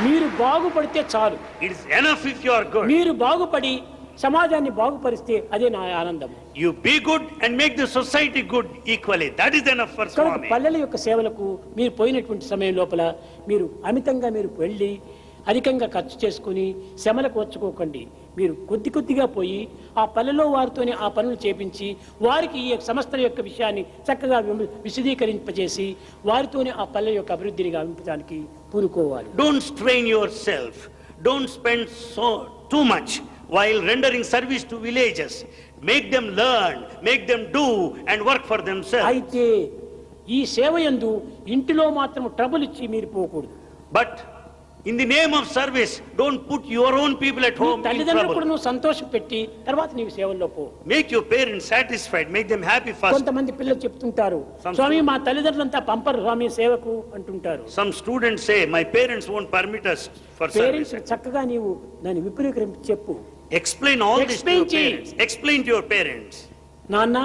మీరు బాగుపడితే చాలు. It is enough if you are good. మీరు బాగుపడి సమాజాన్ని బాగుపరిస్తే అదే నా ఆనందం. You be good and make the society good equally. That is enough for కనుక Swami. పల్లెల యొక్క సేవలకు మీరు పోయినటువంటి సమయం లోపల మీరు అమితంగా మీరు వెళ్ళి అధికంగా ఖర్చు చేసుకుని శ్రమలకు వచ్చుకోకండి. మీరు కొద్ది కొద్దిగా పోయి ఆ పల్లెలో వారితోనే ఆ పనులు చేపించి వారికి ఈ సంస్థల యొక్క విషయాన్ని చక్కగా విశదీకరింపజేసి వారితోనే ఆ పల్లె యొక్క అభివృద్ధిని గావించడానికి పూనుకోవాలి. Don't strain yourself. Don't spend too much while rendering service to villages. Make them learn, make them do and work for themselves. అయితే ఈ సేవ యందు ఇంటిలో మాత్రం ట్రబుల్ ఇచ్చి మీరు పోకూడదు. But in the name of service, don't put your own people at home in తల్లిదండ్రులు కూడా trouble. నువ్వు సంతోషం పెట్టి తర్వాత నీవు సేవల్లో పో. Make your parents satisfied, make them happy first. కొంతమంది పిల్లలు చెప్తుంటారు, స్వామి మా తల్లిదండ్రులంతా పంపరు స్వామి సేవకు అంటుంటారు. Some students say, my parents won't permit us for parents service. చక్కగా నీవు దాన్ని విపులీకరించి చెప్పు. Explain all this to your Explain parents. Explain to your parents. నాన్న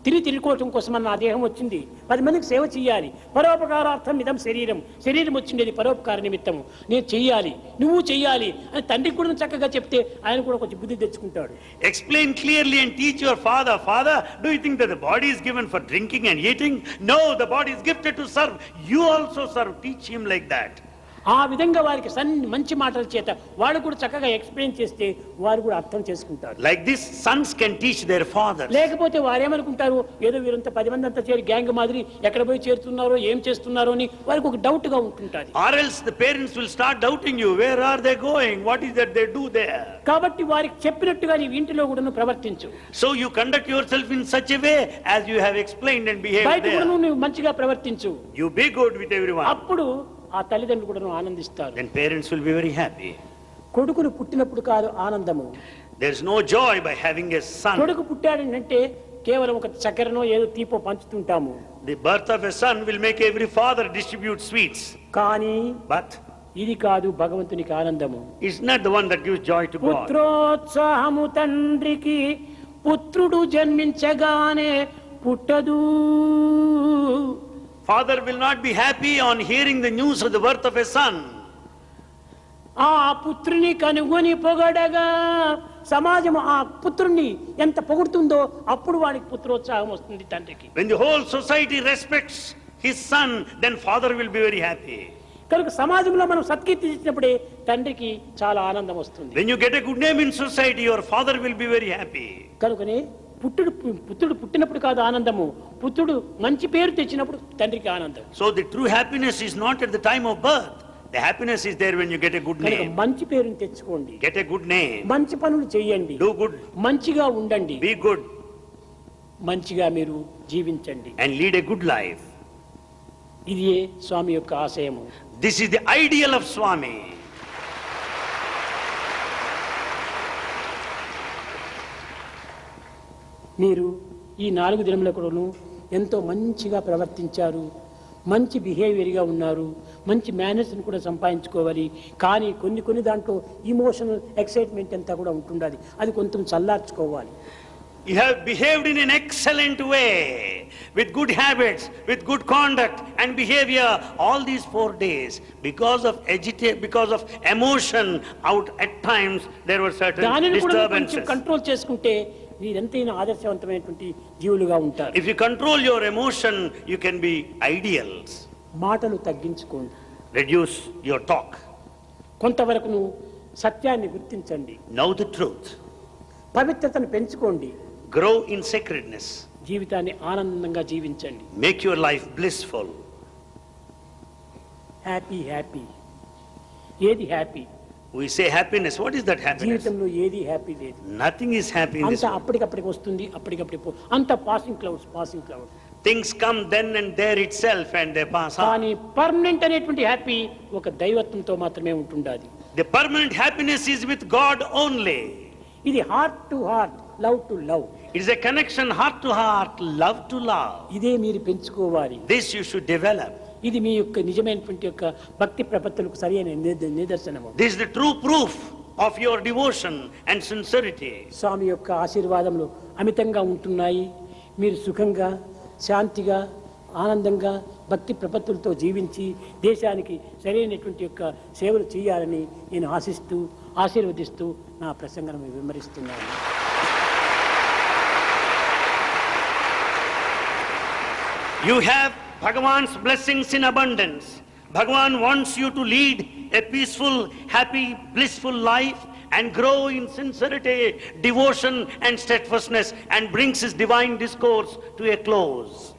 తిరుగుకోవటం కోసం నా దేహం వచ్చింది, 10 మందికి సేవ చేయాలి, పరోపకారార్థం ఇదం శరీరం, శరీరం వచ్చిండేది పరోపకార నిమిత్తము, నేను చెయ్యాలి, నువ్వు చెయ్యాలి అని తండ్రికి కూడా చక్కగా చెప్తే ఆయన కూడా కొంచెం బుద్ధి తెచ్చుకుంటాడు. Explain clearly and teach your father. Father, do you think that the body is given for drinking and eating? No, the body is gifted to serve. You also serve. Teach him like that. ఆ విధంగా వారికి మంచి మాటల చేత వాడు కూడా చక్కగా explain చేస్తే వారు కూడా అర్థం చేసుకుంటారు. Like this, sons can teach their fathers. లేకపోతే వారేమనుకుంటారు, ఏదో వీరంతా 10 మంది అంతా చేరి గ్యాంగ్ మాదిరి ఎక్కడ పోయి చేరుతున్నారో ఏం చేస్తున్నారో అని వారికి ఒక డౌట్ గా ఉంటుంటది. Or else the parents will start doubting you. Where are they going? What is that they do there? కాబట్టి వారికి చెప్పినట్టుగా నీ ఇంటిలో కూడా ప్రవర్తించు. So you conduct yourself in such a way as you have explained and behaved బయట కూడా there. నువ్వు మంచిగా ప్రవర్తించు. You be good with everyone. అప్పుడు ఆ తల్లిదండ్రులు కూడా ఆనందిస్తారు. Then parents will be very happy. కొడుకులు పుట్టినప్పుడు కాదు ఆనందము. There is no joy by having a son. కొడుకు పుట్టాడంటే కేవలం ఒక చక్కెరనో ఏదో తీపో పంచుతుంటాము. The birth of a son will make every father distribute sweets. కానీ But ఇది కాదు భగవంతునికి ఆనందము. it's not the one that gives joy to God. పుత్రోత్సాహము తండ్రికి పుత్రుడు జన్మించగానే పుట్టదు. Father will not be happy on hearing the news of the birth of a son. ఆ పుత్రుని కనుగొని పొగడగా సమాజం ఆ పుత్రుణ్ణి ఎంత పొగుడుతుందో అప్పుడు వాడికి పుత్రోత్సాహం వస్తుంది తండ్రికి. When the whole society respects his son, then father will be very happy. కనుక సమాజంలో మనం సత్కీర్తి ఇచ్చినప్పుడే తండ్రికి చాలా ఆనందం వస్తుంది. When you get a good name in society, your father will be very happy. కనుకనే పుత్రుడు పుట్టినప్పుడు కాదు ఆనందము, పుత్రుడు మంచి పేరు తెచ్చినప్పుడు తండ్రికి ఆనందం. So the true happiness is not at the time of birth. The happiness is there when you get a good కనుక name. మంచి పేరుని తెచ్చుకోండి, Get a good name. మంచి పనులు చేయండి, Do good. మంచిగా ఉండండి, Be good. మంచిగా మీరు జీవించండి. And lead a good life. ఇది స్వామి యొక్క ఆశయము. This is the ideal of Swami. మీరు ఈ 4 దినముల కూడాను ఎంతో మంచిగా ప్రవర్తించారు, మంచి బిహేవియర్గా ఉన్నారు, మంచి మేనర్స్ని కూడా సంపాదించుకోవాలి. కానీ కొన్ని దాంట్లో ఇమోషనల్ ఎక్సైట్మెంట్ అంతా కూడా ఉంటుండాలి, అది కొంచెం చల్లార్చుకోవాలి. You have behaved in an excellent way, with good habits, with good conduct and behavior all these 4 days. Because of emotion out at times, there were certain దానిని కూడా కొంచెం disturbances. కంట్రోల్ చేసుకుంటే మీరెంతైనా ఆదర్శవంతమైనటువంటి జీవులుగా ఉంటారు. If you control your emotion, you can be ideals. మాటలు తగ్గించుకోండి, Reduce your talk. కొంతవరకు నువ్వు సత్యాన్ని గుర్తించండి, Know the truth. పవిత్రతను పెంచుకోండి, Grow in sacredness. జీవితాన్ని ఆనందంగా జీవించండి. Make your life blissful. Happy ఏది happy? We say happiness. What is that happiness? జీవితంలో ఏది హ్యాపీ లేదు. Nothing is happy in this అంత world. అప్పటికప్పటికి వస్తుంది, అప్పటికప్పుడు పో, అంత passing clouds. Things come then and there itself and they pass on. కానీ పర్మనెంట్ అనేటువంటి హ్యాపీ ఒక దైవత్వంతో మాత్రమే ఉంటుండాలి. The permanent happiness is with God only. ఇది heart to heart, love to love. It is a connection heart to heart, love to love. ఇదే మీరు పెంచుకోవాలి. This you should develop. ఇది మీ యొక్క నిజమైనటువంటి యొక్క భక్తి ప్రపత్తులకు సరైన నిదర్శనము. This is the true proof of your devotion and sincerity. స్వామి యొక్క ఆశీర్వాదములు అమితంగా ఉంటున్నాయి. మీరు సుఖంగా, శాంతిగా, ఆనందంగా భక్తి ప్రపత్తులతో జీవించి దేశానికి సరైనటువంటి యొక్క సేవలు చేయాలని నేను ఆశీర్వదిస్తూ నా ప్రసంగాన్ని వివరిస్తున్నాను. You have Bhagavan's blessings in abundance. Bhagavan wants you to lead a peaceful, happy, blissful life and grow in sincerity, devotion and steadfastness, and brings his divine discourse to a close.